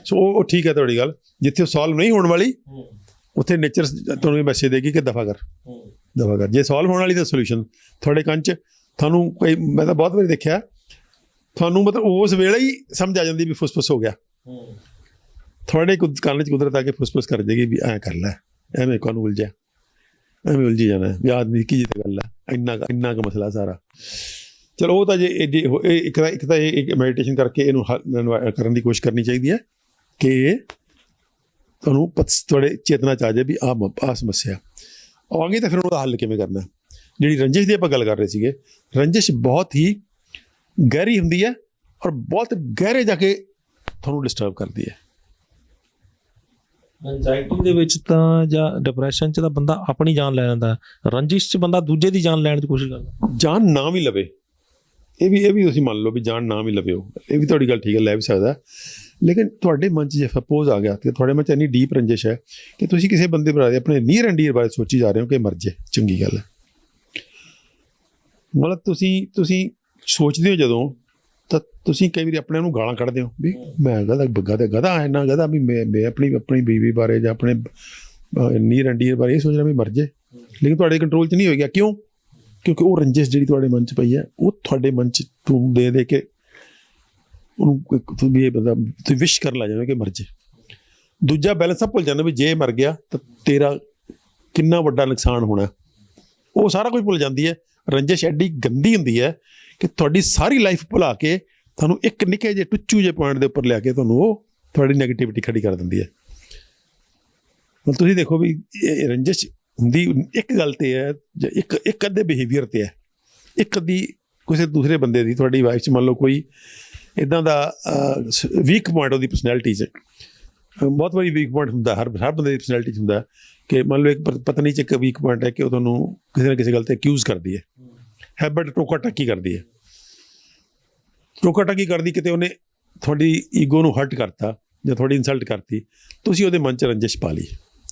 ਸੋ ਉਹ ਠੀਕ ਹੈ ਤੁਹਾਡੀ ਗੱਲ। ਜਿੱਥੇ ਉਹ ਸੋਲਵ ਨਹੀਂ ਹੋਣ ਵਾਲੀ, ਉੱਥੇ ਨੇਚਰ ਤੁਹਾਨੂੰ ਇਹ ਮੈਸੇਜ ਦੇਗੀ ਕਿ ਦਫਾ ਕਰ। ਜੇ ਸੋਲਵ ਹੋਣ ਵਾਲੀ ਤਾਂ ਸੋਲੂਸ਼ਨ ਤੁਹਾਡੇ ਕੰਨ 'ਚ, ਤੁਹਾਨੂੰ ਕੋਈ, ਮੈਂ ਤਾਂ ਬਹੁਤ ਵਾਰੀ ਦੇਖਿਆ, ਤੁਹਾਨੂੰ ਮਤਲਬ ਉਸ ਵੇਲੇ ਹੀ ਸਮਝ ਆ ਜਾਂਦੀ ਵੀ ਫੁੱਸ ਹੋ ਗਿਆ। ਤੁਹਾਡੇ ਕੰਨ 'ਚ ਕੁਦਰਤ ਆ ਕੇ ਫੁੱਸ ਕਰ ਦੇਗੀ ਵੀ ਐਂ ਕਰ ਲੈ, ਐਵੇਂ ਕਾਹਨੂੰ ਉਲਝਿਆ, ਐਵੇਂ ਉਲਝੀ ਜਾਣਾ, ਵੀ ਆਦਮੀ ਕੀ ਜਿਹੀ ਗੱਲ ਹੈ, ਇੰਨਾ ਕੁ ਮਸਲਾ ਸਾਰਾ। ਚਲੋ ਉਹ ਤਾਂ ਜੇ ਇੱਕ ਤਾਂ ਇਹ ਮੈਡੀਟੇਸ਼ਨ ਕਰਕੇ ਇਹਨੂੰ ਕਰਨ ਦੀ ਕੋਸ਼ਿਸ਼ ਕਰਨੀ ਚਾਹੀਦੀ ਹੈ ਕਿ ਤੁਹਾਨੂੰ ਤੁਹਾਡੇ ਚੇਤਨਾ 'ਚ ਆ ਜਾਏ ਵੀ ਆਹ ਸਮੱਸਿਆ ਆਵਾਂਗੀ, ਤਾਂ ਫਿਰ ਉਹਦਾ ਹੱਲ ਕਿਵੇਂ ਕਰਨਾ। ਜਿਹੜੀ ਰੰਜਿਸ਼ ਦੀ ਆਪਾਂ ਗੱਲ ਕਰ ਰਹੇ ਸੀਗੇ, ਰੰਜਿਸ਼ ਬਹੁਤ ਹੀ ਗਹਿਰੀ ਹੁੰਦੀ ਹੈ ਔਰ ਬਹੁਤ ਗਹਿਰੇ ਜਾ ਕੇ ਤੁਹਾਨੂੰ ਡਿਸਟਰਬ ਕਰਦੀ ਹੈ। ਐਂਜ਼ਾਈਟੀ ਦੇ ਵਿੱਚ ਤਾਂ ਜਾਂ ਡਿਪਰੈਸ਼ਨ 'ਚ ਤਾਂ ਬੰਦਾ ਆਪਣੀ ਜਾਨ ਲੈ ਲੈਂਦਾ, ਰੰਜਿਸ਼ 'ਚ ਬੰਦਾ ਦੂਜੇ ਦੀ ਜਾਨ ਲੈਣ ਦੀ ਕੋਸ਼ਿਸ਼ ਕਰਦਾ। ਜਾਨ ਨਾ ਵੀ ਲਵੇ, ਇਹ ਵੀ ਤੁਸੀਂ ਮੰਨ ਲਓ ਵੀ ਜਾਨ ਨਾ ਵੀ ਲਵੇ, ਇਹ ਵੀ ਤੁਹਾਡੀ ਗੱਲ ਠੀਕ ਹੈ, ਲੈ ਵੀ ਸਕਦਾ, ਲੇਕਿਨ ਤੁਹਾਡੇ ਮਨ 'ਚ ਜੇ ਸਪੋਜ਼ ਆ ਗਿਆ ਕਿ ਤੁਹਾਡੇ ਮਨ 'ਚ ਇੰਨੀ ਡੀਪ ਰੰਜਿਸ਼ ਹੈ ਕਿ ਤੁਸੀਂ ਕਿਸੇ ਬੰਦੇ ਬਾਰੇ, ਆਪਣੇ ਨੀਅਰ ਐਂਡ ਡੀਅਰ ਬਾਰੇ ਸੋਚੀ ਜਾ ਰਹੇ ਹੋ ਕਿ ਮਰ ਜੇ, ਚੰਗੀ ਗੱਲ ਹੈ। ਮਤਲਬ ਤੁਸੀਂ ਸੋਚਦੇ ਹੋ ਜਦੋਂ, ਤਾਂ ਤੁਸੀਂ ਕਈ ਵਾਰੀ ਆਪਣੇ ਨੂੰ ਗਾਲਾਂ ਕੱਢਦੇ ਹੋ ਵੀ ਮੈਂ ਗਧਾ ਇੰਨਾ ਗਧਾ ਵੀ ਮੈਂ ਆਪਣੀ ਬੀਵੀ ਬਾਰੇ ਜਾਂ ਆਪਣੇ ਨੀਅਰ ਐਂਡ ਡੀਅਰ ਬਾਰੇ ਇਹ ਸੋਚ ਰਿਹਾ ਵੀ ਮਰ ਜੇ, ਲੇਕਿਨ ਤੁਹਾਡੇ ਕੰਟਰੋਲ 'ਚ ਨਹੀਂ ਹੋਏਗਾ। ਕਿਉਂ? ਕਿਉਂਕਿ ਉਹ ਰੰਜਿਸ਼ ਜਿਹੜੀ ਤੁਹਾਡੇ ਮਨ 'ਚ ਪਈ ਹੈ, ਉਹ ਤੁਹਾਡੇ ਮਨ 'ਚ ਤੂੰ ਦੇ ਕੇ ਉਹਨੂੰ ਵੀ ਇਹ ਬੰਦਾ ਤੁਸੀਂ ਵਿਸ਼ ਕਰਨ ਲੱਗ ਜਾਵੇ ਕਿ ਮਰ ਜੇ। ਦੂਜਾ ਬੈਲੈਂਸ ਸਭ ਭੁੱਲ ਜਾਂਦਾ ਵੀ ਜੇ ਮਰ ਗਿਆ ਤਾਂ ਤੇਰਾ ਕਿੰਨਾ ਵੱਡਾ ਨੁਕਸਾਨ ਹੋਣਾ, ਉਹ ਸਾਰਾ ਕੁਝ ਭੁੱਲ ਜਾਂਦੀ ਹੈ। ਰੰਜਿਸ਼ ਐਡੀ ਗੰਦੀ ਹੁੰਦੀ ਹੈ ਕਿ ਤੁਹਾਡੀ ਸਾਰੀ ਲਾਈਫ ਭੁਲਾ ਕੇ ਤੁਹਾਨੂੰ ਇੱਕ ਨਿੱਕੇ ਜਿਹੇ ਟੁੱਚੂ ਜਿਹੇ ਪੁਆਇੰਟ ਦੇ ਉੱਪਰ ਲਿਆ ਕੇ ਤੁਹਾਨੂੰ ਉਹ ਤੁਹਾਡੀ ਨੈਗੇਟਿਵਿਟੀ ਖੜੀ ਕਰ ਦਿੰਦੀ ਹੈ। ਹੁਣ ਤੁਸੀਂ ਦੇਖੋ ਵੀ ਇਹ ਰੰਜਿਸ਼ ਹੁੰਦੀ ਇੱਕ ਗੱਲ 'ਤੇ ਹੈ, ਜਾਂ ਇੱਕ ਅੱਧੇ ਬਿਹੇਵੀਅਰ 'ਤੇ ਹੈ, ਇੱਕ ਅੱਧੀ ਕਿਸੇ ਦੂਸਰੇ ਬੰਦੇ ਦੀ, ਤੁਹਾਡੀ ਵਾਈਫ 'ਚ ਮੰਨ ਲਓ ਕੋਈ ਇੱਦਾਂ ਦਾ ਵੀਕ ਪੁਆਇੰਟ ਉਹਦੀ ਪਰਸਨੈਲਿਟੀ 'ਚ, ਬਹੁਤ ਵਾਰੀ ਵੀਕ ਪੁਆਇੰਟ ਹੁੰਦਾ, ਹਰ ਬੰਦੇ ਦੀ ਪਰਸਨੈਲਿਟੀ 'ਚ ਹੁੰਦਾ ਕਿ ਮੰਨ ਲਓ ਇੱਕ ਪਤਨੀ 'ਚ ਇੱਕ ਵੀਕ ਪੁਆਇੰਟ ਹੈ ਕਿ ਉਹ ਤੁਹਾਨੂੰ ਕਿਸੇ ਨਾ ਕਿਸੇ ਗੱਲ 'ਤੇ ਅਕਿਊਜ਼ ਕਰਦੀ ਹੈ, ਹੈਬਿਟ ਟੋਕਾ ਟੱਕੀ ਕਰਦੀ ਹੈ, ਕਿਤੇ ਉਹਨੇ ਤੁਹਾਡੀ ਈਗੋ ਨੂੰ ਹਰਟ ਕਰਤਾ ਜਾਂ ਤੁਹਾਡੀ ਇਨਸਲਟ ਕਰਤੀ, ਤੁਸੀਂ ਉਹਦੇ ਮਨ 'ਚ ਰੰਜਿਸ਼ ਪਾ ਲਈ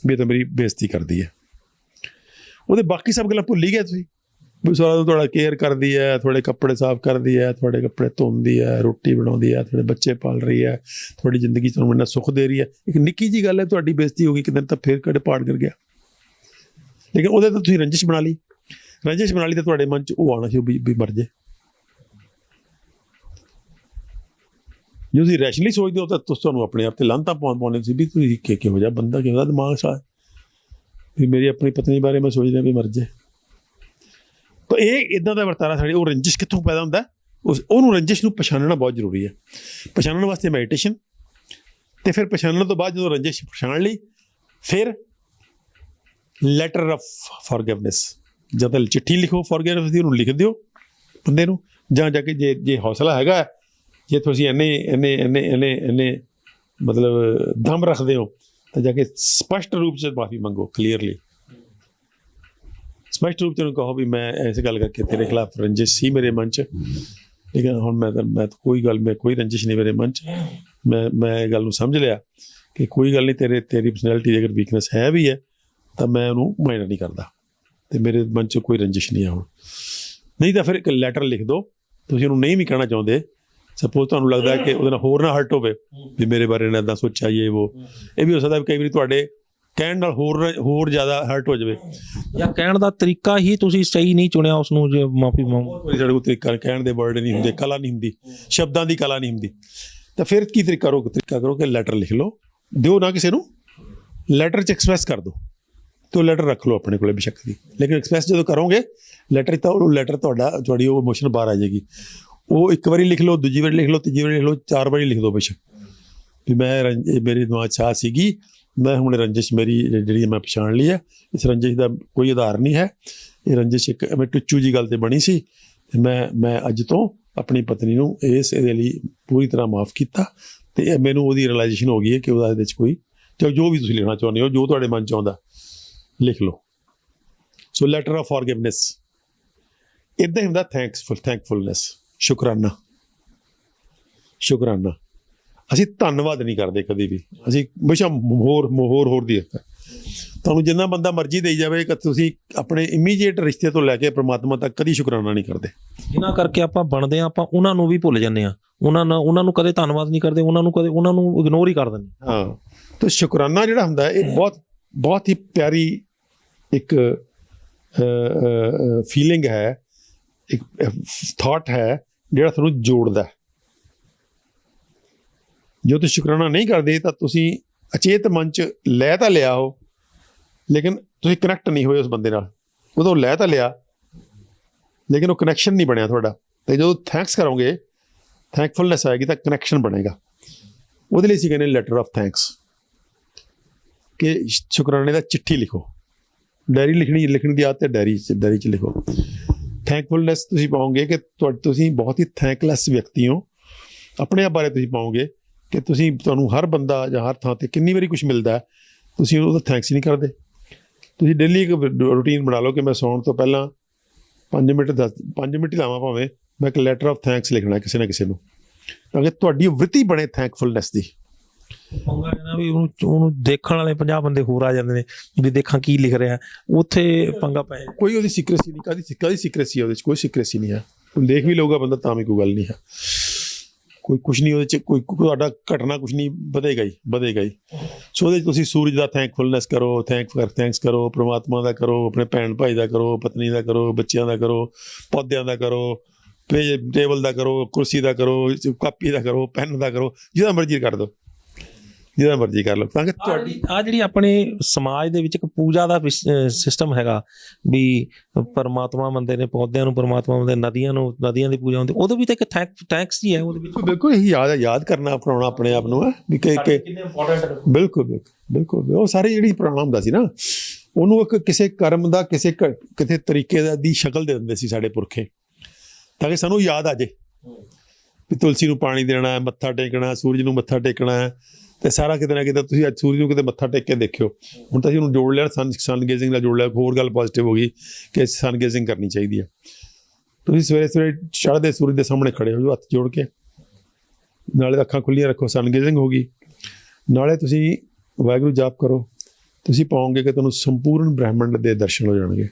ਵੀ ਇਹ ਤਾਂ ਮੇਰੀ ਬੇਇੱਜ਼ਤੀ ਕਰਦੀ ਹੈ। ਉਹਦੇ ਬਾਕੀ ਸਭ ਗੱਲਾਂ ਭੁੱਲ ਹੀ ਗਏ ਤੁਸੀਂ, ਵੀ ਸਾਰਾ ਦਿਨ ਤੁਹਾਡਾ ਕੇਅਰ ਕਰਦੀ ਹੈ, ਤੁਹਾਡੇ ਕੱਪੜੇ ਸਾਫ਼ ਕਰਦੀ ਹੈ, ਤੁਹਾਡੇ ਕੱਪੜੇ ਧੋਂਦੀ ਹੈ, ਰੋਟੀ ਬਣਾਉਂਦੀ ਹੈ, ਤੁਹਾਡੇ ਬੱਚੇ ਪਾਲ ਰਹੀ ਹੈ, ਤੁਹਾਡੀ ਜ਼ਿੰਦਗੀ 'ਚ ਤੁਹਾਨੂੰ ਇੰਨਾ ਸੁੱਖ ਦੇ ਰਹੀ ਹੈ। ਇੱਕ ਨਿੱਕੀ ਜਿਹੀ ਗੱਲ ਹੈ, ਤੁਹਾਡੀ ਬੇਇੱਜ਼ਤੀ ਹੋ ਗਈ ਕਿਤੇ ਤਾਂ ਫਿਰ ਕਦੇ ਪਾੜ ਕਰ ਗਿਆ, ਲੇਕਿਨ ਉਹਦੇ ਤਾਂ ਤੁਸੀਂ ਰੰਜਿਸ਼ ਬਣਾ ਲਈ ਤਾਂ ਤੁਹਾਡੇ ਮਨ 'ਚ ਉਹ ਆਉਣਾ ਸੀ ਵੀ ਮਰ ਜੇ। ਜੇ ਤੁਸੀਂ ਰੈਸ਼ਨਲੀ ਸੋਚਦੇ ਹੋ ਤਾਂ ਤੁਹਾਨੂੰ ਆਪਣੇ ਆਪ 'ਤੇ ਲਾਂਤਾਂ ਪਾਉਣੇ ਸੀ ਵੀ ਤੁਸੀਂ ਕਿਹੋ ਜਿਹਾ ਬੰਦਾ, ਕਿਹੋ ਜਿਹਾ ਦਿਮਾਗ ਸਾ ਵੀ ਮੇਰੀ ਆਪਣੀ ਪਤਨੀ ਬਾਰੇ ਮੈਂ ਸੋਚ ਰਿਹਾ ਵੀ ਮਰ ਜੇ। ਤਾਂ ਇਹ ਇੱਦਾਂ ਦਾ ਵਰਤਾਰਾ ਸਾਡੇ, ਉਹ ਰੰਜਿਸ਼ ਕਿੱਥੋਂ ਪੈਦਾ ਹੁੰਦਾ? ਉਹਨੂੰ ਰੰਜਿਸ਼ ਨੂੰ ਪਛਾਣਨਾ ਬਹੁਤ ਜ਼ਰੂਰੀ ਹੈ। ਪਛਾਣਨ ਵਾਸਤੇ ਮੈਡੀਟੇਸ਼ਨ, ਤੇ ਫਿਰ ਪਛਾਣਨ ਤੋਂ ਬਾਅਦ ਜਦੋਂ ਰੰਜਿਸ਼ ਪਛਾਣ ਲਈ ਫਿਰ ਲੈਟਰ ਆਫ ਫॉरगिवनेस, ਜਦ ਤੱਕ ਚਿੱਠੀ ਲਿਖੋ ਫॉरगिवनेस ਦੀ, ਉਹਨੂੰ ਲਿਖ ਦਿਓ ਬੰਦੇ ਨੂੰ, ਜਾਂ ਜਾ ਕੇ ਜੇ ਹੌਸਲਾ ਹੈਗਾ, ਜੇ ਤੁਸੀਂ ਇੰਨੇ ਮਤਲਬ ਦਮ ਰੱਖਦੇ ਹੋ ਤਾਂ ਜਾ ਕੇ ਸਪਸ਼ਟ ਰੂਪ 'ਚ ਮਾਫੀ ਮੰਗੋ, ਕਲੀਅਰਲੀ ਸਪਸ਼ਟ ਰੂਪ 'ਚ ਉਹਨੂੰ ਕਹੋ ਵੀ ਮੈਂ ਇਸ ਗੱਲ ਕਰਕੇ ਤੇਰੇ ਖਿਲਾਫ ਰੰਜਿਸ਼ ਸੀ ਮੇਰੇ ਮਨ 'ਚ, ਲੇਕਿਨ ਹੁਣ ਮੈਂ ਕੋਈ ਰੰਜਿਸ਼ ਨਹੀਂ ਮੇਰੇ ਮਨ 'ਚ, ਮੈਂ ਇਹ ਗੱਲ ਨੂੰ ਸਮਝ ਲਿਆ ਕਿ ਕੋਈ ਗੱਲ ਨਹੀਂ, ਤੇਰੀ ਪਰਸਨੈਲਿਟੀ ਦੀ ਅਗਰ ਵੀਕਨੈਸ ਹੈ ਵੀ ਹੈ ਤਾਂ ਮੈਂ ਉਹਨੂੰ ਮਾਈਂਡ ਨਹੀਂ ਕਰਦਾ, ਤੇ ਮੇਰੇ ਮਨ 'ਚ ਕੋਈ ਰੰਜਿਸ਼ ਨਹੀਂ ਹੈ ਹੁਣ। ਨਹੀਂ ਤਾਂ ਫਿਰ ਇੱਕ ਲੈਟਰ ਲਿਖ ਦਿਓ, ਤੁਸੀਂ ਉਹਨੂੰ ਨਹੀਂ ਵੀ ਕਹਿਣਾ ਚਾਹੁੰਦੇ, ਸਪੋਜ਼ ਤੁਹਾਨੂੰ ਲੱਗਦਾ ਕਿ ਉਹਦੇ ਨਾਲ ਹੋਰ ਨਾ ਹਰਟ ਹੋਵੇ ਵੀ ਮੇਰੇ ਬਾਰੇ ਨਾ ਇੱਦਾਂ ਸੋਚਿਆ ਇਹ ਵੀ ਹੋ ਸਕਦਾ ਵੀ ਕਈ ਵਾਰੀ ਤੁਹਾਡੇ ਕਹਿਣ ਨਾਲ ਹੋਰ ਜ਼ਿਆਦਾ ਹਰਟ ਹੋ ਜਾਵੇ, ਜਾਂ ਕਹਿਣ ਦਾ ਤਰੀਕਾ ਹੀ ਤੁਸੀਂ ਸਹੀ ਨਹੀਂ ਚੁਣਿਆ ਉਸਨੂੰ, ਜੇ ਮਾਫੀ ਮੰਗੋ। ਸਾਡੇ ਕੋਲ ਤਰੀਕਾ ਕਹਿਣ ਦੇ ਵਰਡ ਨਹੀਂ ਹੁੰਦੇ, ਕਲਾ ਨਹੀਂ ਹੁੰਦੀ, ਸ਼ਬਦਾਂ ਦੀ ਕਲਾ ਨਹੀਂ ਹੁੰਦੀ, ਤਾਂ ਫਿਰ ਕੀ ਤਰੀਕਾ ਕਰੋ ਕਿ ਲੈਟਰ ਲਿਖ ਲਓ, ਦਿਓ ਨਾ ਕਿਸੇ ਨੂੰ, ਲੈਟਰ 'ਚ ਐਕਸਪ੍ਰੈਸ ਕਰ ਦਿਓ, ਤੇ ਉਹ ਲੈਟਰ ਰੱਖ ਲਓ ਆਪਣੇ ਕੋਲ ਬੇਸ਼ੱਕ ਦੀ, ਲੇਕਿਨ ਐਕਸਪ੍ਰੈਸ ਜਦੋਂ ਕਰੋਗੇ ਲੈਟਰ ਤਾਂ ਉਹ ਲੈਟਰ ਤੁਹਾਡੀ ਉਹ ਇਮੋਸ਼ਨ ਬਾਹਰ ਆ ਜਾਏਗੀ। ਉਹ ਇੱਕ ਵਾਰੀ ਲਿਖ ਲਓ, ਦੂਜੀ ਵਾਰੀ ਲਿਖ ਲਓ, ਤੀਜੀ ਵਾਰੀ ਲਿਖ ਲਓ, 4 ਵਾਰੀ ਲਿਖ ਦਿਓ ਬੇਸ਼ੱਕ ਵੀ ਮੇਰੀ ਦਿਮਾਗ 'ਚ ਸੀਗੀ, ਮੈਂ ਹੁਣ ਰੰਜਿਸ਼ ਮੇਰੀ ਜਿਹੜੀ ਮੈਂ ਪਛਾਣ ਲਈ ਹੈ, ਇਸ ਰੰਜਿਸ਼ ਦਾ ਕੋਈ ਆਧਾਰ ਨਹੀਂ ਹੈ, ਇਹ ਰੰਜਿਸ਼ ਇੱਕ ਮੈਂ ਟੁੱਚੂ ਜੀ ਗੱਲ 'ਤੇ ਬਣੀ ਸੀ, ਅਤੇ ਮੈਂ ਅੱਜ ਤੋਂ ਆਪਣੀ ਪਤਨੀ ਨੂੰ ਇਹਦੇ ਲਈ ਪੂਰੀ ਤਰ੍ਹਾਂ ਮਾਫ ਕੀਤਾ, ਅਤੇ ਮੈਨੂੰ ਉਹਦੀ ਰਿਅਲਾਈਜੇਸ਼ਨ ਹੋ ਗਈ ਹੈ ਕਿ ਉਹਦਾ ਇਹਦੇ 'ਚ ਕੋਈ ਜੋ ਵੀ ਤੁਸੀਂ ਲਿਖਣਾ ਚਾਹੁੰਦੇ ਹੋ, ਜੋ ਤੁਹਾਡੇ ਮਨ 'ਚ ਆਉਂਦਾ ਲਿਖ ਲਓ। ਸੋ ਲੈਟਰ ਆਫ ਫॉरगिवनेस ਇੱਦਾਂ ਹੀ ਹੁੰਦਾ, ਥੈਂਕਫੁਲਨੈਸ, ਸ਼ੁਕਰਾਨਾ। ਅਸੀਂ ਧੰਨਵਾਦ ਨਹੀਂ ਕਰਦੇ ਕਦੇ ਵੀ, ਅਸੀਂ ਹਮੇਸ਼ਾ ਹੋਰ ਦੀ ਤੁਹਾਨੂੰ ਜਿੰਨਾ ਬੰਦਾ ਮਰਜ਼ੀ ਦੇਈ ਜਾਵੇ, ਤੁਸੀਂ ਆਪਣੇ ਇਮੀਡੀਏਟ ਰਿਸ਼ਤੇ ਤੋਂ ਲੈ ਕੇ ਪ੍ਰਮਾਤਮਾ ਤੱਕ ਕਦੀ ਸ਼ੁਕਰਾਨਾ ਨਹੀਂ ਕਰਦੇ। ਜਿਨ੍ਹਾਂ ਕਰਕੇ ਆਪਾਂ ਬਣਦੇ ਹਾਂ, ਆਪਾਂ ਉਹਨਾਂ ਨੂੰ ਵੀ ਭੁੱਲ ਜਾਂਦੇ ਹਾਂ, ਉਹਨਾਂ ਨੂੰ ਕਦੇ ਧੰਨਵਾਦ ਨਹੀਂ ਕਰਦੇ, ਉਹਨਾਂ ਨੂੰ ਇਗਨੋਰ ਹੀ ਕਰ ਦਿੰਦੇ। ਹਾਂ, ਤਾਂ ਸ਼ੁਕਰਾਨਾ ਜਿਹੜਾ ਹੁੰਦਾ ਇਹ ਬਹੁਤ ਹੀ ਪਿਆਰੀ ਇੱਕ ਫੀਲਿੰਗ ਹੈ, ਇੱਕ ਥਾਟ ਹੈ ਜਿਹੜਾ ਤੁਹਾਨੂੰ ਜੋੜਦਾ। ਜੋ ਤੁਸੀਂ ਸ਼ੁਕਰਾਨਾ ਨਹੀਂ ਕਰਦੇ ਤਾਂ ਤੁਸੀਂ ਅਚੇਤ ਮਨ 'ਚ ਲੈ ਤਾਂ ਲਿਆ ਹੋ, ਲੇਕਿਨ ਤੁਸੀਂ ਕਨੈਕਟ ਨਹੀਂ ਹੋਏ ਉਸ ਬੰਦੇ ਨਾਲ, ਉਦੋਂ ਲੈ ਤਾਂ ਲਿਆ ਲੇਕਿਨ ਉਹ ਕਨੈਕਸ਼ਨ ਨਹੀਂ ਬਣਿਆ ਤੁਹਾਡਾ। ਅਤੇ ਜਦੋਂ ਥੈਂਕਸ ਕਰੋਗੇ, ਥੈਂਕਫੁਲਨੈਸ ਆਏਗੀ ਤਾਂ ਕਨੈਕਸ਼ਨ ਬਣੇਗਾ। ਉਹਦੇ ਲਈ ਅਸੀਂ ਕਹਿੰਦੇ ਲੈਟਰ ਆਫ ਥੈਂਕਸ, ਕਿ ਸ਼ੁਕਰਾਨੇ ਦਾ ਚਿੱਠੀ ਲਿਖੋ, ਡਾਇਰੀ ਲਿਖਣ ਦੀ ਆਦਤ ਹੈ, ਡਾਇਰੀ 'ਚ ਲਿਖੋ। ਥੈਂਕਫੁਲਨੈਸ ਤੁਸੀਂ ਪਾਓਗੇ ਕਿ ਤੁਸੀਂ ਬਹੁਤ ਹੀ ਥੈਂਕਲੈਸ ਵਿਅਕਤੀ ਹੋ, ਆਪਣੇ ਆਪ ਬਾਰੇ ਤੁਸੀਂ ਪਾਓਗੇ ਕਿ ਤੁਹਾਨੂੰ ਹਰ ਬੰਦਾ ਜਾਂ ਹਰ ਥਾਂ 'ਤੇ ਕਿੰਨੀ ਵਾਰੀ ਕੁਛ ਮਿਲਦਾ, ਤੁਸੀਂ ਉਹਦਾ ਥੈਂਕਸ ਨਹੀਂ ਕਰਦੇ। ਤੁਸੀਂ ਡੇਲੀ ਇੱਕ ਰੂਟੀਨ ਬਣਾ ਲਓ ਕਿ ਮੈਂ ਸੌਣ ਤੋਂ ਪਹਿਲਾਂ 5 ਮਿੰਟ ਹੀ ਲਾਵਾਂ, ਭਾਵੇਂ ਮੈਂ ਇੱਕ ਲੈਟਰ ਆਫ ਥੈਂਕਸ ਲਿਖਣਾ ਕਿਸੇ ਨਾ ਕਿਸੇ ਨੂੰ, ਤਾਂ ਕਿ ਤੁਹਾਡੀ ਵ੍ਰਿਤੀ ਬਣੇ ਥੈਂਕਫੁਲਨੈਸ ਦੀ। ਪੰਗਾ ਇਹ ਨਾ ਵੀ ਉਹਨੂੰ ਦੇਖਣ ਵਾਲੇ 50 ਬੰਦੇ ਹੋਰ ਆ ਜਾਂਦੇ ਨੇ ਵੀ ਦੇਖਾਂ ਕੀ ਲਿਖ ਰਿਹਾ, ਉੱਥੇ ਪੰਗਾ ਪੈ ਜਾਂਦਾ। ਕੋਈ ਉਹਦੀ ਸੀਕ੍ਰੇਸੀ ਨਹੀਂ, ਕਾਹਦੀ ਸੀਕ੍ਰੇਸੀ ਹੈ ਉਹਦੇ 'ਚ? ਕੋਈ ਸੀਕ੍ਰੇਸੀ ਨਹੀਂ ਹੈ, ਦੇਖ ਵੀ ਲਊਗਾ ਬੰਦਾ ਤਾਂ ਵੀ ਕੋਈ ਗੱਲ ਨਹੀਂ ਹੈ, ਕੋਈ ਕੁਛ ਨਹੀਂ ਉਹਦੇ 'ਚ, ਕੋਈ ਤੁਹਾਡਾ ਘਟਨਾ ਕੁਛ ਨਹੀਂ ਵਧੇਗਾ ਹੀ। ਸੋ ਉਹਦੇ 'ਚ ਤੁਸੀਂ ਸੂਰਜ ਦਾ ਥੈਂਕਫੁਲਨੈਸ ਕਰੋ, ਥੈਂਕਸ ਕਰੋ, ਪ੍ਰਮਾਤਮਾ ਦਾ ਕਰੋ, ਆਪਣੇ ਭੈਣ ਭਾਈ ਦਾ ਕਰੋ, ਪਤਨੀ ਦਾ ਕਰੋ, ਬੱਚਿਆਂ ਦਾ ਕਰੋ, ਪੌਦਿਆਂ ਦਾ ਕਰੋ, ਟੇਬਲ ਦਾ ਕਰੋ, ਕੁਰਸੀ ਦਾ ਕਰੋ, ਕਾਪੀ ਦਾ ਕਰੋ, ਪੈਨ ਦਾ ਕਰੋ, ਜਿਹਦਾ ਮਰਜ਼ੀ ਕਰ ਦਿਓ, ਜਿਹਦਾ ਮਰਜ਼ੀ ਕਰ ਲਓ, ਤਾਂ ਕਿ ਤੁਹਾਡੀ ਜਿਹੜੀ ਆਪਣੇ ਸਮਾਜ ਦੇ ਵਿੱਚ ਇੱਕ ਪੂਜਾ ਦਾ ਸਿਸਟਮ ਹੈਗਾ ਵੀ ਪਰਮਾਤਮਾ ਮੰਨਦੇ ਨੇ, ਪੌਦਿਆਂ ਨੂੰ ਪਰਮਾਤਮਾ ਮੰਨਦੇ, ਨਦੀਆਂ ਦੀ ਪੂਜਾ ਹੁੰਦੀ, ਉਹਦੇ ਵੀ ਤਾਂ ਇੱਕ ਥੈਂਕਸ ਹੀ ਹੈ ਉਹਦੇ ਵਿੱਚ। ਬਿਲਕੁਲ ਇਹੀ ਯਾਦ ਕਰਨਾ, ਅਪਣਾਉਣਾ ਆਪਣੇ ਆਪ ਨੂੰ ਹੈ ਵੀ ਬਿਲਕੁਲ ਉਹ ਸਾਰੀ ਜਿਹੜੀ ਪ੍ਰਣਾਮ ਹੁੰਦਾ ਸੀ ਨਾ, ਉਹਨੂੰ ਇੱਕ ਕਿਸੇ ਕਰਮ ਦਾ ਕਿਸੇ ਤਰੀਕੇ ਦੀ ਸ਼ਕਲ ਦੇ ਦਿੰਦੇ ਸੀ ਸਾਡੇ ਪੁਰਖੇ, ਤਾਂ ਕਿ ਸਾਨੂੰ ਯਾਦ ਆ ਜੇ ਵੀ ਤੁਲਸੀ ਨੂੰ ਪਾਣੀ ਦੇਣਾ, ਮੱਥਾ ਟੇਕਣਾ, ਸੂਰਜ ਨੂੰ ਮੱਥਾ ਟੇਕਣਾ, ਅਤੇ ਸਾਰਾ ਕਿਤੇ ਨਾ ਕਿਤੇ ਤੁਸੀਂ ਅੱਜ ਸੂਰਜ ਨੂੰ ਕਿਤੇ ਮੱਥਾ ਟੇਕ ਕੇ ਦੇਖਿਓ। ਹੁਣ ਤਾਂ ਅਸੀਂ ਉਹਨੂੰ ਜੋੜ ਲਿਆ, ਸਨ ਗੇਜ਼ਿੰਗ ਨਾਲ ਜੋੜ ਲਿਆ, ਹੋਰ ਗੱਲ ਪੋਜ਼ੀਟਿਵ ਹੋ ਗਈ ਕਿ ਸਨ ਗੇਜ਼ਿੰਗ ਕਰਨੀ ਚਾਹੀਦੀ ਹੈ। ਤੁਸੀਂ ਸਵੇਰੇ ਚੜ੍ਹਦੇ ਸੂਰਜ ਦੇ ਸਾਹਮਣੇ ਖੜੇ ਹੋ ਜਾਓ ਹੱਥ ਜੋੜ ਕੇ, ਨਾਲੇ ਅੱਖਾਂ ਖੁੱਲ੍ਹੀਆਂ ਰੱਖੋ, ਸਨ ਗੇਜ਼ਿੰਗ ਹੋ ਗਈ, ਨਾਲੇ ਤੁਸੀਂ ਵਾਹਿਗੁਰੂ ਜਾਪ ਕਰੋ, ਤੁਸੀਂ ਪਾਓਗੇ ਕਿ ਤੁਹਾਨੂੰ ਸੰਪੂਰਨ ਬ੍ਰਹਿਮੰਡ ਦੇ ਦਰਸ਼ਨ ਹੋ ਜਾਣਗੇ।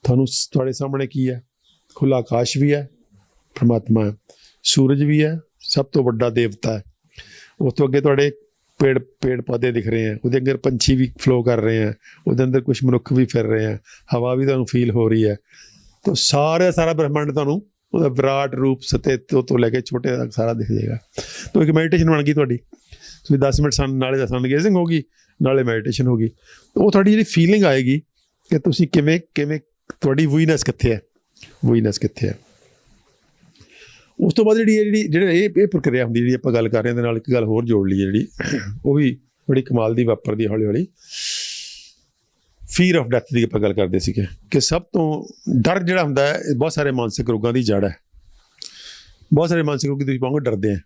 ਤੁਹਾਡੇ ਸਾਹਮਣੇ ਕੀ ਹੈ? ਖੁੱਲ੍ਹਾ ਆਕਾਸ਼ ਵੀ ਹੈ, ਪਰਮਾਤਮਾ ਹੈ, ਸੂਰਜ ਵੀ ਹੈ, ਸਭ ਤੋਂ ਵੱਡਾ ਦੇਵਤਾ ਹੈ, ਉਸ ਤੋਂ ਅੱਗੇ ਤੁਹਾਡੇ ਪੇੜ ਪੌਦੇ ਦਿਖ ਰਹੇ ਹੈ, ਉਹਦੇ ਅੰਦਰ ਪੰਛੀ ਵੀ ਫਲੋ ਕਰ ਰਹੇ ਹੈ, ਉਹਦੇ ਅੰਦਰ ਕੁਛ ਮਨੁੱਖ ਵੀ ਫਿਰ ਰਹੇ ਹੈ, ਹਵਾ ਵੀ ਤੁਹਾਨੂੰ ਫੀਲ ਹੋ ਰਹੀ ਹੈ, ਤਾਂ ਸਾਰਾ ਬ੍ਰਹਿਮੰਡ ਤੁਹਾਨੂੰ ਉਹਦਾ ਵਿਰਾਟ ਰੂਪ ਸਤਿ ਤੋਂ ਲੈ ਕੇ ਛੋਟੇ ਤੱਕ ਸਾਰਾ ਦਿਖ ਜਾਏਗਾ। ਤਾਂ ਇੱਕ ਮੈਡੀਟੇਸ਼ਨ ਬਣ ਗਈ ਤੁਹਾਡੀ, ਤੁਸੀਂ 10 ਮਿੰਟ ਨਾਲੇ ਸਨ ਗੇਜ਼ਿੰਗ ਹੋ ਗਈ, ਨਾਲੇ ਮੈਡੀਟੇਸ਼ਨ ਹੋ ਗਈ। ਉਹ ਤੁਹਾਡੀ ਜਿਹੜੀ ਫੀਲਿੰਗ ਆਏਗੀ ਕਿ ਤੁਸੀਂ ਕਿਵੇਂ ਤੁਹਾਡੀ ਵੂਈਨੈਸ ਕਿੱਥੇ ਹੈ। ਉਸ ਤੋਂ ਬਾਅਦ ਜਿਹੜੇ ਇਹ ਪ੍ਰਕਿਰਿਆ ਹੁੰਦੀ ਜਿਹੜੀ ਆਪਾਂ ਗੱਲ ਕਰ ਰਹੇ ਹਾਂ, ਇਹਦੇ ਨਾਲ ਇੱਕ ਗੱਲ ਹੋਰ ਜੋੜ ਲਈਏ ਜਿਹੜੀ ਉਹ ਵੀ ਬੜੀ ਕਮਾਲ ਦੀ ਵਾਪਰਦੀ ਹੌਲੀ ਹੌਲੀ। ਫੀਅਰ ਆਫ ਡੈਥ ਦੀ ਆਪਾਂ ਗੱਲ ਕਰਦੇ ਸੀਗੇ ਕਿ ਸਭ ਤੋਂ ਡਰ ਜਿਹੜਾ ਹੁੰਦਾ ਹੈ ਇਹ ਬਹੁਤ ਸਾਰੇ ਮਾਨਸਿਕ ਰੋਗਾਂ ਦੀ ਜੜ ਹੈ। ਬਹੁਤ ਸਾਰੇ ਮਾਨਸਿਕ ਰੋਗੀ ਤੁਸੀਂ ਪਾਓਗੇ ਡਰਦੇ ਆ,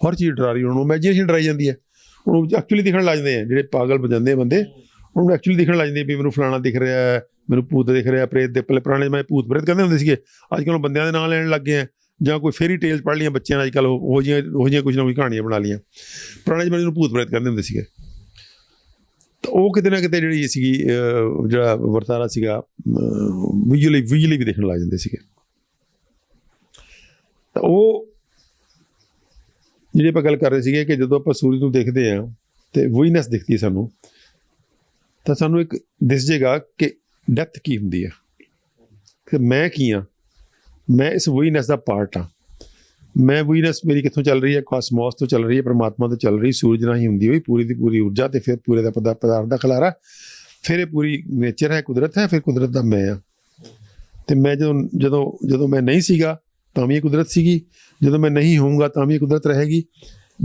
ਹਰ ਚੀਜ਼ ਡਰਾ ਰਹੀ, ਉਹਨੂੰ ਇਮੈਜੀਨੇਸ਼ਨ ਡਰਾਈ ਜਾਂਦੀ ਹੈ, ਉਹਨੂੰ ਐਕਚੁਅਲੀ ਦਿਖਣ ਲੱਗ ਜਾਂਦੇ ਆ। ਜਿਹੜੇ ਪਾਗਲ ਹੋ ਜਾਂਦੇ ਆ ਬੰਦੇ, ਉਹਨੂੰ ਐਕਚੁਅਲੀ ਦਿਖਣ ਲੱਗ ਜਾਂਦੇ ਵੀ ਮੈਨੂੰ ਫਲਾਣਾ ਦਿਖ ਰਿਹਾ ਹੈ, ਮੈਨੂੰ ਭੂਤ ਦਿਖ ਰਿਹਾ, ਪ੍ਰੇਤ ਦੇ ਪਹਿਲੇ ਪੁਰਾਣੇ ਮੈਂ ਭੂਤ ਪ੍ਰੇਤ ਕਹਿੰਦੇ ਹੁੰਦੇ ਸੀਗੇ, ਅੱਜ ਕੱਲ੍ਹ ਬੰਦਿਆਂ ਦੇ ਨਾਂ ਲੈਣ ਲੱਗ ਗਏ ਆ, ਜਾਂ ਕੋਈ ਫੇਰੀ ਟੇਲਸ ਪੜ੍ਹ ਲਈਆਂ ਬੱਚਿਆਂ ਨੇ ਅੱਜ ਕੱਲ੍ਹ ਉਹ ਜਿਹੀਆਂ ਕੁਝ ਨਾ ਕੁਝ ਕਹਾਣੀਆਂ ਬਣਾ ਲਈਆਂ। ਪੁਰਾਣੇ ਜ਼ਮਾਨੇ ਨੂੰ ਭੂਤ ਪ੍ਰੇਤ ਕਹਿੰਦੇ ਹੁੰਦੇ ਸੀਗੇ। ਤਾਂ ਉਹ ਕਿਤੇ ਨਾ ਕਿਤੇ ਜਿਹੜੀ ਸੀਗੀ ਜਿਹੜਾ ਵਰਤਾਰਾ ਸੀਗਾ ਵਿਜ਼ੂਅਲੀ ਵੀ ਦੇਖਣ ਲੱਗ ਜਾਂਦੇ ਸੀਗੇ। ਤਾਂ ਉਹ ਜਿਹੜੀ ਆਪਾਂ ਗੱਲ ਕਰ ਰਹੇ ਸੀਗੇ ਕਿ ਜਦੋਂ ਆਪਾਂ ਸੂਰਜ ਨੂੰ ਦੇਖਦੇ ਹਾਂ ਤੇ ਵੀਨਸ ਦਿਖਦੀ ਹੈ ਸਾਨੂੰ, ਤਾਂ ਸਾਨੂੰ ਇੱਕ ਦਿਸ ਜੇਗਾ ਕਿ ਡੈਥ ਕੀ ਹੁੰਦੀ ਹੈ, ਕਿ ਮੈਂ ਕੀ ਹਾਂ, ਮੈਂ ਇਸ ਵੀਨਸ ਦਾ ਪਾਰਟ ਹਾਂ। ਮੈਂ ਵੀਨਸ ਮੇਰੀ ਕਿੱਥੋਂ ਚੱਲ ਰਹੀ ਹੈ? ਕਾਸਮੋਸ ਤੋਂ ਚੱਲ ਰਹੀ ਹੈ, ਪਰਮਾਤਮਾ ਤੋਂ ਚੱਲ ਰਹੀ, ਸੂਰਜ ਨਾਲ ਹੀ ਹੁੰਦੀ ਹੋਈ ਪੂਰੀ ਦੀ ਪੂਰੀ ਊਰਜਾ, ਤੇ ਫਿਰ ਪੂਰੇ ਦਾ ਪਦਾਰਥ ਦਾ ਖਿਲਾਰਾ, ਫਿਰ ਇਹ ਪੂਰੀ ਨੇਚਰ ਹੈ, ਕੁਦਰਤ ਹੈ, ਫਿਰ ਕੁਦਰਤ ਦਾ ਮੈਂ ਹਾਂ। ਤੇ ਮੈਂ ਜਦੋਂ ਮੈਂ ਨਹੀਂ ਸੀਗਾ ਤਾਂ ਵੀ ਇਹ ਕੁਦਰਤ ਸੀਗੀ, ਜਦੋਂ ਮੈਂ ਨਹੀਂ ਹੋਊਂਗਾ ਤਾਂ ਵੀ ਇਹ ਕੁਦਰਤ ਰਹੇਗੀ।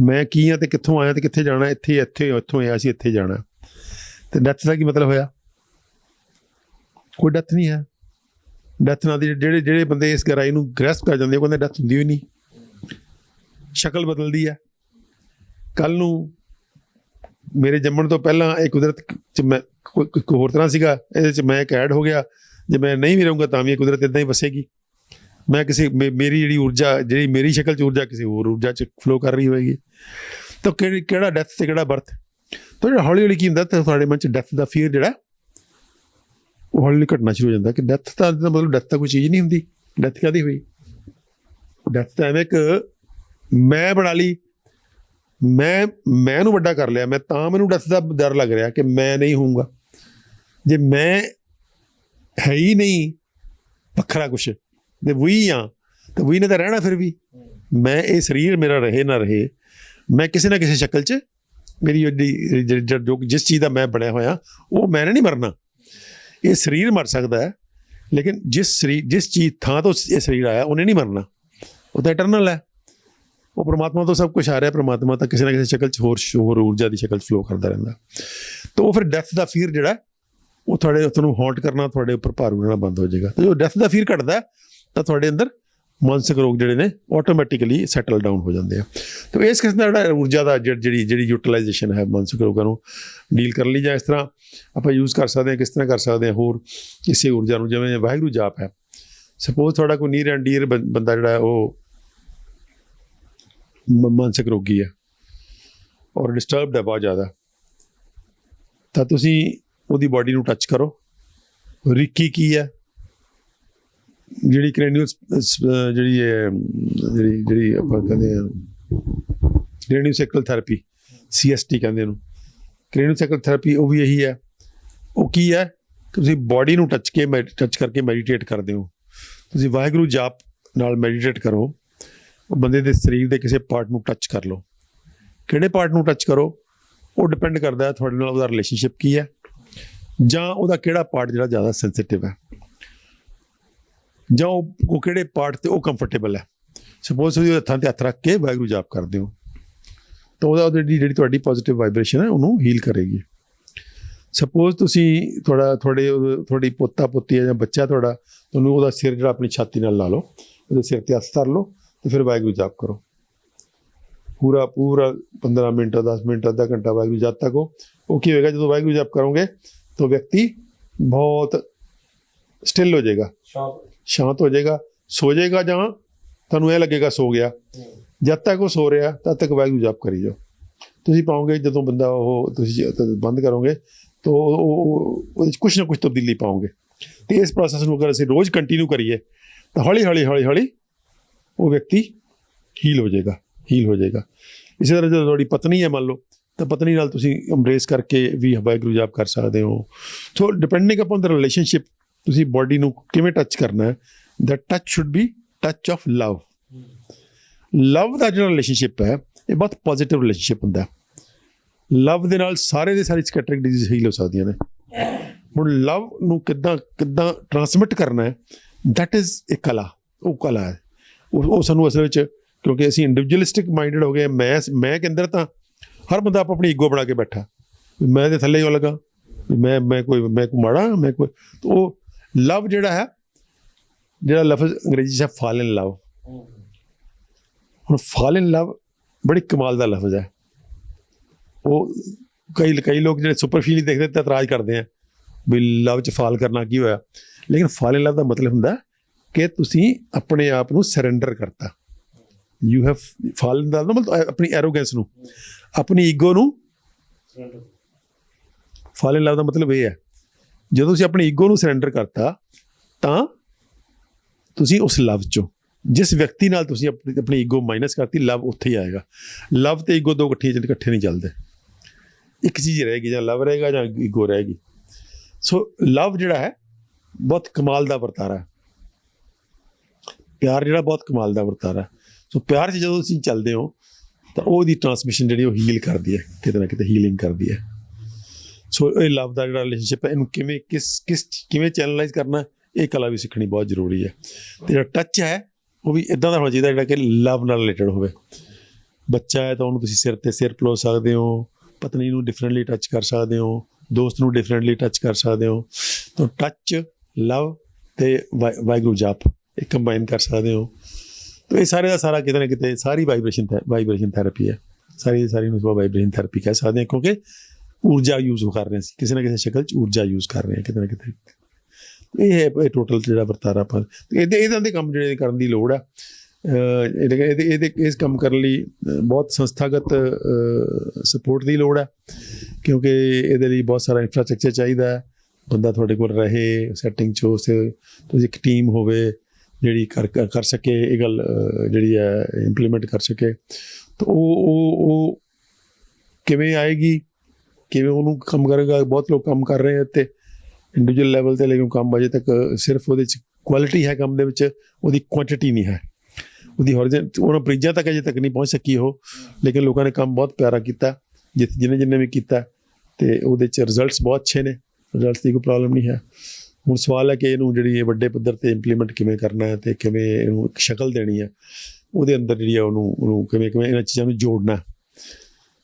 ਮੈਂ ਕੀ ਹਾਂ ਤੇ ਕਿੱਥੋਂ ਆਇਆ ਤੇ ਕਿੱਥੇ ਜਾਣਾ, ਇੱਥੋਂ ਆਇਆ ਸੀ ਇੱਥੇ ਜਾਣਾ। ਤੇ ਡੈਥ ਦਾ ਕੀ ਮਤਲਬ ਹੋਇਆ? ਕੋਈ ਡੈਥ ਨਹੀਂ ਹੈ। ਡੈਥ ਨਾਲ ਦੀ ਜਿਹੜੇ ਬੰਦੇ ਇਸ ਗਹਿਰਾਈ ਨੂੰ ਗ੍ਰੈਸਪ ਕਰ ਜਾਂਦੇ ਉਹ ਕਹਿੰਦੇ ਡੈਥ ਹੁੰਦੀ ਹੋਈ ਨਹੀਂ। ਸ਼ਕਲ ਬਦਲਦੀ ਹੈ। ਕੱਲ੍ਹ ਨੂੰ ਮੇਰੇ ਜੰਮਣ ਤੋਂ ਪਹਿਲਾਂ ਇਹ ਕੁਦਰਤ 'ਚ ਮੈਂ ਕੋਈ ਹੋਰ ਤਰ੍ਹਾਂ ਸੀਗਾ, ਇਹਦੇ 'ਚ ਮੈਂ ਇੱਕ ਐਡ ਹੋ ਗਿਆ। ਜੇ ਮੈਂ ਨਹੀਂ ਵੀ ਰਹੂੰਗਾ ਤਾਂ ਵੀ ਇਹ ਕੁਦਰਤ ਇੱਦਾਂ ਹੀ ਵਸੇਗੀ। ਮੈਂ ਮੇਰੀ ਜਿਹੜੀ ਊਰਜਾ, ਜਿਹੜੀ ਮੇਰੀ ਸ਼ਕਲ 'ਚ ਊਰਜਾ ਕਿਸੇ ਹੋਰ ਊਰਜਾ 'ਚ ਫਲੋ ਕਰ ਰਹੀ ਹੋਏਗੀ। ਤਾਂ ਕਿਹੜਾ ਡੈਥ ਤੇ ਕਿਹੜਾ ਬਰਥ? ਤਾਂ ਜਿਹੜਾ ਹੌਲੀ ਹੌਲੀ ਕੀ ਹੁੰਦਾ, ਤਾਂ ਤੁਹਾਡੇ ਮਨ 'ਚ ਡੈਥ ਦਾ ਫੀਅਰ ਜਿਹੜਾ ਉਹ ਹੌਲੀ ਹੌਲੀ ਘਟਣਾ ਸ਼ੁਰੂ ਹੋ ਜਾਂਦਾ ਕਿ ਡੈਥ ਤਾਂ ਮਤਲਬ ਡੈਥ ਤਾਂ ਕੋਈ ਚੀਜ਼ ਨਹੀਂ ਹੁੰਦੀ। ਡੈਥ ਕਾਹਦੀ ਹੋਈ? ਡੈਥ ਤਾਂ ਐਵੇਂ ਇੱਕ ਮੈਂ ਬਣਾ ਲਈ, ਮੈਂ ਨੂੰ ਵੱਡਾ ਕਰ ਲਿਆ, ਮੈਂ ਤਾਂ ਮੈਨੂੰ ਡੈਥ ਦਾ ਡਰ ਲੱਗ ਰਿਹਾ ਕਿ ਮੈਂ ਨਹੀਂ ਹੋਊਂਗਾ। ਜੇ ਮੈਂ ਹੈ ਹੀ ਨਹੀਂ ਵੱਖਰਾ ਕੁਛ ਤੇ ਵਹੀ ਹਾਂ, ਤਾਂ ਵਹੀ ਨੇ ਤਾਂ ਰਹਿਣਾ ਫਿਰ ਵੀ। ਮੈਂ ਇਹ ਸਰੀਰ ਮੇਰਾ ਰਹੇ ਨਾ ਰਹੇ, ਮੈਂ ਕਿਸੇ ਨਾ ਕਿਸੇ ਸ਼ਕਲ 'ਚ ਮੇਰੀ ਜੋ ਜਿਸ ਚੀਜ਼ ਦਾ ਮੈਂ ਬਣਿਆ ਹੋਇਆ ਉਹ ਮੈਂ ਨਹੀਂ ਮਰਨਾ। ਇਹ ਸਰੀਰ ਮਰ ਸਕਦਾ ਹੈ, ਲੇਕਿਨ ਜਿਸ ਚੀਜ਼ ਥਾਂ ਤੋਂ ਇਹ ਸਰੀਰ ਆਇਆ ਉਹਨੇ ਨਹੀਂ ਮਰਨਾ। ਉਹ ਤਾਂ ਇਟਰਨਲ ਹੈ, ਉਹ ਪਰਮਾਤਮਾ ਤੋਂ ਸਭ ਕੁਛ ਆ ਰਿਹਾ। ਪਰਮਾਤਮਾ ਤਾਂ ਕਿਸੇ ਨਾ ਕਿਸੇ ਸ਼ਕਲ 'ਚ ਹੋਰ ਊਰਜਾ ਦੀ ਸ਼ਕਲ 'ਚ ਫਲੋ ਕਰਦਾ ਰਹਿੰਦਾ। ਤਾਂ ਉਹ ਫਿਰ ਡੈਥ ਦਾ ਫੀਅਰ ਜਿਹੜਾ ਉਹ ਤੁਹਾਨੂੰ ਹੌਂਟ ਕਰਨਾ, ਤੁਹਾਡੇ ਉੱਪਰ ਭਾਰੂ ਰਹਿਣਾ ਬੰਦ ਹੋ ਜਾਏਗਾ। ਤਾਂ ਜਦੋਂ ਡੈਥ ਦਾ ਫੀਅਰ ਘਟਦਾ ਤਾਂ ਤੁਹਾਡੇ ਅੰਦਰ ਮਾਨਸਿਕ ਰੋਗ ਜਿਹੜੇ ਨੇ ਆਟੋਮੈਟਿਕਲੀ ਸੈਟਲ ਡਾਊਨ ਹੋ ਜਾਂਦੇ ਆ। ਤਾਂ ਇਸ ਕਿਸਮ ਦਾ ਜਿਹੜਾ ਊਰਜਾ ਦਾ ਜਿਹੜੀ ਯੂਟੀਲਾਈਜੇਸ਼ਨ ਹੈ ਮਾਨਸਿਕ ਰੋਗਾਂ ਨੂੰ ਡੀਲ ਕਰਨ ਲਈ, ਜਾਂ ਇਸ ਤਰ੍ਹਾਂ ਆਪਾਂ ਯੂਜ਼ ਕਰ ਸਕਦੇ ਹਾਂ, ਕਿਸ ਤਰ੍ਹਾਂ ਕਰ ਸਕਦੇ ਹਾਂ ਹੋਰ ਇਸੇ ਊਰਜਾ ਨੂੰ। ਜਿਵੇਂ ਵਾਹਿਗੁਰੂ ਜਾਪ ਹੈ, ਸਪੋਜ਼ ਤੁਹਾਡਾ ਕੋਈ ਨੀਅਰ ਐਂਡ ਡੀਅਰ ਬੰਦਾ ਜਿਹੜਾ ਉਹ ਮਾਨਸਿਕ ਰੋਗੀ ਹੈ ਔਰ ਡਿਸਟਰਬਡ ਹੈ ਬਹੁਤ ਜ਼ਿਆਦਾ, ਤਾਂ ਤੁਸੀਂ ਉਹਦੀ ਬਾਡੀ ਨੂੰ ਟੱਚ ਕਰੋ। ਰਿੱਕੀ ਕੀ ਹੈ? ਜਿਹੜੀ ਕ੍ਰੈਨੀਅਲ ਜਿਹੜੀ ਆਪਾਂ ਕਹਿੰਦੇ ਹਾਂ ਕ੍ਰੈਨੀਓਸੈਕਰਲ ਥੈਰੇਪੀ, CST ਕਹਿੰਦੇ ਇਹਨੂੰ, ਕ੍ਰੈਨੀਓਸੈਕਰਲ ਥੈਰੇਪੀ, ਉਹ ਵੀ ਇਹੀ ਹੈ। ਉਹ ਕੀ ਹੈ? ਤੁਸੀਂ ਬਾਡੀ ਨੂੰ ਟੱਚ ਕਰਕੇ ਮੈਡੀਟੇਟ ਕਰਦੇ ਹੋ। ਤੁਸੀਂ ਵਾਹਿਗੁਰੂ ਜਾਪ ਨਾਲ ਮੈਡੀਟੇਟ ਕਰੋ। ਉਹ ਬੰਦੇ ਦੇ ਸਰੀਰ ਦੇ ਕਿਸੇ ਪਾਰਟ ਨੂੰ ਟੱਚ ਕਰ ਲਓ। ਕਿਹੜੇ ਪਾਰਟ ਨੂੰ ਟੱਚ ਕਰੋ ਉਹ ਡਿਪੈਂਡ ਕਰਦਾ ਹੈ ਤੁਹਾਡੇ ਨਾਲ ਉਹਦਾ ਰਿਲੇਸ਼ਨਸ਼ਿਪ ਕੀ ਹੈ, ਜਾਂ ਉਹਦਾ ਕਿਹੜਾ ਪਾਰਟ ਜਿਹੜਾ ਜ਼ਿਆਦਾ ਸੈਂਸਿਟਿਵ ਹੈ, ਜਾਂ ਉਹ ਕਿਹੜੇ ਪਾਰਟ 'ਤੇ ਉਹ ਕੰਫਰਟੇਬਲ ਹੈ। ਸਪੋਜ਼ ਤੁਸੀਂ ਹੱਥਾਂ 'ਤੇ ਹੱਥ ਰੱਖ ਕੇ ਵਾਹਿਗੁਰੂ ਜਾਪ ਕਰਦੇ ਹੋ ਤਾਂ ਉਹਦਾ ਜਿਹੜੀ ਤੁਹਾਡੀ ਪੋਜ਼ੀਟਿਵ ਵਾਈਬ੍ਰੇਸ਼ਨ ਹੈ ਉਹਨੂੰ ਹੀਲ ਕਰੇਗੀ। ਸਪੋਜ਼ ਤੁਸੀਂ ਤੁਹਾਡੀ ਪੋਤਾ ਪੁੱਤੀ ਹੈ ਜਾਂ ਬੱਚਾ ਤੁਹਾਨੂੰ ਉਹਦਾ ਸਿਰ ਜਿਹੜਾ ਆਪਣੀ ਛਾਤੀ ਨਾਲ ਲਾ ਲਓ, ਉਹਦੇ ਸਿਰ 'ਤੇ ਹੱਥ ਧਰ ਲਓ ਤੇ ਫਿਰ ਵਾਹਿਗੁਰੂ ਜਾਪ ਕਰੋ। ਪੂਰਾ 15 ਮਿੰਟ, 10 ਮਿੰਟ, ਅੱਧਾ ਘੰਟਾ ਵਾਹਿਗੁਰੂ ਜਾਪ ਤੱਕ ਉਹ ਕੀ ਹੋਏਗਾ? ਜਦੋਂ ਵਾਹਿਗੁਰੂ ਜਾਪ ਕਰੋਗੇ ਤਾਂ ਵਿਅਕਤੀ ਬਹੁਤ ਸਟਿਲ ਹੋ ਜਾਏਗਾ, ਸ਼ਾਂਤ ਹੋ ਜਾਏਗਾ, ਸੋ ਜਾਏਗਾ, ਜਾਂ ਤੁਹਾਨੂੰ ਇਹ ਲੱਗੇਗਾ ਸੋ ਗਿਆ। ਜਦ ਤੱਕ ਉਹ ਸੋ ਰਿਹਾ ਤਦ ਤੱਕ ਵਾਹਿਗੁਰੂ ਜਾਪ ਕਰੀ ਜਾਓ। ਤੁਸੀਂ ਪਾਓਗੇ ਜਦੋਂ ਬੰਦਾ ਉਹ ਤੁਸੀਂ ਬੰਦ ਕਰੋਗੇ ਤਾਂ ਉਹਦੇ 'ਚ ਕੁਛ ਨਾ ਕੁਛ ਤਬਦੀਲੀ ਪਾਓਗੇ। ਅਤੇ ਇਸ ਪ੍ਰੋਸੈਸ ਨੂੰ ਅਗਰ ਅਸੀਂ ਰੋਜ਼ ਕੰਟੀਨਿਊ ਕਰੀਏ ਤਾਂ ਹੌਲੀ ਹੌਲੀ ਉਹ ਵਿਅਕਤੀ ਹੀਲ ਹੋ ਜਾਏਗਾ। ਇਸੇ ਤਰ੍ਹਾਂ ਜਦੋਂ ਤੁਹਾਡੀ ਪਤਨੀ ਹੈ ਮੰਨ ਲਓ, ਤਾਂ ਪਤਨੀ ਨਾਲ ਤੁਸੀਂ ਅੰਬਰੇਸ ਕਰਕੇ ਵੀ ਵਾਹਿਗੁਰੂ ਜਾਪ ਕਰ ਸਕਦੇ ਹੋ। So depending upon the relationship ਤੁਸੀਂ ਬਾਡੀ ਨੂੰ ਕਿਵੇਂ ਟੱਚ ਕਰਨਾ ਹੈ। The touch should be touch of love. Love ਦਾ ਜਿਹੜਾ ਰਿਲੇਸ਼ਨਸ਼ਿਪ ਹੈ ਇਹ ਬਹੁਤ ਪੋਜ਼ੀਟਿਵ ਰਿਲੇਸ਼ਨਸ਼ਿਪ ਹੁੰਦਾ। ਲਵ ਦੇ ਨਾਲ ਸਾਰੇ ਦੇ ਸਾਰੇ ਸਕੈਟਰਿਕ ਡਿਜ਼ੀਜ਼ ਹੀਲ ਹੋ ਸਕਦੀਆਂ ਨੇ। ਹੁਣ ਲਵ ਨੂੰ ਕਿੱਦਾਂ ਟਰਾਂਸਮਿਟ ਕਰਨਾ ਹੈ, ਦੈਟ ਇਜ਼ ਇਹ ਕਲਾ, ਉਹ ਕਲਾ ਹੈ। ਉਹ ਸਾਨੂੰ ਅਸਲ ਵਿੱਚ, ਕਿਉਂਕਿ ਅਸੀਂ ਇੰਡੀਵਿਜੂਅਲਿਸਟਿਕ ਮਾਈਂਡਡ ਹੋ ਗਏ, ਮੈਂ ਕੇ ਅੰਦਰ ਤਾਂ ਹਰ ਬੰਦਾ ਆਪਣੀ ਈਗੋ ਬਣਾ ਕੇ ਬੈਠਾ, ਮੈਂ ਦੇ ਥੱਲੇ ਹੋ ਲੱਗਾ, ਮੈਂ ਕੋਈ ਮਾੜਾ, ਮੈਂ ਕੋਈ। ਉਹ ਲਵ ਜਿਹੜਾ ਹੈ, ਜਿਹੜਾ ਲਫ਼ਜ਼ ਅੰਗਰੇਜ਼ੀ 'ਚ ਫਾਲ ਇਨ ਲਵ, ਹੁਣ ਫਾਲ ਇਨ ਲਵ ਬੜੀ ਕਮਾਲ ਦਾ ਲਫ਼ਜ਼ ਹੈ। ਉਹ ਕਈ ਲੋਕ ਜਿਹੜੇ ਸੁਪਰਫੀਲੀ ਦੇਖਦੇ ਤਾਂ ਇਤਰਾਜ਼ ਕਰਦੇ ਆ ਵੀ ਲਵ 'ਚ ਫਾਲ ਕਰਨਾ ਕੀ ਹੋਇਆ, ਲੇਕਿਨ ਫਾਲ ਇਨ ਲਵ ਦਾ ਮਤਲਬ ਹੁੰਦਾ ਕਿ ਤੁਸੀਂ ਆਪਣੇ ਆਪ ਨੂੰ ਸਰੈਂਡਰ ਕਰਤਾ। ਯੂ ਹੈਵ ਫਾਲ ਇਨ ਦਾ ਮਤਲਬ ਆਪਣੀ ਐਰੋਗੈਂਸ ਨੂੰ, ਆਪਣੀ ਈਗੋ ਨੂੰ। ਫਾਲ ਇਨ ਲਵ ਦਾ ਮਤਲਬ ਇਹ ਹੈ, ਜਦੋਂ ਤੁਸੀਂ ਆਪਣੀ ਈਗੋ ਨੂੰ ਸਰੈਂਡਰ ਕਰਤਾ ਤਾਂ ਤੁਸੀਂ ਉਸ ਲਵ 'ਚੋਂ, ਜਿਸ ਵਿਅਕਤੀ ਨਾਲ ਤੁਸੀਂ ਆਪਣੀ ਈਗੋ ਮਾਈਨਸ ਕਰਤੀ, ਲਵ ਉੱਥੇ ਹੀ ਆਏਗਾ। ਲਵ ਤੇ ਈਗੋ ਦੋ ਇਕੱਠੇ ਨਹੀਂ ਚੱਲਦੇ, ਇੱਕ ਚੀਜ਼ ਰਹੇਗੀ, ਜਾਂ ਲਵ ਰਹੇਗਾ ਜਾਂ ਈਗੋ ਰਹੇਗੀ। ਸੋ ਲਵ ਜਿਹੜਾ ਹੈ ਬਹੁਤ ਕਮਾਲ ਦਾ ਵਰਤਾਰਾ ਹੈ, ਪਿਆਰ ਜਿਹੜਾ ਬਹੁਤ ਕਮਾਲ ਦਾ ਵਰਤਾਰਾ। ਸੋ ਪਿਆਰ 'ਚ ਜਦੋਂ ਤੁਸੀਂ ਚੱਲਦੇ ਹੋ ਤਾਂ ਉਹਦੀ ਟਰਾਂਸਮਿਸ਼ਨ ਜਿਹੜੀ ਉਹ ਹੀਲ ਕਰਦੀ ਹੈ, ਕਿਤੇ ਨਾ ਕਿਤੇ ਹੀਲਿੰਗ ਕਰਦੀ ਹੈ। ਸੋ ਇਹ ਲਵ ਦਾ ਜਿਹੜਾ ਰਿਲੇਸ਼ਨਸ਼ਿਪ ਹੈ, ਇਹਨੂੰ ਕਿਵੇਂ ਚੈਨਲਾਈਜ਼ ਕਰਨਾ, ਇਹ ਕਲਾ ਵੀ ਸਿੱਖਣੀ ਬਹੁਤ ਜ਼ਰੂਰੀ ਹੈ। ਅਤੇ ਜਿਹੜਾ ਟੱਚ ਹੈ ਉਹ ਵੀ ਇੱਦਾਂ ਦਾ ਹੋਣਾ ਚਾਹੀਦਾ ਜਿਹੜਾ ਕਿ ਲਵ ਨਾਲ ਰਿਲੇਟਡ ਹੋਵੇ। ਬੱਚਾ ਹੈ ਤਾਂ ਉਹਨੂੰ ਤੁਸੀਂ ਸਿਰ 'ਤੇ ਸਿਰ ਪਲੋ ਸਕਦੇ ਹੋ, ਪਤਨੀ ਨੂੰ ਡਿਫਰੈਂਟਲੀ ਟੱਚ ਕਰ ਸਕਦੇ ਹੋ, ਦੋਸਤ ਨੂੰ ਡਿਫਰੈਂਟਲੀ ਟੱਚ ਕਰ ਸਕਦੇ ਹੋ। ਤਾਂ ਟੱਚ, ਲਵ ਅਤੇ ਵਾਹਿਗੁਰੂ ਜਾਪ ਇਹ ਕੰਬਾਈਨ ਕਰ ਸਕਦੇ ਹੋ। ਤਾਂ ਇਹ ਸਾਰੇ ਦਾ ਸਾਰਾ ਕਿਤੇ ਨਾ ਕਿਤੇ ਸਾਰੀ ਵਾਈਬ੍ਰੇਸ਼ਨ ਥੈਰੇਪੀ ਹੈ, ਸਾਰੀ ਨੂੰ ਵਾਈਬ੍ਰੇਸ਼ਨ ਥੈਰੇਪੀ ਕਹਿ ਸਕਦੇ ਹਾਂ, ਕਿਉਂਕਿ ਊਰਜਾ ਯੂਜ਼ ਕਰ ਰਹੇ ਸੀ, ਕਿਸੇ ਨਾ ਕਿਸੇ ਸ਼ਕਲ 'ਚ ਊਰਜਾ ਯੂਜ਼ ਕਰ ਰਹੇ ਹਾਂ ਕਿਤੇ ਨਾ ਕਿਤੇ। ਇਹ ਹੈ ਇਹ ਟੋਟਲ ਜਿਹੜਾ ਵਰਤਾਰਾ ਆਪਾਂ ਇਹਦਾਂ ਦੇ ਕੰਮ ਜਿਹੜੇ ਕਰਨ ਦੀ ਲੋੜ ਹੈ। ਇਹਦੇ ਇਸ ਕੰਮ ਕਰਨ ਲਈ ਬਹੁਤ ਸੰਸਥਾਗਤ ਸਪੋਰਟ ਦੀ ਲੋੜ ਹੈ, ਕਿਉਂਕਿ ਇਹਦੇ ਲਈ ਬਹੁਤ ਸਾਰਾ ਇਨਫਰਾਸਟਰਕਚਰ ਚਾਹੀਦਾ ਹੈ। ਬੰਦਾ ਤੁਹਾਡੇ ਕੋਲ ਰਹੇ ਸੈਟਿੰਗ 'ਚ, ਤੁਸੀਂ ਇੱਕ ਟੀਮ ਹੋਵੇ ਜਿਹੜੀ ਕਰ ਸਕੇ ਇਹ ਗੱਲ ਜਿਹੜੀ ਹੈ ਇੰਪਲੀਮੈਂਟ ਕਰ ਸਕੇ। ਤਾਂ ਉਹ ਕਿਵੇਂ ਆਏਗੀ, ਕਿਵੇਂ ਉਹਨੂੰ ਕੰਮ ਕਰੇਗਾ। ਬਹੁਤ ਲੋਕ ਕੰਮ ਕਰ ਰਹੇ ਹੈ ਅਤੇ ਇੰਡੀਵਿਜੂਅਲ ਲੈਵਲ 'ਤੇ, ਲੇਕਿਨ ਕੰਮ ਅਜੇ ਤੱਕ ਸਿਰਫ ਉਹਦੇ 'ਚ ਕੁਆਲਿਟੀ ਹੈ ਕੰਮ ਦੇ ਵਿੱਚ, ਉਹਦੀ ਕੁਆਂਟਿਟੀ ਨਹੀਂ ਹੈ। ਉਹਦੀ ਉਹਨਾਂ ਬ੍ਰਿਜਾਂ ਤੱਕ ਅਜੇ ਤੱਕ ਨਹੀਂ ਪਹੁੰਚ ਸਕੀ ਉਹ, ਲੇਕਿਨ ਲੋਕਾਂ ਨੇ ਕੰਮ ਬਹੁਤ ਪਿਆਰਾ ਕੀਤਾ, ਜਿਹਨੇ ਵੀ ਕੀਤਾ, ਅਤੇ ਉਹਦੇ 'ਚ ਰਿਜ਼ਲਟਸ ਬਹੁਤ ਅੱਛੇ ਨੇ। ਰਿਜ਼ਲਟਸ ਦੀ ਕੋਈ ਪ੍ਰੋਬਲਮ ਨਹੀਂ ਹੈ। ਹੁਣ ਸਵਾਲ ਹੈ ਕਿ ਇਹਨੂੰ ਜਿਹੜੀ ਇਹ ਵੱਡੇ ਪੱਧਰ 'ਤੇ ਇੰਪਲੀਮੈਂਟ ਕਿਵੇਂ ਕਰਨਾ ਹੈ ਅਤੇ ਕਿਵੇਂ ਇਹਨੂੰ ਇੱਕ ਸ਼ਕਲ ਦੇਣੀ ਹੈ, ਉਹਦੇ ਅੰਦਰ ਜਿਹੜੀ ਹੈ ਉਹਨੂੰ ਕਿਵੇਂ ਇਹਨਾਂ ਚੀਜ਼ਾਂ ਨੂੰ ਜੋੜਨਾ।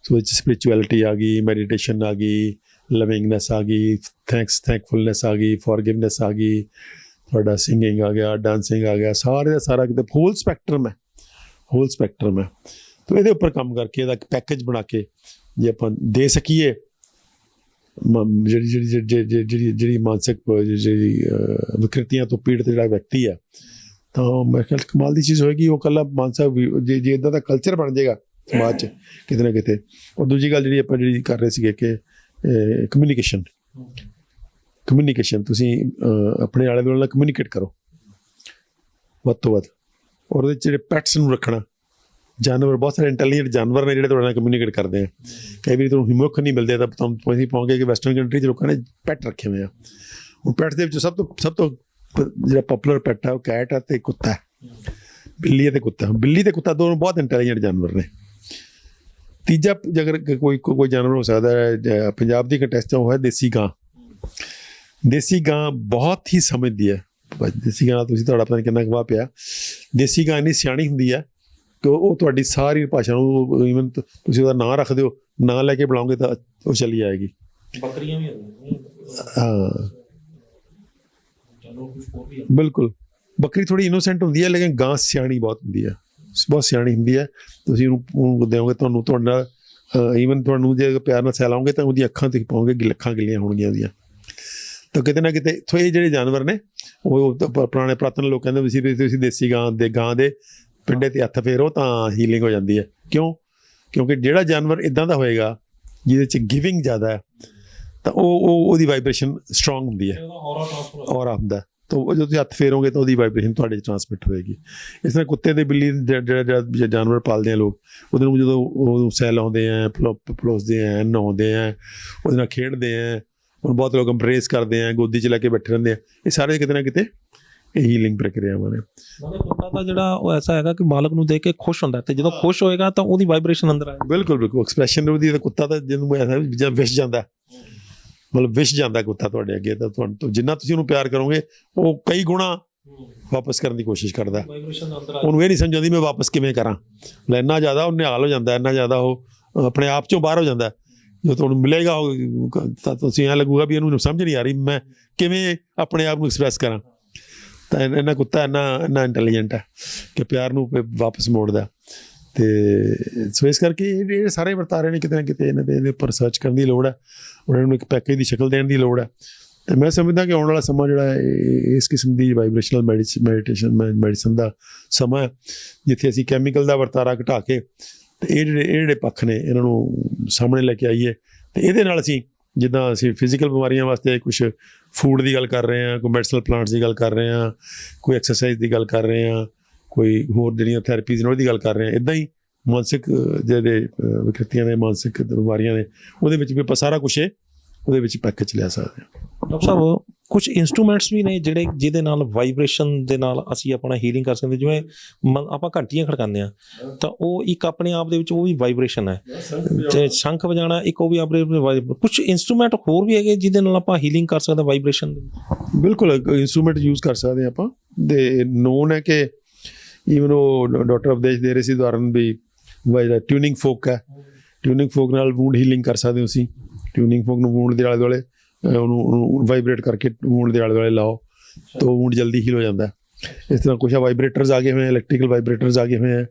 ਸੋ ਉਹਦੇ 'ਚ ਸਪਿਰਿਚੁਅਲਿਟੀ ਆ ਗਈ, ਮੈਡੀਟੇਸ਼ਨ ਆ ਗਈ, ਲਵਿੰਗਨੈਸ ਆ ਗਈ, ਥੈਂਕਫੁਲਨੈਸ ਆ ਗਈ, ਫੋਰਗਿਵਨੈਸ ਆ ਗਈ, ਤੁਹਾਡਾ ਸਿੰਗਿੰਗ ਆ ਗਿਆ, ਡਾਂਸਿੰਗ ਆ ਗਿਆ, ਸਾਰੇ ਦਾ ਸਾਰਾ ਕਿਤੇ ਹੋਲ ਸਪੈਕਟਰਮ ਹੈ। ਤਾਂ ਇਹਦੇ ਉੱਪਰ ਕੰਮ ਕਰਕੇ ਇਹਦਾ ਇੱਕ ਪੈਕੇਜ ਬਣਾ ਕੇ ਜੇ ਆਪਾਂ ਦੇ ਸਕੀਏ, ਜਿਹੜੀ ਮਾਨਸਿਕ ਜਿਹੜੀ ਵਿਕਰਤੀਆਂ ਤੋਂ ਪੀੜਤ ਜਿਹੜਾ ਵਿਅਕਤੀ ਹੈ, ਤਾਂ ਮੇਰੇ ਖਿਆਲ ਕਮਾਲ ਦੀ ਚੀਜ਼ ਹੋਏਗੀ। ਉਹ ਇਕੱਲਾ ਮਾਨਸਿਕ ਜੇ ਇੱਦਾਂ ਦਾ ਕਲਚਰ ਬਣ ਜਾਏਗਾ ਸਮਾਜ 'ਚ ਕਿਤੇ ਨਾ ਕਿਤੇ। ਔਰ ਦੂਜੀ ਗੱਲ ਜਿਹੜੀ ਆਪਾਂ ਕਰ ਰਹੇ ਸੀਗੇ ਕਿ ਕਮਿਊਨੀਕੇਸ਼ਨ ਤੁਸੀਂ ਆਪਣੇ ਆਲੇ ਦੁਆਲੇ ਨਾਲ ਕਮਿਊਨੀਕੇਟ ਕਰੋ ਵੱਧ ਤੋਂ ਵੱਧ। ਔਰ ਉਹਦੇ 'ਚ ਜਿਹੜੇ ਪੈਟਸ ਨੂੰ ਰੱਖਣਾ, ਜਾਨਵਰ, ਬਹੁਤ ਸਾਰੇ ਇੰਟੈਲੀਜੈਂਟ ਜਾਨਵਰ ਨੇ ਜਿਹੜੇ ਤੁਹਾਡੇ ਨਾਲ ਕਮਿਊਨੀਕੇਟ ਕਰਦੇ ਆ। ਕਈ ਵਾਰੀ ਤੁਹਾਨੂੰ ਹਿਮੁਖ ਨਹੀਂ ਮਿਲਦੇ ਤਾਂ ਤੁਸੀਂ ਪਾਓਗੇ ਕਿ ਵੈਸਟਰਨ ਕੰਟਰੀ 'ਚ ਲੋਕਾਂ ਨੇ ਪੈਟ ਰੱਖੇ ਹੋਏ ਆ। ਹੁਣ ਪੈਟਸ ਦੇ ਵਿੱਚ ਸਭ ਤੋਂ ਜਿਹੜਾ ਪਪੂਲਰ ਪੈਟ ਹੈ ਉਹ ਕੈਟ ਹੈ ਅਤੇ ਕੁੱਤਾ ਹੈ, ਬਿੱਲੀ ਅਤੇ ਕੁੱਤਾ। ਬਿੱਲੀ ਅਤੇ ਕੁੱਤਾ ਦੋਨੋਂ ਬਹੁਤ ਇੰਟੈਲੀਜੈਂਟ ਜਾਨਵਰ ਨੇ। ਤੀਜਾ ਅਗਰ ਕੋਈ ਜਾਨਵਰ ਹੋ ਸਕਦਾ ਹੈ, ਪੰਜਾਬ ਦੀ ਕੰਟੈਸਟ ਉਹ ਹੈ ਦੇਸੀ ਗਾਂ। ਦੇਸੀ ਗਾਂ ਬਹੁਤ ਹੀ ਸਮਝਦੀ ਹੈ। ਦੇਸੀ ਗਾਂ ਤੁਸੀਂ ਤੁਹਾਡਾ ਪਤਾ ਨਹੀਂ ਕਿੰਨਾ ਗਵਾਹ ਪਿਆ। ਦੇਸੀ ਗਾਂ ਇੰਨੀ ਸਿਆਣੀ ਹੁੰਦੀ ਹੈ ਕਿ ਉਹ ਤੁਹਾਡੀ ਸਾਰੀ ਭਾਸ਼ਾ ਨੂੰ, ਈਵਨ ਤੁਸੀਂ ਉਹਦਾ ਨਾਂ ਰੱਖ ਦਿਓ, ਨਾਂ ਲੈ ਕੇ ਬੁਲਾਓਗੇ ਤਾਂ ਉਹ ਚਲੀ ਆਏਗੀ। ਬੱਕਰੀਆਂ ਵੀ ਹਾਂ ਬਿਲਕੁਲ। ਬੱਕਰੀ ਥੋੜ੍ਹੀ ਇਨੋਸੈਂਟ ਹੁੰਦੀ ਹੈ, ਲੇਕਿਨ ਗਾਂ ਸਿਆਣੀ ਬਹੁਤ ਹੁੰਦੀ ਹੈ, ਬਹੁਤ ਸਿਆਣੀ ਹੁੰਦੀ ਹੈ। ਤੁਸੀਂ ਉਹਨੂੰ ਦਿਓਗੇ, ਤੁਹਾਡੇ ਨਾਲ ਈਵਨ ਤੁਹਾਨੂੰ ਜੇ ਪਿਆਰ ਨਾਲ ਸਹਿਲਾਓਗੇ ਤਾਂ ਉਹਦੀ ਅੱਖਾਂ 'ਤੇ ਪਾਓਗੇ, ਅੱਖਾਂ ਗਿੱਲੀਆਂ ਹੋਣਗੀਆਂ ਉਹਦੀਆਂ। ਤਾਂ ਕਿਤੇ ਨਾ ਕਿਤੇ ਇੱਥੋਂ ਇਹ ਜਿਹੜੇ ਜਾਨਵਰ ਨੇ ਉਹ ਪੁਰਾਣੇ ਪੁਰਾਤਨ ਲੋਕ ਕਹਿੰਦੇ ਵੀ ਤੁਸੀਂ ਦੇਸੀ ਗਾਂ ਦੇ ਪਿੰਡੇ 'ਤੇ ਹੱਥ ਫੇਰੋ ਤਾਂ ਹੀਲਿੰਗ ਹੋ ਜਾਂਦੀ ਹੈ। ਕਿਉਂਕਿ ਜਿਹੜਾ ਜਾਨਵਰ ਇੱਦਾਂ ਦਾ ਹੋਏਗਾ ਜਿਹਦੇ 'ਚ ਗਿਵਿੰਗ ਜ਼ਿਆਦਾ ਹੈ ਤਾਂ ਉਹਦੀ ਵਾਈਬ੍ਰੇਸ਼ਨ ਸਟਰੋਂਗ ਹੁੰਦੀ ਹੈ, ਔਰਾ ਹੁੰਦਾ। ਤਾਂ ਉਹ ਜਦੋਂ ਤੁਸੀਂ ਹੱਥ ਫੇਰੋਗੇ ਤਾਂ ਉਹਦੀ ਵਾਈਬ੍ਰੇਸ਼ਨ ਤੁਹਾਡੇ 'ਚ ਟਰਾਂਸਮਿਟ ਹੋਏਗੀ। ਇਸ ਤਰ੍ਹਾਂ ਕੁੱਤੇ ਦੇ, ਬਿੱਲੀ ਜਿਹੜਾ ਜਾਨਵਰ ਪਾਲਦੇ ਆ ਲੋਕ, ਉਹਦੇ ਨੂੰ ਜਦੋਂ ਉਹ ਸਹਿਲਾਉਂਦੇ ਆ, ਪਲੋਸਦੇ ਆ, ਨਹਾਉਂਦੇ ਆ, ਉਹਦੇ ਨਾਲ ਖੇਡਦੇ ਆ, ਉਹਨੂੰ ਬਹੁਤ ਲੋਕ ਅੰਬਰੇਸ ਕਰਦੇ ਆ, ਗੋਦੀ 'ਚ ਲੈ ਕੇ ਬੈਠੇ ਰਹਿੰਦੇ ਆ। ਇਹ ਸਾਰੇ ਕਿਤੇ ਨਾ ਕਿਤੇ ਇਹ ਹੀਲਿੰਗ ਪ੍ਰਕਿਰਿਆਵਾਂ ਨੇ। ਕੁੱਤਾ ਤਾਂ ਜਿਹੜਾ ਉਹ ਐਸਾ ਹੈਗਾ ਕਿ ਮਾਲਕ ਨੂੰ ਦੇਖ ਕੇ ਖੁਸ਼ ਹੁੰਦਾ, ਅਤੇ ਜਦੋਂ ਖੁਸ਼ ਹੋਏਗਾ ਤਾਂ ਉਹਦੀ ਵਾਈਬ੍ਰੇਸ਼ਨ ਅੰਦਰ ਆਏ। ਬਿਲਕੁਲ ਐਕਸਪ੍ਰੈਸ਼ਨ ਉਹਦੀ। ਕੁੱਤਾ ਤਾਂ ਜਿਹਨੂੰ ਐਸਾ ਵਿਸ਼ ਜਾਂਦਾ, ਮਤਲਬ ਵਿਸ਼ ਜਾਂਦਾ ਕੁੱਤਾ ਤੁਹਾਡੇ ਅੱਗੇ। ਤਾਂ ਤੁਹਾਨੂੰ ਜਿੰਨਾ ਤੁਸੀਂ ਉਹਨੂੰ ਪਿਆਰ ਕਰੋਗੇ ਉਹ ਕਈ ਗੁਣਾ ਵਾਪਸ ਕਰਨ ਦੀ ਕੋਸ਼ਿਸ਼ ਕਰਦਾ। ਵਾਈਬ੍ਰੇਸ਼ਨ ਅੰਦਰ ਉਹਨੂੰ ਇਹ ਨਹੀਂ ਸਮਝ ਆਉਂਦੀ ਮੈਂ ਵਾਪਸ ਕਿਵੇਂ ਕਰਾਂ। ਇੰਨਾ ਜ਼ਿਆਦਾ ਉਹ ਨਿਹਾਲ ਹੋ ਜਾਂਦਾ, ਇੰਨਾ ਜ਼ਿਆਦਾ ਉਹ ਆਪਣੇ ਆਪ ਚੋਂ ਬਾਹਰ ਹੋ ਜਾਂਦਾ। ਜੋ ਤੁਹਾਨੂੰ ਮਿਲੇਗਾ ਉਹ ਤਾਂ ਤੁਸੀਂ ਐਂ ਲੱਗੂਗਾ ਵੀ ਇਹਨੂੰ ਸਮਝ ਨਹੀਂ ਆ ਰਹੀ ਮੈਂ ਕਿਵੇਂ ਆਪਣੇ ਆਪ ਨੂੰ ਐਕਸਪ੍ਰੈਸ ਕਰਾਂ। ਤਾਂ ਇਹਨਾਂ ਕੁੱਤਾ ਇੰਨਾ ਇੰਟੈਲੀਜੈਂਟ ਹੈ ਕਿ ਪਿਆਰ ਨੂੰ ਵਾਪਸ ਮੋੜਦਾ। ਅਤੇ ਸੋ ਇਸ ਕਰਕੇ ਇਹ ਸਾਰੇ ਵਰਤਾਰੇ ਨੇ ਕਿਤੇ ਨਾ ਕਿਤੇ ਇਹਦੇ ਉੱਪਰ ਰਿਸਰਚ ਕਰਨ ਦੀ ਲੋੜ ਹੈ, ਉਹਨਾਂ ਨੂੰ ਇੱਕ ਪੈਕੇਜ ਦੀ ਸ਼ਕਲ ਦੇਣ ਦੀ ਲੋੜ ਹੈ। ਅਤੇ ਮੈਂ ਸਮਝਦਾ ਕਿ ਆਉਣ ਵਾਲਾ ਸਮਾਂ ਜਿਹੜਾ ਹੈ ਇਸ ਕਿਸਮ ਦੀ ਵਾਈਬ੍ਰੇਸ਼ਨਲ ਮੈਡੀਸਨ ਦਾ ਸਮਾਂ ਹੈ, ਜਿੱਥੇ ਅਸੀਂ ਕੈਮੀਕਲ ਦਾ ਵਰਤਾਰਾ ਘਟਾ ਕੇ ਅਤੇ ਇਹ ਜਿਹੜੇ ਪੱਖ ਨੇ ਇਹਨਾਂ ਨੂੰ ਸਾਹਮਣੇ ਲੈ ਕੇ ਆਈਏ। ਅਤੇ ਇਹਦੇ ਨਾਲ ਅਸੀਂ ਜਿੱਦਾਂ ਅਸੀਂ ਫਿਜ਼ੀਕਲ ਬਿਮਾਰੀਆਂ ਵਾਸਤੇ ਕੁਛ ਫੂਡ ਦੀ ਗੱਲ ਕਰ ਰਹੇ ਹਾਂ, ਕੋਈ ਮੈਡੀਸਨਲ ਪਲਾਂਟਸ ਦੀ ਗੱਲ ਕਰ ਰਹੇ ਹਾਂ, ਕੋਈ ਐਕਸਰਸਾਈਜ਼ ਦੀ ਗੱਲ ਕਰ ਰਹੇ ਹਾਂ, ਕੋਈ ਹੋਰ ਜਿਹੜੀਆਂ ਥੈਰੇਪੀਜ਼ ਨੇ ਉਹਦੀ ਗੱਲ ਕਰ ਰਹੇ ਹਾਂ। ਇੱਦਾਂ ਹੀ ਮਾਨਸਿਕ ਜਿਹੜੇ ਵਿਕਰਤੀਆਂ ਨੇ, ਮਾਨਸਿਕ ਬਿਮਾਰੀਆਂ ਨੇ, ਉਹਦੇ ਵਿੱਚ ਵੀ ਆਪਾਂ ਸਾਰਾ ਕੁਛ ਉਹਦੇ ਵਿੱਚ ਪੈਕੇਜ ਲਿਆ ਸਕਦੇ ਹਾਂ। ਡਾਕਟਰ ਸਾਹਿਬ ਕੁਝ ਇੰਸਟਰੂਮੈਂਟਸ ਵੀ ਨੇ ਜਿਹਦੇ ਨਾਲ ਵਾਈਬ੍ਰੇਸ਼ਨ ਦੇ ਨਾਲ ਅਸੀਂ ਆਪਣਾ ਹੀਲਿੰਗ ਕਰ ਸਕਦੇ। ਜਿਵੇਂ ਆਪਾਂ ਘੰਟੀਆਂ ਖੜਕਾਉਂਦੇ ਹਾਂ ਤਾਂ ਉਹ ਇੱਕ ਆਪਣੇ ਆਪ ਦੇ ਵਿੱਚ ਉਹ ਵੀ ਵਾਈਬ੍ਰੇਸ਼ਨ ਹੈ, ਤੇ ਸ਼ੰਖ ਵਜਾਣਾ ਇੱਕ ਉਹ ਵੀ ਆਪਣੇ ਕੁਝ ਇੰਸਟਰੂਮੈਂਟ ਹੋਰ ਵੀ ਹੈਗੇ ਜਿਹਦੇ ਨਾਲ ਆਪਾਂ ਹੀਲਿੰਗ ਕਰ ਸਕਦੇ ਵਾਈਬ੍ਰੇਸ਼ਨ। ਬਿਲਕੁਲ ਇੰਸਟਰੂਮੈਂਟ ਯੂਜ਼ ਕਰ ਸਕਦੇ ਹਾਂ ਆਪਾਂ। ਦੇ ਨੋਨ ਹੈ ਕਿ ਈਵਨ ਉਹ ਡਾਕਟਰ ਅਵਦੇਸ਼ ਦੇ ਰਹੇ ਸੀ ਉਦਾਹਰਨ ਵੀ ਟਿਊਨਿੰਗ ਫੋਕ ਹੈ, ਟਿਊਨਿੰਗ ਫੋਕ ਨਾਲ ਵੂੰਡ ਹੀਲਿੰਗ ਕਰ ਸਕਦੇ ਹੋ ਤੁਸੀਂ। ਟਿਊਨਿੰਗ ਫੋਕ ਨੂੰ ਵੂੰਡ ਦੇ ਆਲੇ ਦੁਆਲੇ ਉਹਨੂੰ ਵਾਈਬ੍ਰੇਟ ਕਰਕੇ ਵੂੰਡ ਦੇ ਆਲੇ ਦੁਆਲੇ ਲਾਓ ਤਾਂ ਵੂੰਡ ਜਲਦੀ ਹੀਲ ਹੋ ਜਾਂਦਾ। ਇਸ ਤਰ੍ਹਾਂ ਕੁਛ ਵਾਈਬ੍ਰੇਟਰਸ ਆ ਗਏ ਹੋਏ, ਇਲੈਕਟ੍ਰੀਕਲ ਵਾਈਬ੍ਰੇਟਰਸ ਆ ਗਏ ਹੋਏ ਹੈ,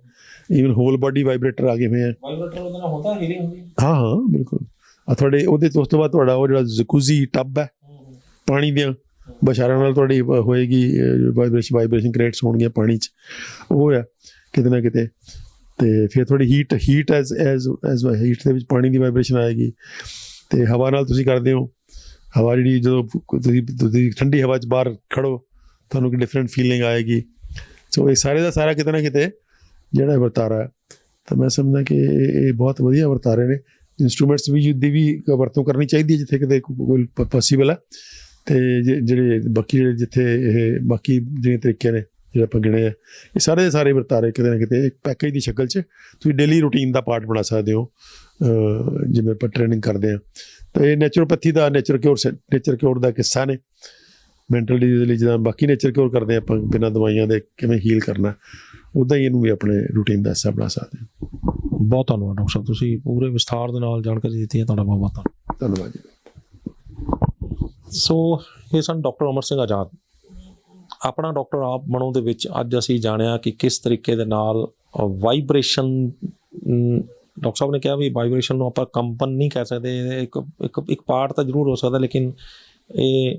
ਈਵਨ ਹੋਲ ਬਾਡੀ ਵਾਈਬ੍ਰੇਟਰ ਆ ਗਏ ਹੋਏ ਹੈ। ਵਾਈਬ੍ਰੇਟਰ ਉਹਦੇ ਨਾਲ ਹੁੰਦਾ ਹੀਲਿੰਗ ਹੁੰਦੀ? ਹਾਂ ਬਿਲਕੁਲ। ਤੁਹਾਡੇ ਉਹਦੇ ਤੋਂ ਉਸ ਤੋਂ ਬਾਅਦ ਤੁਹਾਡਾ ਉਹ ਜਿਹੜਾ ਜਕੂਜ਼ੀ ਟੱਬ ਹੈ ਪਾਣੀ ਦੀਆਂ ਬਸ਼ਾਰਾਂ ਨਾਲ ਤੁਹਾਡੀ ਹੋਏਗੀ ਵਾਈਬ੍ਰੇਸ਼ਨ ਕ੍ਰੀਏਟਸ ਹੋਣਗੀਆਂ ਪਾਣੀ 'ਚ, ਉਹ ਹੈ ਕਿਤੇ ਨਾ ਕਿਤੇ। ਅਤੇ ਫਿਰ ਤੁਹਾਡੀ ਹੀਟ ਐਜ਼ ਹੀਟ ਦੇ ਵਿੱਚ ਪਾਣੀ ਦੀ ਵਾਈਬ੍ਰੇਸ਼ਨ ਆਏਗੀ। ਅਤੇ ਹਵਾ ਨਾਲ ਤੁਸੀਂ ਕਰਦੇ ਹੋ, ਹਵਾ ਜਿਹੜੀ ਜਦੋਂ ਤੁਸੀਂ ਠੰਡੀ ਹਵਾ 'ਚ ਬਾਹਰ ਖੜੋ ਤੁਹਾਨੂੰ ਇੱਕ ਡਿਫਰੈਂਟ ਫੀਲਿੰਗ ਆਏਗੀ। ਸੋ ਇਹ ਸਾਰੇ ਦਾ ਸਾਰਾ ਕਿਤੇ ਨਾ ਕਿਤੇ ਜਿਹੜਾ ਵਰਤਾਰਾ ਹੈ, ਤਾਂ ਮੈਂ ਸਮਝਦਾ ਕਿ ਇਹ ਬਹੁਤ ਵਧੀਆ ਵਰਤਾਰੇ ਨੇ। ਇੰਸਟਰੂਮੈਂਟਸ ਦੀ ਵੀ ਵਰਤੋਂ ਕਰਨੀ ਚਾਹੀਦੀ ਹੈ ਜਿੱਥੇ ਕਿਤੇ ਕੋਈ ਪੋਸੀਬਲ ਹੈ। ਅਤੇ ਜਿਹੜੇ ਬਾਕੀ ਜਿੱਥੇ ਇਹ ਬਾਕੀ ਜਿਹੜੇ ਤਰੀਕੇ ਨੇ ਜਿਹੜੇ ਆਪਾਂ ਗਿਣੇ ਆ, ਇਹ ਸਾਰੇ ਦੇ ਸਾਰੇ ਵਰਤਾਰੇ ਕਿਤੇ ਨਾ ਕਿਤੇ ਇੱਕ ਪੈਕੇਜ ਦੀ ਸ਼ਕਲ 'ਚ ਤੁਸੀਂ ਡੇਲੀ ਰੂਟੀਨ ਦਾ ਪਾਰਟ ਬਣਾ ਸਕਦੇ ਹੋ। ਜਿਵੇਂ ਆਪਾਂ ਟ੍ਰੇਨਿੰਗ ਕਰਦੇ ਹਾਂ ਤਾਂ ਇਹ ਨੈਚੁਰੋਪੈਥੀ ਦਾ ਨੇਚਰ ਕਿਉਰ ਦਾ ਕਿੱਸਾ ਨੇ। ਮੈਂਟਲ ਡਿਜ਼ੀਜ਼ ਲਈ ਜਿੱਦਾਂ ਬਾਕੀ ਨੇਚਰ ਕਿਉਰ ਕਰਦੇ ਆਪਾਂ ਬਿਨਾਂ ਦਵਾਈਆਂ ਦੇ ਕਿਵੇਂ ਹੀਲ ਕਰਨਾ, ਉੱਦਾਂ ਹੀ ਇਹਨੂੰ ਵੀ ਆਪਣੇ ਰੂਟੀਨ ਦਾ ਹਿੱਸਾ ਬਣਾ ਸਕਦੇ ਹਾਂ। ਬਹੁਤ ਧੰਨਵਾਦ ਡਾਕਟਰ ਸਾਹਿਬ, ਤੁਸੀਂ ਪੂਰੇ ਵਿਸਥਾਰ ਦੇ ਨਾਲ ਜਾਣਕਾਰੀ ਦਿੱਤੀ ਹੈ, ਤੁਹਾਡਾ ਬਹੁਤ ਬਹੁਤ ਧੰਨਵਾਦ ਜੀ। ਸੋ ਇਹ ਸਨ ਡਾਕਟਰ ਅਮਰ ਸਿੰਘ ਆਜ਼ਾਦ। ਆਪਣਾ ਡਾਕਟਰ ਆਪ ਬਣੋ ਦੇ ਵਿੱਚ ਅੱਜ ਅਸੀਂ ਜਾਣਿਆ ਕਿ ਕਿਸ ਤਰੀਕੇ ਦੇ ਨਾਲ ਵਾਈਬ੍ਰੇਸ਼ਨ, ਡਾਕਟਰ ਸਾਹਿਬ ਨੇ ਕਿਹਾ ਵੀ ਵਾਈਬ੍ਰੇਸ਼ਨ ਨੂੰ ਆਪਾਂ ਕੰਪਨ ਨਹੀਂ ਕਹਿ ਸਕਦੇ, ਇੱਕ ਪਾਰਟ ਤਾਂ ਜ਼ਰੂਰ ਹੋ ਸਕਦਾ, ਲੇਕਿਨ ਇਹ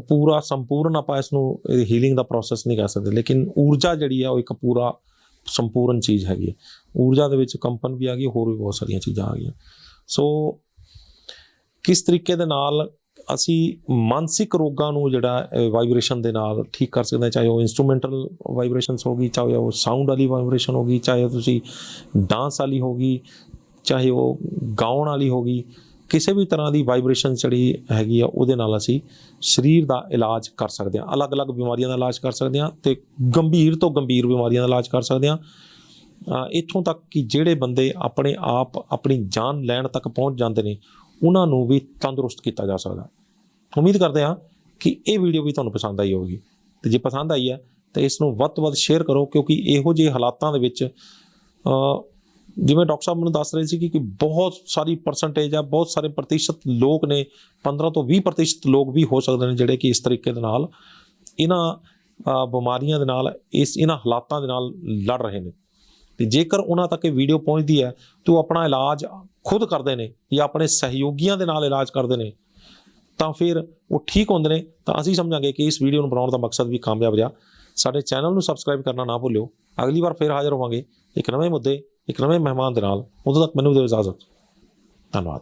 ਪੂਰਾ ਸੰਪੂਰਨ ਆਪਾਂ ਇਸ ਨੂੰ ਹੀਲਿੰਗ ਦਾ ਪ੍ਰੋਸੈਸ ਨਹੀਂ ਕਹਿ ਸਕਦੇ। ਲੇਕਿਨ ਊਰਜਾ ਜਿਹੜੀ ਆ ਉਹ ਇੱਕ ਪੂਰਾ ਸੰਪੂਰਨ ਚੀਜ਼ ਹੈਗੀ ਹੈ। ਊਰਜਾ ਦੇ ਵਿੱਚ ਕੰਪਨ ਵੀ ਆ ਗਈ, ਹੋਰ ਵੀ ਬਹੁਤ ਸਾਰੀਆਂ ਚੀਜ਼ਾਂ ਆ ਗਈਆਂ। ਸੋ ਕਿਸ ਤਰੀਕੇ ਦੇ ਨਾਲ ਅਸੀਂ ਮਾਨਸਿਕ ਰੋਗਾਂ ਨੂੰ ਜਿਹੜਾ ਵਾਈਬ੍ਰੇਸ਼ਨ ਦੇ ਨਾਲ ਠੀਕ ਕਰ ਸਕਦੇ ਹਾਂ, ਚਾਹੇ ਉਹ ਇੰਸਟਰੂਮੈਂਟਲ ਵਾਈਬ੍ਰੇਸ਼ਨਸ ਹੋ ਗਈ, ਚਾਹੇ ਉਹ ਸਾਊਂਡ ਵਾਲੀ ਵਾਈਬ੍ਰੇਸ਼ਨ ਹੋ ਗਈ, ਚਾਹੇ ਤੁਸੀਂ ਡਾਂਸ ਵਾਲੀ ਹੋ ਗਈ, ਚਾਹੇ ਉਹ ਗਾਉਣ ਵਾਲੀ ਹੋ ਗਈ, ਕਿਸੇ ਵੀ ਤਰ੍ਹਾਂ ਦੀ ਵਾਈਬ੍ਰੇਸ਼ਨ ਜਿਹੜੀ ਹੈਗੀ ਆ ਉਹਦੇ ਨਾਲ ਅਸੀਂ ਸਰੀਰ ਦਾ ਇਲਾਜ ਕਰ ਸਕਦੇ ਹਾਂ। ਅਲੱਗ-ਅਲੱਗ ਬਿਮਾਰੀਆਂ ਦਾ ਇਲਾਜ ਕਰ ਸਕਦੇ ਹਾਂ ਅਤੇ ਗੰਭੀਰ ਤੋਂ ਗੰਭੀਰ ਬਿਮਾਰੀਆਂ ਦਾ ਇਲਾਜ ਕਰ ਸਕਦੇ ਹਾਂ। ਇੱਥੋਂ ਤੱਕ ਕਿ ਜਿਹੜੇ ਬੰਦੇ ਆਪਣੇ ਆਪ ਆਪਣੀ ਜਾਨ ਲੈਣ ਤੱਕ ਪਹੁੰਚ ਜਾਂਦੇ ਨੇ ਉਹਨਾਂ ਨੂੰ ਵੀ ਤੰਦਰੁਸਤ ਕੀਤਾ ਜਾ ਸਕਦਾ। ਉਮੀਦ ਕਰਦੇ ਹਾਂ ਕਿ ਇਹ ਵੀਡੀਓ ਵੀ ਤੁਹਾਨੂੰ ਪਸੰਦ ਆਈ ਹੋਵੇਗੀ, ਅਤੇ ਜੇ ਪਸੰਦ ਆਈ ਹੈ ਤਾਂ ਇਸ ਨੂੰ ਵੱਧ ਤੋਂ ਵੱਧ ਸ਼ੇਅਰ ਕਰੋ, ਕਿਉਂਕਿ ਇਹੋ ਜਿਹੇ ਹਾਲਾਤਾਂ ਦੇ ਵਿੱਚ ਜਿਵੇਂ ਡਾਕਟਰ ਸਾਹਿਬ ਮੈਨੂੰ ਦੱਸ ਰਹੇ ਸੀ ਕਿ ਬਹੁਤ ਸਾਰੀ ਪਰਸੈਂਟੇਜ ਆ, ਬਹੁਤ ਸਾਰੇ ਪ੍ਰਤੀਸ਼ਤ ਲੋਕ ਨੇ, 15 ਤੋਂ 20% ਲੋਕ ਵੀ ਹੋ ਸਕਦੇ ਨੇ ਜਿਹੜੇ ਕਿ ਇਸ ਤਰੀਕੇ ਦੇ ਨਾਲ ਇਹਨਾਂ ਬਿਮਾਰੀਆਂ ਦੇ ਨਾਲ ਇਹਨਾਂ ਹਾਲਾਤਾਂ ਦੇ ਨਾਲ ਲੜ ਰਹੇ ਨੇ। ਅਤੇ ਜੇਕਰ ਉਹਨਾਂ ਤੱਕ ਇਹ ਵੀਡੀਓ ਪਹੁੰਚਦੀ ਹੈ ਤਾਂ ਉਹ ਆਪਣਾ ਇਲਾਜ ਖੁਦ ਕਰਦੇ ਨੇ ਜਾਂ ਆਪਣੇ ਸਹਿਯੋਗੀਆਂ ਦੇ ਨਾਲ ਇਲਾਜ ਕਰਦੇ ਨੇ, ਤਾਂ ਫਿਰ ਉਹ ਠੀਕ ਹੁੰਦੇ ਨੇ, ਤਾਂ ਅਸੀਂ ਸਮਝਾਂਗੇ ਕਿ ਇਸ ਵੀਡੀਓ ਨੂੰ ਬਣਾਉਣ ਦਾ ਮਕਸਦ ਵੀ ਕਾਮਯਾਬ ਰਿਹਾ। ਸਾਡੇ ਚੈਨਲ ਨੂੰ ਸਬਸਕ੍ਰਾਈਬ ਕਰਨਾ ਨਾ ਭੁੱਲਿਓ। ਅਗਲੀ ਵਾਰ ਫਿਰ ਹਾਜ਼ਰ ਹੋਵਾਂਗੇ ਇੱਕ ਨਵੇਂ ਮੁੱਦੇ, ਇੱਕ ਨਵੇਂ ਮਹਿਮਾਨ ਦੇ ਨਾਲ। ਉਦੋਂ ਤੱਕ ਮੈਨੂੰ ਦਿਓ ਇਜਾਜ਼ਤ। ਧੰਨਵਾਦ।